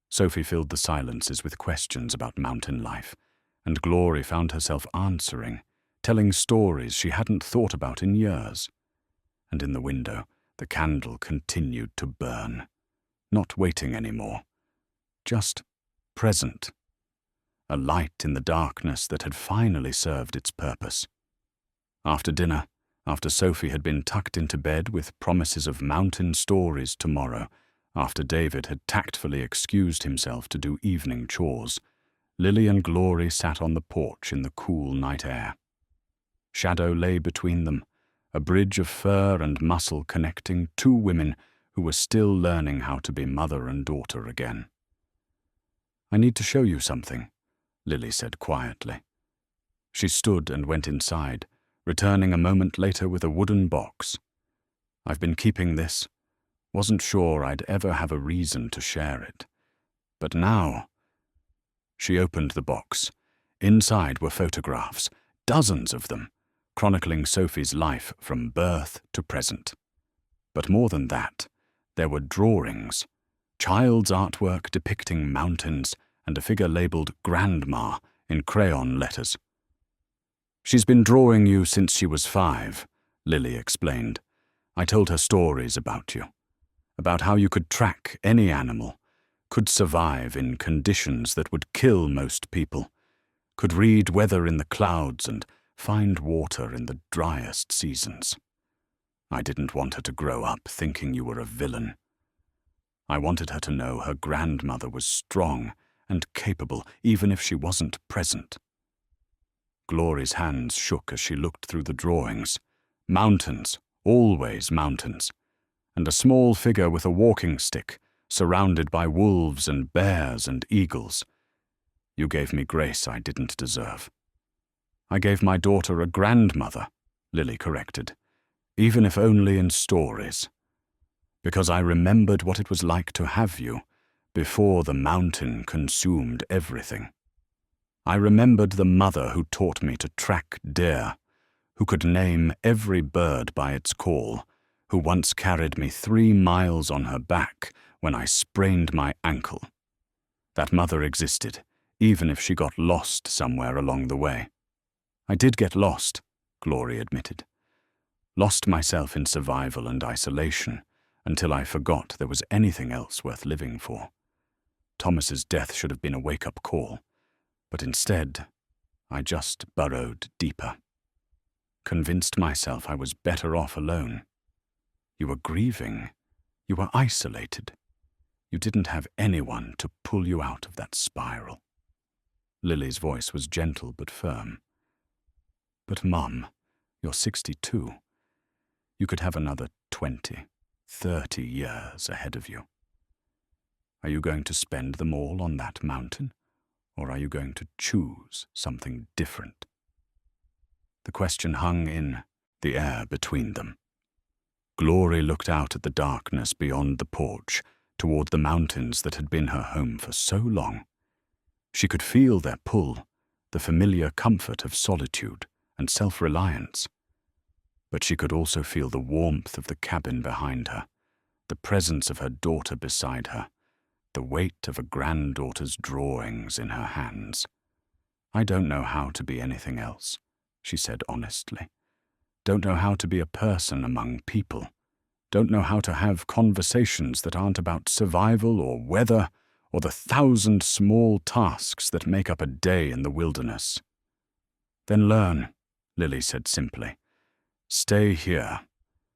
Sophie filled the silences with questions about mountain life, and Glorie found herself answering, telling stories she hadn't thought about in years. And in the window, the candle continued to burn. Not waiting anymore, just present. A light in the darkness that had finally served its purpose. After dinner, after Sophie had been tucked into bed with promises of mountain stories tomorrow, after David had tactfully excused himself to do evening chores, Lily and Glorie sat on the porch in the cool night air. Shadow lay between them, a bridge of fur and muscle connecting two women who were still learning how to be mother and daughter again. I need to show you something, Lily said quietly. She stood and went inside, returning a moment later with a wooden box. I've been keeping this. Wasn't sure I'd ever have a reason to share it. But now... She opened the box. Inside were photographs, dozens of them, chronicling Sophie's life from birth to present. But more than that, there were drawings, child's artwork depicting mountains and a figure labeled Grandma in crayon letters. She's been drawing you since she was 5, Lily explained. I told her stories about you, about how you could track any animal, could survive in conditions that would kill most people, could read weather in the clouds and find water in the driest seasons. I didn't want her to grow up thinking you were a villain. I wanted her to know her grandmother was strong and capable even if she wasn't present. Glorie's hands shook as she looked through the drawings. Mountains, always mountains, and a small figure with a walking stick, surrounded by wolves and bears and eagles. You gave me grace I didn't deserve. I gave my daughter a grandmother, Lily corrected, even if only in stories, because I remembered what it was like to have you before the mountain consumed everything. I remembered the mother who taught me to track deer, who could name every bird by its call, who once carried me 3 miles on her back when I sprained my ankle. That mother existed, even if she got lost somewhere along the way. I did get lost, Glorie admitted. Lost myself in survival and isolation until I forgot there was anything else worth living for. Thomas's death should have been a wake-up call, but instead, I just burrowed deeper. Convinced myself I was better off alone. You were grieving. You were isolated. You didn't have anyone to pull you out of that spiral. Lily's voice was gentle but firm. But Mum, you're 62. You could have another 20, 30 years ahead of you. Are you going to spend them all on that mountain, or are you going to choose something different? The question hung in the air between them. Glorie looked out at the darkness beyond the porch, toward the mountains that had been her home for so long. She could feel their pull, the familiar comfort of solitude and self-reliance. But she could also feel the warmth of the cabin behind her, the presence of her daughter beside her, the weight of a granddaughter's drawings in her hands. I don't know how to be anything else, she said honestly. Don't know how to be a person among people. Don't know how to have conversations that aren't about survival or weather or the 1,000 small tasks that make up a day in the wilderness. Then learn, Lily said simply. Stay here.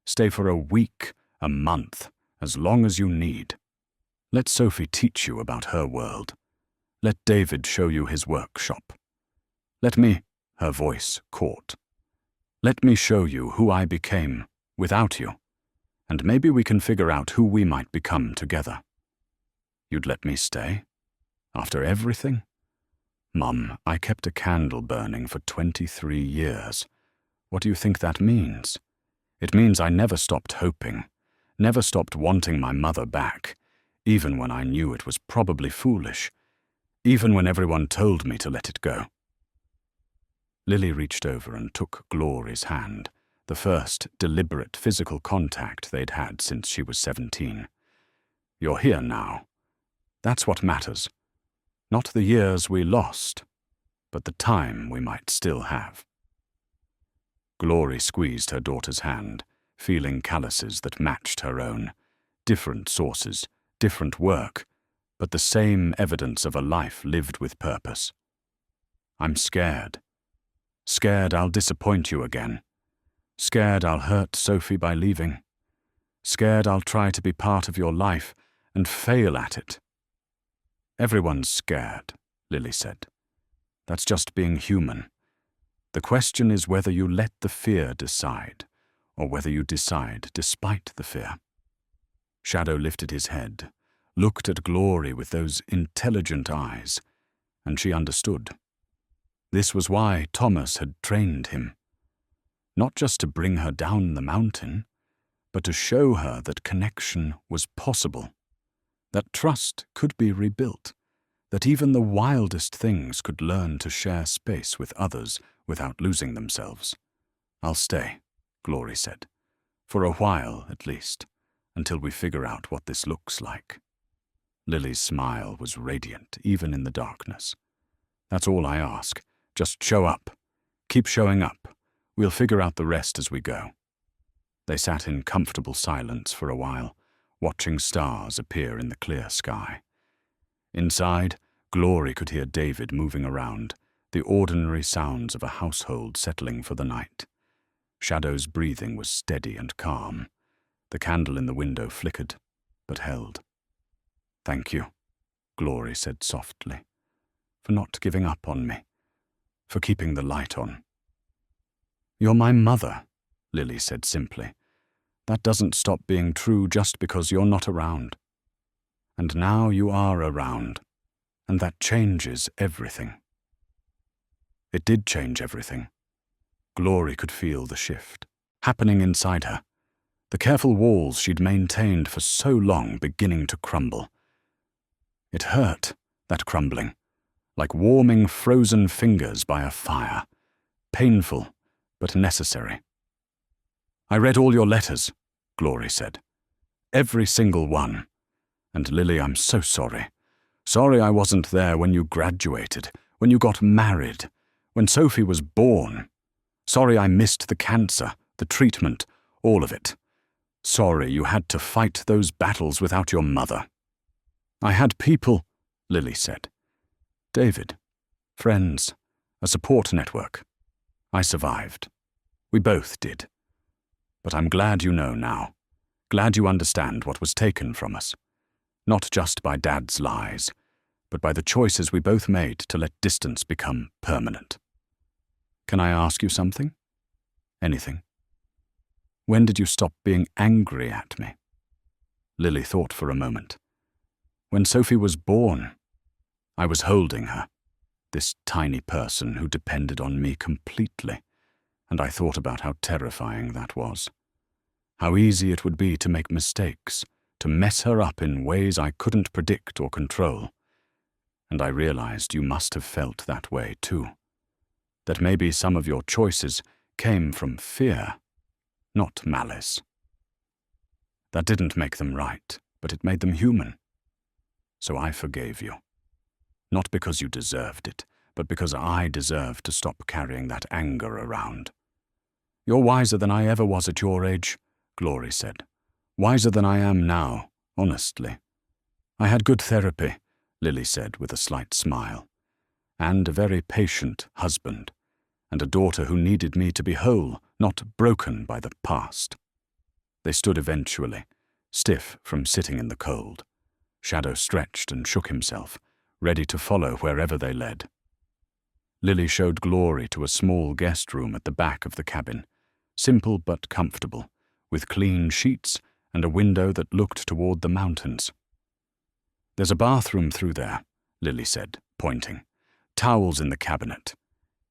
Stay for a week, a month, as long as you need. Let Sophie teach you about her world. Let David show you his workshop. Let me, her voice caught. Let me show you who I became without you, and maybe we can figure out who we might become together. You'd let me stay? After everything? Mum, I kept a candle burning for 23 years. What do you think that means? It means I never stopped hoping, never stopped wanting my mother back, even when I knew it was probably foolish, even when everyone told me to let it go. Lily reached over and took Glorie's hand, the first deliberate physical contact they'd had since she was 17. You're here now. That's what matters. Not the years we lost, but the time we might still have. Glorie squeezed her daughter's hand, feeling calluses that matched her own. Different sources, different work, but the same evidence of a life lived with purpose. I'm scared. Scared I'll disappoint you again. Scared I'll hurt Sophie by leaving. Scared I'll try to be part of your life and fail at it. Everyone's scared, Lily said. That's just being human. The question is whether you let the fear decide, or whether you decide despite the fear. Shadow lifted his head, looked at Glorie with those intelligent eyes, and she understood. This was why Thomas had trained him. Not just to bring her down the mountain, but to show her that connection was possible, that trust could be rebuilt, that even the wildest things could learn to share space with others without losing themselves. I'll stay, Glorie said, for a while at least, until we figure out what this looks like. Lily's smile was radiant, even in the darkness. That's all I ask. Just show up. Keep showing up. We'll figure out the rest as we go. They sat in comfortable silence for a while, watching stars appear in the clear sky. Inside, Glorie could hear David moving around, the ordinary sounds of a household settling for the night. Shadow's breathing was steady and calm. The candle in the window flickered, but held. Thank you, Glorie said softly, for not giving up on me, for keeping the light on. You're my mother, Lily said simply. That doesn't stop being true just because you're not around. And now you are around, and that changes everything. It did change everything. Glorie could feel the shift, happening inside her, the careful walls she'd maintained for so long beginning to crumble. It hurt, that crumbling, like warming frozen fingers by a fire, painful but necessary. I read all your letters, Glorie said. Every single one. And Lily, I'm so sorry. Sorry I wasn't there when you graduated, when you got married, when Sophie was born. Sorry I missed the cancer, the treatment, all of it. Sorry you had to fight those battles without your mother. I had people, Lily said. David. Friends. A support network. I survived. We both did. But I'm glad you know now. Glad you understand what was taken from us. Not just by Dad's lies, but by the choices we both made to let distance become permanent. Can I ask you something? Anything? When did you stop being angry at me? Lily thought for a moment. When Sophie was born, I was holding her, this tiny person who depended on me completely, and I thought about how terrifying that was. How easy it would be to make mistakes, to mess her up in ways I couldn't predict or control. And I realized you must have felt that way too. That maybe some of your choices came from fear, not malice. That didn't make them right, but it made them human. So I forgave you. Not because you deserved it, but because I deserved to stop carrying that anger around. You're wiser than I ever was at your age, Glorie said. Wiser than I am now, honestly. I had good therapy, Lily said with a slight smile, and a very patient husband, and a daughter who needed me to be whole, not broken by the past. They stood eventually, stiff from sitting in the cold. Shadow stretched and shook himself, ready to follow wherever they led. Lily showed Glorie to a small guest room at the back of the cabin, simple but comfortable, with clean sheets and a window that looked toward the mountains. There's a bathroom through there, Lily said, pointing. Towels in the cabinet.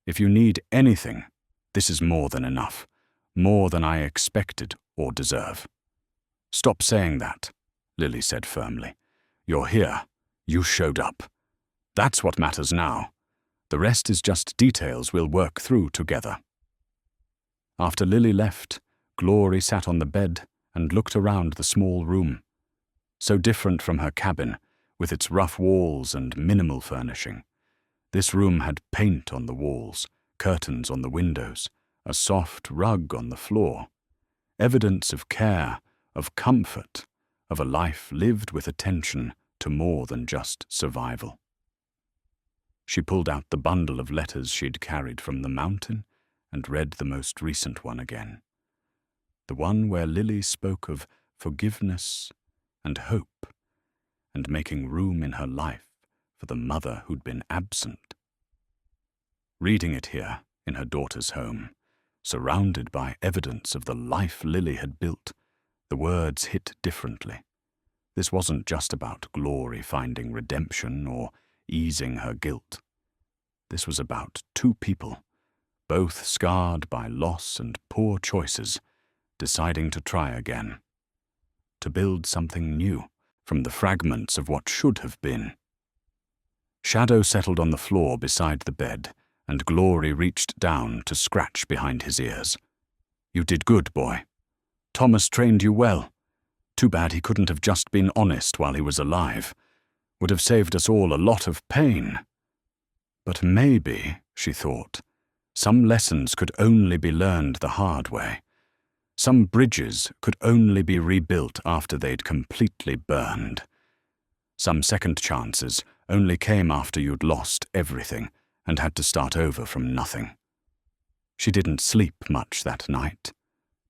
If you need anything, this is more than enough, more than I expected or deserve. Stop saying that, Lily said firmly. You're here. You showed up. That's what matters now. The rest is just details we'll work through together. After Lily left, Glorie sat on the bed and looked around the small room. So different from her cabin, with its rough walls and minimal furnishing. This room had paint on the walls, curtains on the windows, a soft rug on the floor. Evidence of care, of comfort, of a life lived with attention to more than just survival. She pulled out the bundle of letters she'd carried from the mountain and read the most recent one again. The one where Lily spoke of forgiveness and hope, and making room in her life for the mother who'd been absent. Reading it here, in her daughter's home, surrounded by evidence of the life Lily had built, the words hit differently. This wasn't just about Glorie finding redemption or easing her guilt. This was about two people, both scarred by loss and poor choices, deciding to try again, to build something new from the fragments of what should have been. Shadow settled on the floor beside the bed, and Glorie reached down to scratch behind his ears. You did good, boy. Thomas trained you well. Too bad he couldn't have just been honest while he was alive. Would have saved us all a lot of pain. But maybe, she thought, some lessons could only be learned the hard way. Some bridges could only be rebuilt after they'd completely burned. Some second chances only came after you'd lost everything and had to start over from nothing. She didn't sleep much that night,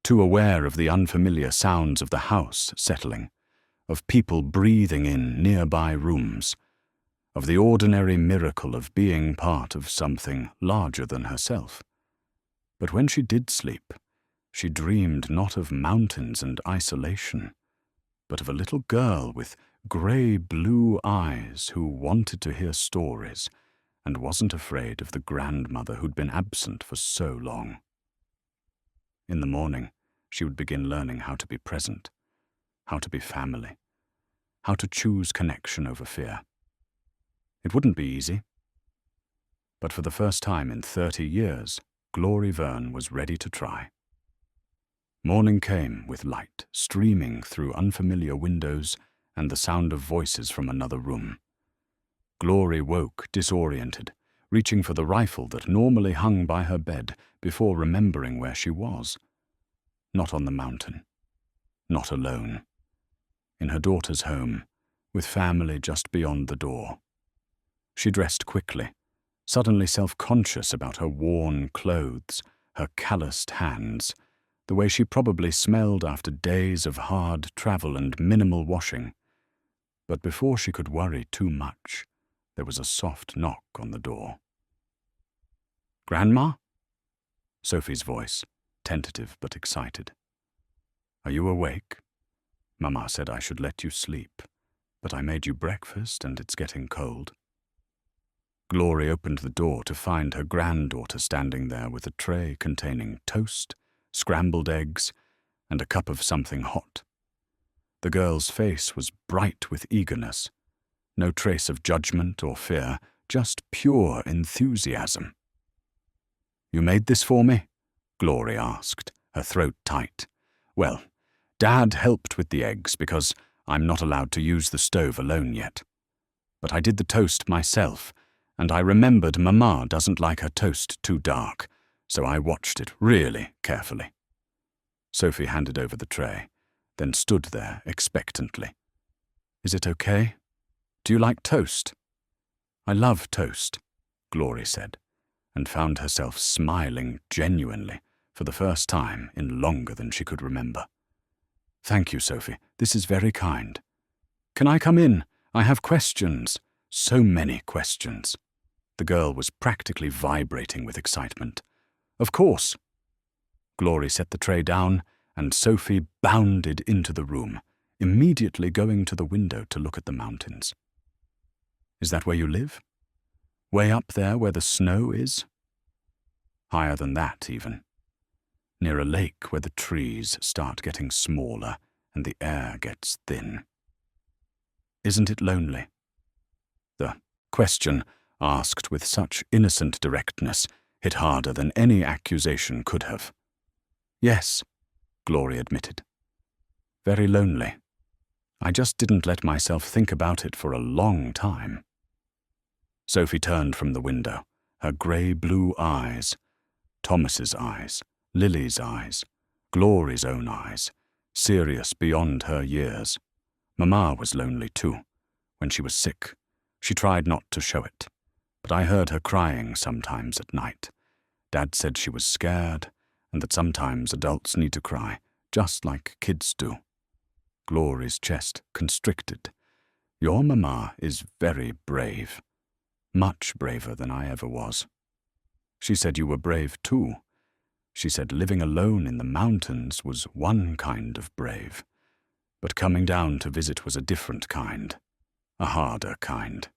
too aware of the unfamiliar sounds of the house settling, of people breathing in nearby rooms, of the ordinary miracle of being part of something larger than herself. But when she did sleep, she dreamed not of mountains and isolation, but of a little girl with grey-blue eyes who wanted to hear stories and wasn't afraid of the grandmother who'd been absent for so long. In the morning, she would begin learning how to be present, how to be family, how to choose connection over fear. It wouldn't be easy, but for the first time in 30 years, Glorie Vern was ready to try. Morning came with light streaming through unfamiliar windows and the sound of voices from another room. Glorie woke disoriented, reaching for the rifle that normally hung by her bed before remembering where she was. Not on the mountain. Not alone. In her daughter's home, with family just beyond the door. She dressed quickly, suddenly self-conscious about her worn clothes, her calloused hands, the way she probably smelled after days of hard travel and minimal washing. But before she could worry too much, there was a soft knock on the door. "Grandma?" Sophie's voice, tentative but excited. "Are you awake? Mama said I should let you sleep, but I made you breakfast and it's getting cold." Glorie opened the door to find her granddaughter standing there with a tray containing toast, scrambled eggs, and a cup of something hot. The girl's face was bright with eagerness. No trace of judgment or fear, just pure enthusiasm. "You made this for me?" Glorie asked, her throat tight. "Well, Dad helped with the eggs because I'm not allowed to use the stove alone yet. But I did the toast myself, and I remembered Mama doesn't like her toast too dark, so I watched it really carefully." Sophie handed over the tray, then stood there expectantly. "Is it okay? Do you like toast?" "I love toast," Glorie said, and found herself smiling genuinely for the first time in longer than she could remember. "Thank you, Sophie. This is very kind. Can I come in? I have questions. So many questions." The girl was practically vibrating with excitement. "Of course." Glorie set the tray down, and Sophie bounded into the room, immediately going to the window to look at the mountains. "Is that where you live? Way up there where the snow is?" "Higher than that, even. Near a lake where the trees start getting smaller and the air gets thin." "Isn't it lonely?" The question, asked with such innocent directness, hit harder than any accusation could have. "Yes," Glorie admitted. "Very lonely. I just didn't let myself think about it for a long time." Sophie turned from the window, her grey-blue eyes, Thomas's eyes, Lily's eyes, Glorie's own eyes, serious beyond her years. Mama was lonely too. When she was sick, she tried not to show it, but I heard her crying sometimes at night. Dad said she was scared, and that sometimes adults need to cry, just like kids do. Glorie's chest constricted. "Your Mama is very brave. Much braver than I ever was." "She said you were brave too. She said living alone in the mountains was one kind of brave, but coming down to visit was a different kind, a harder kind.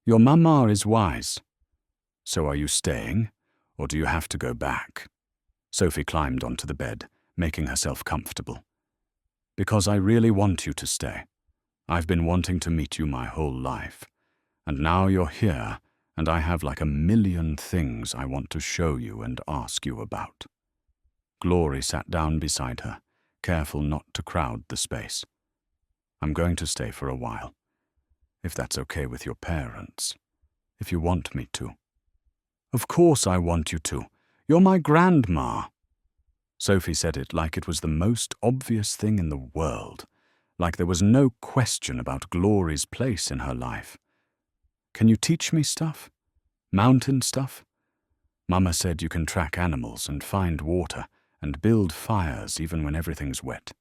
Your Mama is wise. So are you staying, or do you have to go back?" Sophie climbed onto the bed, making herself comfortable. "Because I really want you to stay. I've been wanting to meet you my whole life, and now you're here, and I have like a million things I want to show you and ask you about." Glorie sat down beside her, careful not to crowd the space. "I'm going to stay for a while, if that's okay with your parents, if you want me to." "Of course I want you to. You're my grandma." Sophie said it like it was the most obvious thing in the world, like there was no question about Glorie's place in her life. "Can you teach me stuff? Mountain stuff? Mama said you can track animals and find water and build fires even when everything's wet."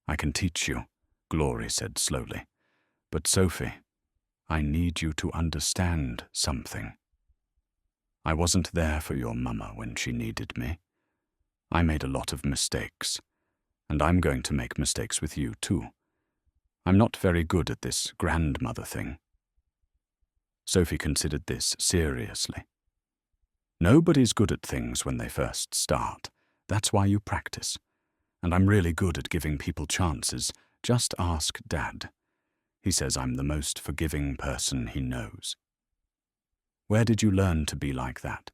"I can teach you," Glorie said slowly. "But Sophie, I need you to understand something. I wasn't there for your Mama when she needed me. I made a lot of mistakes, and I'm going to make mistakes with you too. I'm not very good at this grandmother thing." Sophie considered this seriously. "Nobody's good at things when they first start. That's why you practice. And I'm really good at giving people chances. Just ask Dad. He says I'm the most forgiving person he knows." "Where did you learn to be like that?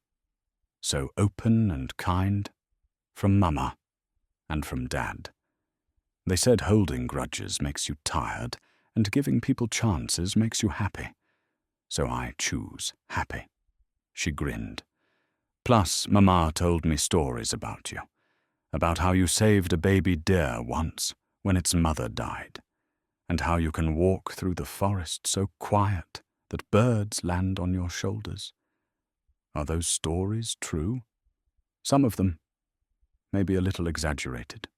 So open and kind?" "From Mama and from Dad. They said holding grudges makes you tired, and giving people chances makes you happy. So I choose happy." She grinned. "Plus, Mama told me stories about you, about how you saved a baby deer once when its mother died, and how you can walk through the forest so quiet that birds land on your shoulders. Are those stories true? Some of them, maybe a little exaggerated.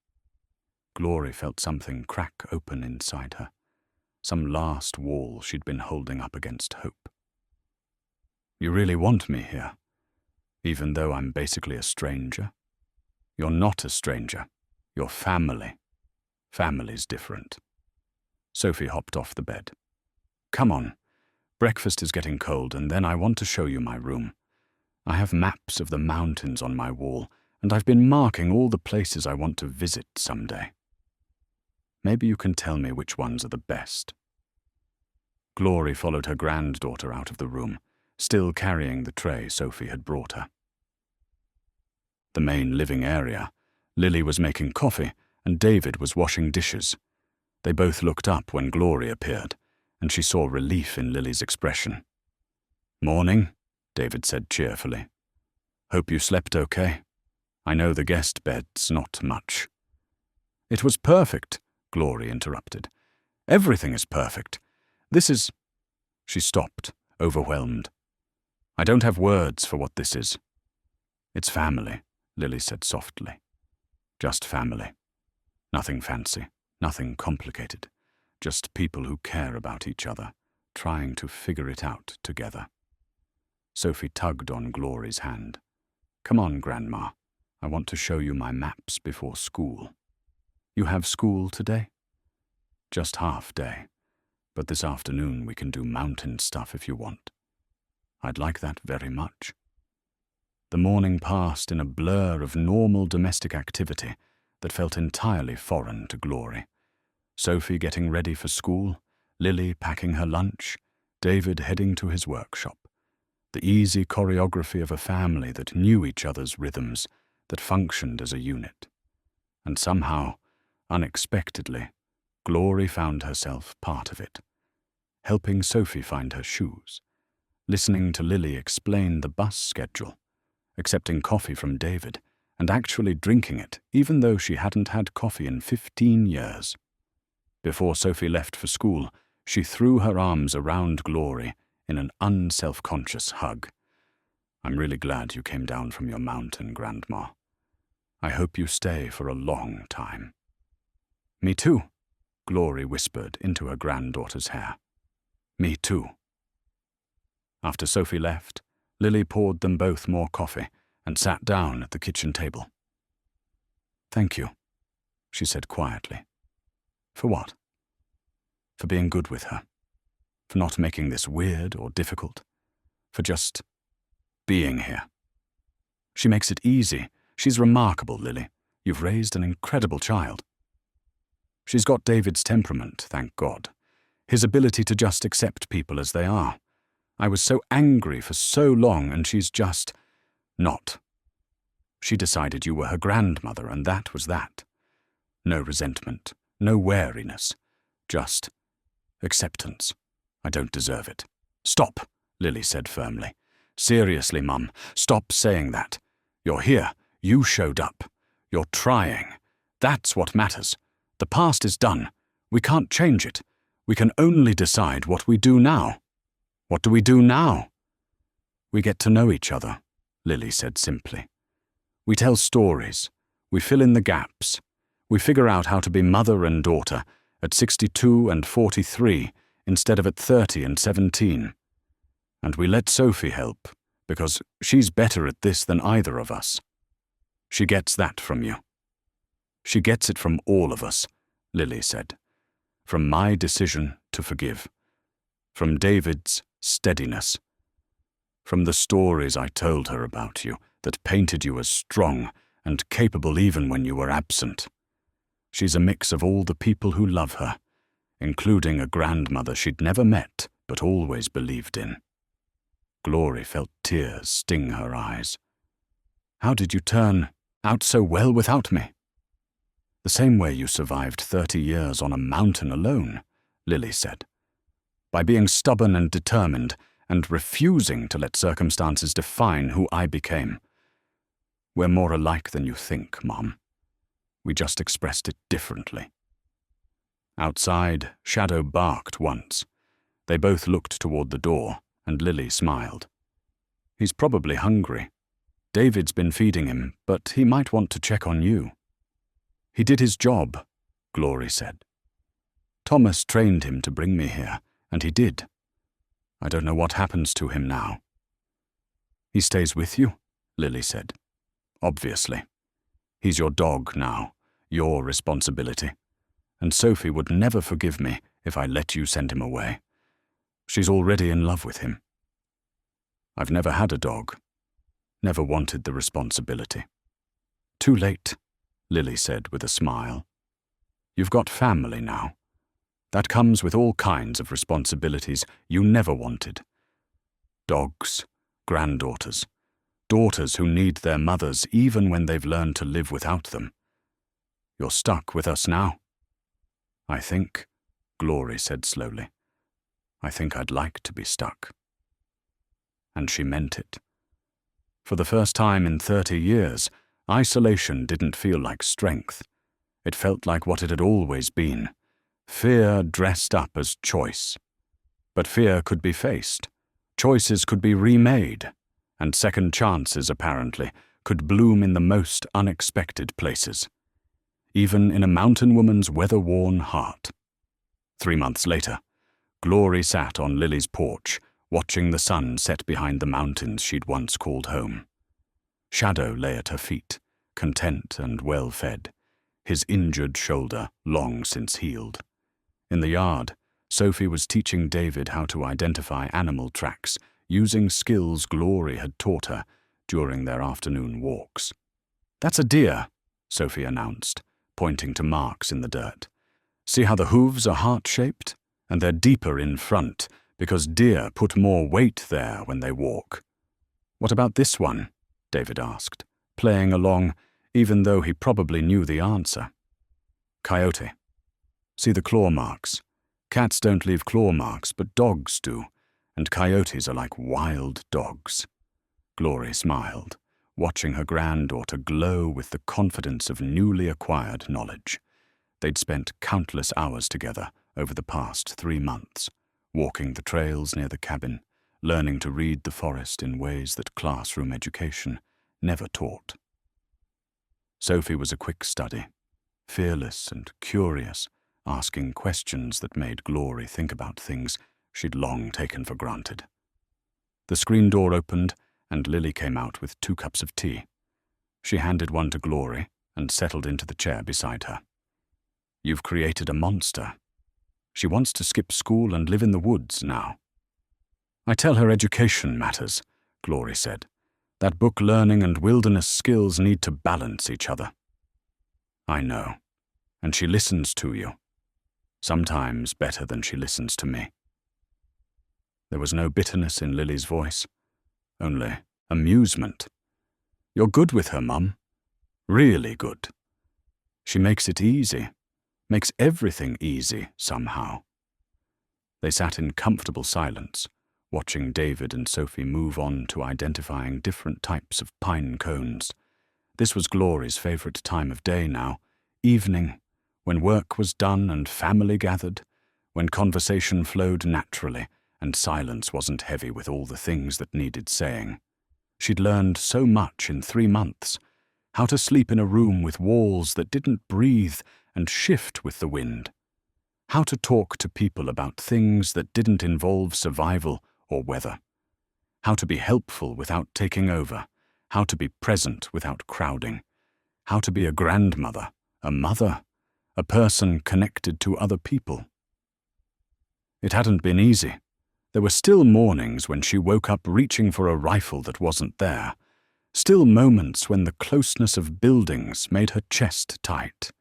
Glorie felt something crack open inside her, some last wall she'd been holding up against hope. You really want me here, even though I'm basically a stranger? You're not a stranger. You're family. Family's different. Sophie hopped off the bed. Come on. Breakfast is getting cold, and then I want to show you my room. I have maps of the mountains on my wall, and I've been marking all the places I want to visit someday. Maybe you can tell me which ones are the best. Glorie followed her granddaughter out of the room, still carrying the tray Sophie had brought her. The main living area, Lily was making coffee, and David was washing dishes. They both looked up when Glorie appeared, and she saw relief in Lily's expression. Morning, David said cheerfully. Hope you slept okay. I know the guest bed's not much. It was perfect, Glorie interrupted. Everything is perfect. This is... She stopped, overwhelmed. I don't have words for what this is. It's family, Lily said softly. Just family. Nothing fancy, nothing complicated. Just people who care about each other, trying to figure it out together. Sophie tugged on Glorie's hand. Come on, Grandma. I want to show you my maps before school. You have school today? Just half day. But this afternoon we can do mountain stuff if you want. I'd like that very much. The morning passed in a blur of normal domestic activity that felt entirely foreign to Glorie. Sophie getting ready for school, Lily packing her lunch, David heading to his workshop. The easy choreography of a family that knew each other's rhythms, that functioned as a unit. And somehow, unexpectedly, Glorie found herself part of it, helping Sophie find her shoes, listening to Lily explain the bus schedule, accepting coffee from David, and actually drinking it, even though she hadn't had coffee in 15 years. Before Sophie left for school, she threw her arms around Glorie in an unself-conscious hug. I'm really glad you came down from your mountain, Grandma. I hope you stay for a long time. Me too, Glorie whispered into her granddaughter's hair. Me too. After Sophie left, Lily poured them both more coffee and sat down at the kitchen table. Thank you, she said quietly. For what? For being good with her. For not making this weird or difficult. For just being here. She makes it easy. She's remarkable, Lily. You've raised an incredible child. She's got David's temperament, thank God. His ability to just accept people as they are. I was so angry for so long, and she's just not. She decided you were her grandmother, and that was that. No resentment, no wariness, just acceptance. I don't deserve it. Stop, Lily said firmly. Seriously, Mum, stop saying that. You're here. You showed up. You're trying. That's what matters. The past is done. We can't change it. We can only decide what we do now. What do we do now? We get to know each other, Lily said simply. We tell stories. We fill in the gaps. We figure out how to be mother and daughter at 62 and 43 instead of at 30 and 17. And we let Sophie help, because she's better at this than either of us. She gets that from you. She gets it from all of us, Lily said. From my decision to forgive. From David's steadiness. From the stories I told her about you that painted you as strong and capable even when you were absent. She's a mix of all the people who love her, including a grandmother she'd never met but always believed in. Glorie felt tears sting her eyes. How did you turn out so well without me? The same way you survived 30 years on a mountain alone, Lily said. By being stubborn and determined and refusing to let circumstances define who I became. We're more alike than you think, Mom. We just expressed it differently. Outside, Shadow barked once. They both looked toward the door, and Lily smiled. He's probably hungry. David's been feeding him, but he might want to check on you. He did his job, Glorie said. Thomas trained him to bring me here, and he did. I don't know what happens to him now. He stays with you, Lily said. Obviously. He's your dog now, your responsibility. And Sophie would never forgive me if I let you send him away. She's already in love with him. I've never had a dog. Never wanted the responsibility. Too late, Lily said with a smile. You've got family now. That comes with all kinds of responsibilities you never wanted. Dogs, granddaughters, daughters who need their mothers even when they've learned to live without them. You're stuck with us now. I think, Glorie said slowly, I think I'd like to be stuck. And she meant it. For the first time in 30 years, isolation didn't feel like strength. It felt like what it had always been. Fear dressed up as choice. But fear could be faced. Choices could be remade. And second chances, apparently, could bloom in the most unexpected places. Even in a mountain woman's weather-worn heart. 3 months later, Glorie sat on Lily's porch, watching the sun set behind the mountains she'd once called home. Shadow lay at her feet, content and well-fed, his injured shoulder long since healed. In the yard, Sophie was teaching David how to identify animal tracks using skills Glorie had taught her during their afternoon walks. That's a deer, Sophie announced, pointing to marks in the dirt. See how the hooves are heart-shaped? And they're deeper in front, because deer put more weight there when they walk. What about this one? David asked, playing along, even though he probably knew the answer. Coyote. See the claw marks? Cats don't leave claw marks, but dogs do, and coyotes are like wild dogs. Glorie smiled, watching her granddaughter glow with the confidence of newly acquired knowledge. They'd spent countless hours together over the past 3 months, walking the trails near the cabin, learning to read the forest in ways that classroom education never taught. Sophie was a quick study, fearless and curious, asking questions that made Glorie think about things she'd long taken for granted. The screen door opened, and Lily came out with 2 cups of tea. She handed one to Glorie and settled into the chair beside her. You've created a monster. She wants to skip school and live in the woods now. I tell her education matters, Glorie said. That book learning and wilderness skills need to balance each other. I know, and she listens to you. Sometimes better than she listens to me. There was no bitterness in Lily's voice, only amusement. You're good with her, Mum. Really good. She makes it easy, makes everything easy somehow. They sat in comfortable silence, watching David and Sophie move on to identifying different types of pine cones. This was Glorie's favorite time of day now, evening, when work was done and family gathered, when conversation flowed naturally and silence wasn't heavy with all the things that needed saying. She'd learned so much in 3 months, how to sleep in a room with walls that didn't breathe and shift with the wind, how to talk to people about things that didn't involve survival or weather, how to be helpful without taking over, how to be present without crowding, how to be a grandmother, a mother, a person connected to other people. It hadn't been easy. There were still mornings when she woke up reaching for a rifle that wasn't there, still moments when the closeness of buildings made her chest tight,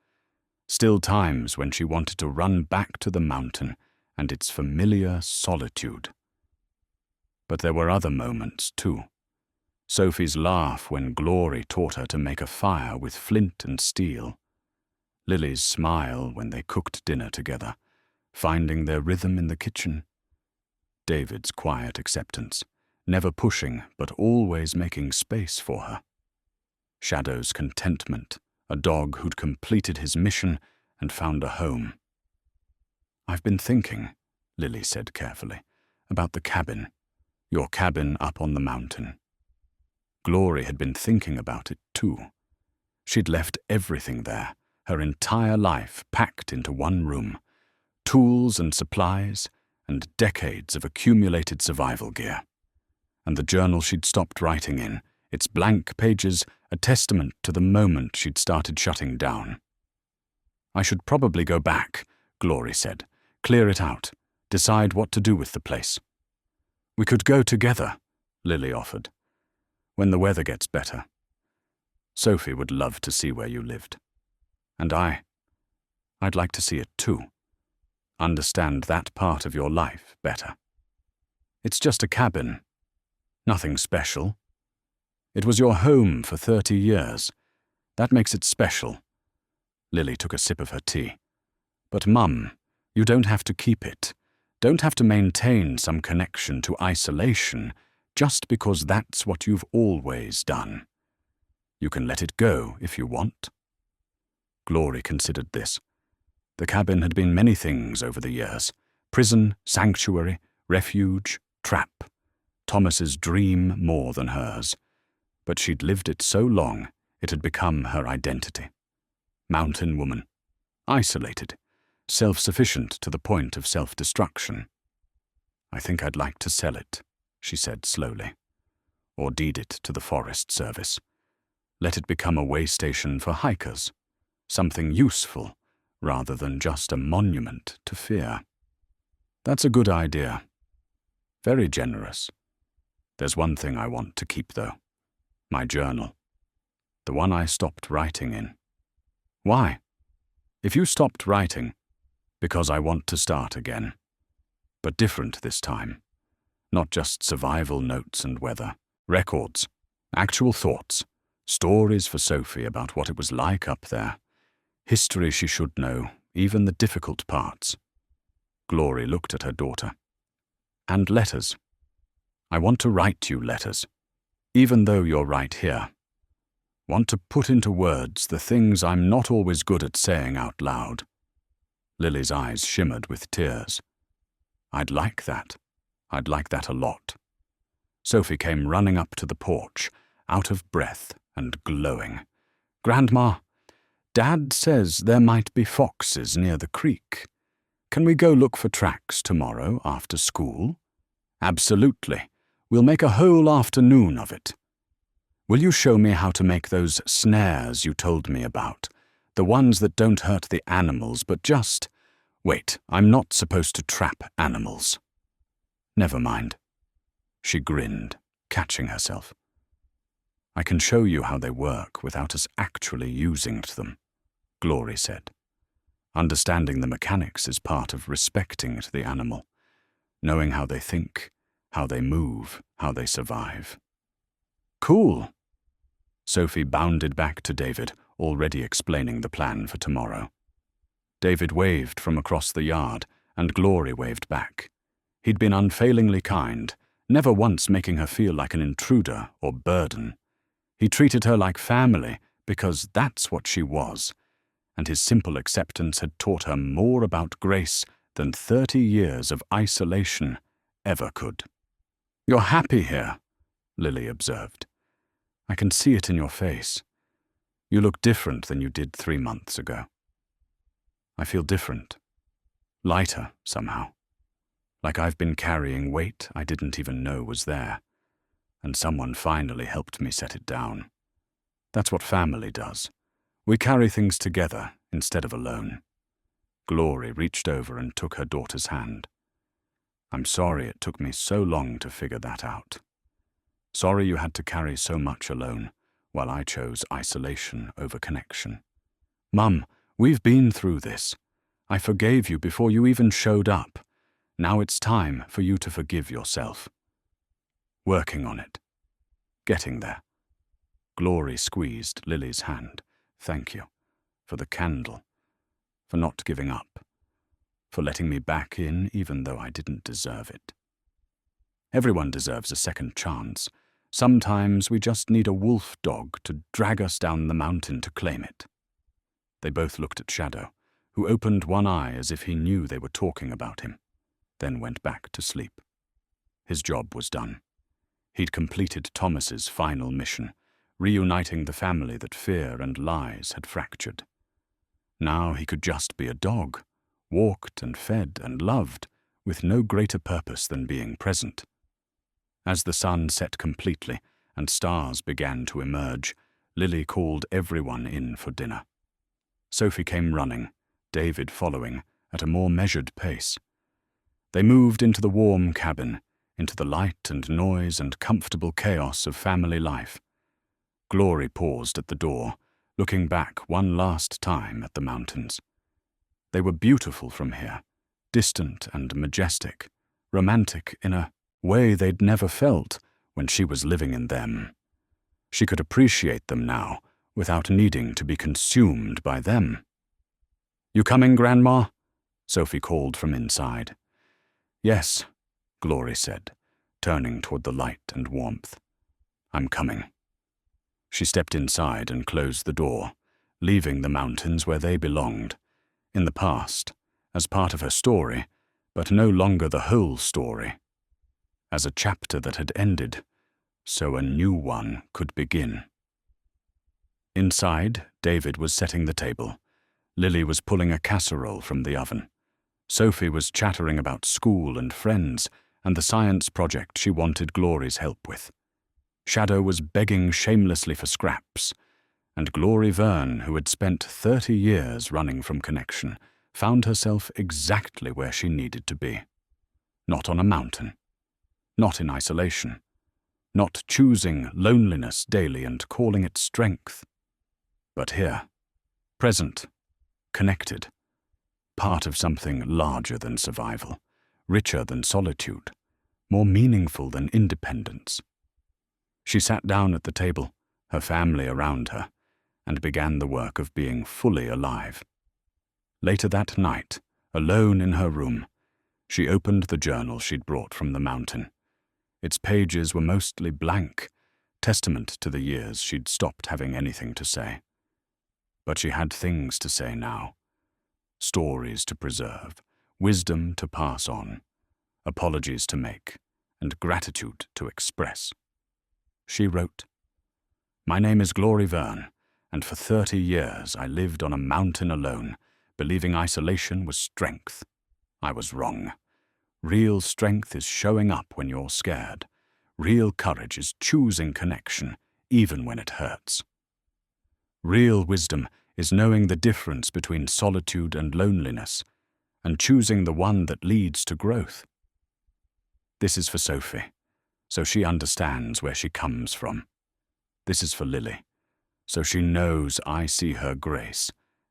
still times when she wanted to run back to the mountain and its familiar solitude. But there were other moments, too. Sophie's laugh when Glorie taught her to make a fire with flint and steel. Lily's smile when they cooked dinner together, finding their rhythm in the kitchen. David's quiet acceptance, never pushing but always making space for her. Shadow's contentment, a dog who'd completed his mission and found a home. I've been thinking, Lily said carefully. "About the cabin. Your cabin up on the mountain." Glorie had been thinking about it too. She'd left everything there, her entire life packed into one room. Tools and supplies, and decades of accumulated survival gear. And the journal she'd stopped writing in, its blank pages a testament to the moment she'd started shutting down. "I should probably go back," Glorie said. "Clear it out. Decide what to do with the place." "We could go together," Lily offered. "When the weather gets better. Sophie would love to see where you lived. And I'd like to see it too. Understand that part of your life better. It's just a cabin. Nothing special. It was your home for 30 years. That makes it special." Lily took a sip of her tea. "But Mum, you don't have to keep it. Don't have to maintain some connection to isolation just because that's what you've always done. You can let it go if you want." Glorie considered this. The cabin had been many things over the years. Prison, sanctuary, refuge, trap. Thomas's dream more than hers. But she'd lived it so long, it had become her identity. Mountain woman. Isolated. Self-sufficient to the point of self-destruction. "I think I'd like to sell it," she said slowly. "Or deed it to the Forest Service. Let it become a way station for hikers. Something useful, rather than just a monument to fear." "That's a good idea. Very generous. There's one thing I want to keep, though. My journal. The one I stopped writing in." "Why?" "If you stopped writing, because I want to start again. But different this time. Not just survival notes and weather. Records. Actual thoughts. Stories for Sophie about what it was like up there. History she should know, even the difficult parts." Glorie looked at her daughter. "And letters. I want to write you letters, even though you're right here. Want to put into words the things I'm not always good at saying out loud." Lily's eyes shimmered with tears. I'd like that a lot." Sophie came running up to the porch, out of breath and glowing. "Grandma, Dad says there might be foxes near the creek. Can we go look for tracks tomorrow after school?" "Absolutely. We'll make a whole afternoon of it." "Will you show me how to make those snares you told me about? The ones that don't hurt the animals, but just— Wait, I'm not supposed to trap animals." "Never mind." She grinned, catching herself. "I can show you how they work without us actually using them," Glorie said. "Understanding the mechanics is part of respecting the animal, knowing how they think, how they move, how they survive." "Cool." Sophie bounded back to David, already explaining the plan for tomorrow. David waved from across the yard, and Glorie waved back. He'd been unfailingly kind, never once making her feel like an intruder or burden. He treated her like family because that's what she was, and his simple acceptance had taught her more about grace than 30 years of isolation ever could. "You're happy here," Lily observed. "I can see it in your face. You look different than you did 3 months ago." "I feel different. Lighter, somehow. Like I've been carrying weight I didn't even know was there, and someone finally helped me set it down. That's what family does. We carry things together instead of alone." Glorie reached over and took her daughter's hand. "I'm sorry it took me so long to figure that out. Sorry you had to carry so much alone, while I chose isolation over connection. Mum, we've been through this. I forgave you before you even showed up. Now it's time for you to forgive yourself." "Working on it. Getting there." Glorie squeezed Lily's hand. "Thank you. For the candle. For not giving up. For letting me back in even though I didn't deserve it. Everyone deserves a second chance. Sometimes we just need a wolf dog to drag us down the mountain to claim it." They both looked at Shadow, who opened one eye as if he knew they were talking about him. then went back to sleep. His job was done. He'd completed Thomas's final mission, reuniting the family that fear and lies had fractured. Now he could just be a dog, walked and fed and loved, with no greater purpose than being present. As the sun set completely and stars began to emerge, Lily called everyone in for dinner. Sophie came running, David following, at a more measured pace. They moved into the warm cabin, into the light and noise and comfortable chaos of family life. Glorie paused at the door, looking back one last time at the mountains. They were beautiful from here, distant and majestic, romantic in a way they'd never felt when she was living in them. She could appreciate them now, without needing to be consumed by them. "You coming, Grandma?" Sophie called from inside. "Yes," Glorie said, turning toward the light and warmth. "I'm coming." She stepped inside and closed the door, leaving the mountains where they belonged, in the past, as part of her story, but no longer the whole story. As a chapter that had ended, so a new one could begin. Inside, David was setting the table. Lily was pulling a casserole from the oven. Sophie was chattering about school and friends and the science project she wanted Glorie's help with. Shadow was begging shamelessly for scraps, and Glorie Vern, who had spent 30 years running from connection, found herself exactly where she needed to be. Not on a mountain. Not in isolation. Not choosing loneliness daily and calling it strength. But here, present, connected, part of something larger than survival, richer than solitude, more meaningful than independence. She sat down at the table, her family around her, and began the work of being fully alive. Later that night, alone in her room, she opened the journal she'd brought from the mountain. Its pages were mostly blank, testament to the years she'd stopped having anything to say. But she had things to say now. Stories to preserve, wisdom to pass on, apologies to make, and gratitude to express. She wrote, "My name is Glorie Vern, and for 30 years I lived on a mountain alone, believing isolation was strength. I was wrong. Real strength is showing up when you're scared. Real courage is choosing connection, even when it hurts. Real wisdom is knowing the difference between solitude and loneliness, and choosing the one that leads to growth." This is for Sophie, so she understands where she comes from. This is for Lily, so she knows I see her grace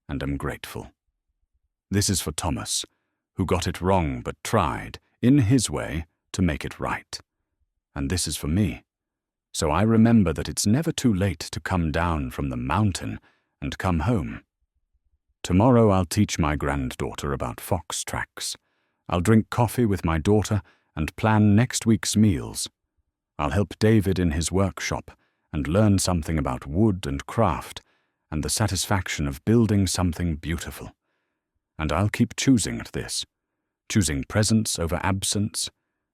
and am grateful. This is for Thomas, who got it wrong but tried, in his way, to make it right. And this is for me, so I remember that it's never too late to come down from the mountain and come home. Tomorrow I'll teach my granddaughter about fox tracks. I'll drink coffee with my daughter and plan next week's meals. I'll help David in his workshop and learn something about wood and craft and the satisfaction of building something beautiful. And I'll keep choosing at this, choosing presence over absence,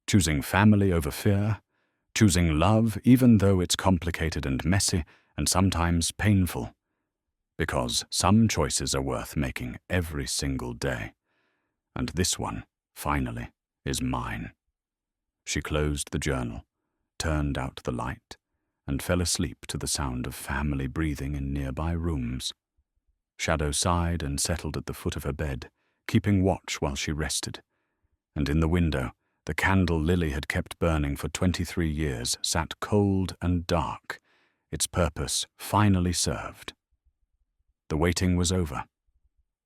choosing family over fear, choosing love even though it's complicated and messy and sometimes painful. Because some choices are worth making every single day. And this one, finally, is mine. She closed the journal, turned out the light, and fell asleep to the sound of family breathing in nearby rooms. Shadow sighed and settled at the foot of her bed, keeping watch while she rested. And in the window, the candle Lily had kept burning for 23 years sat cold and dark, its purpose finally served. The waiting was over.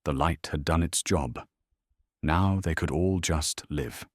The light had done its job. Now they could all just live.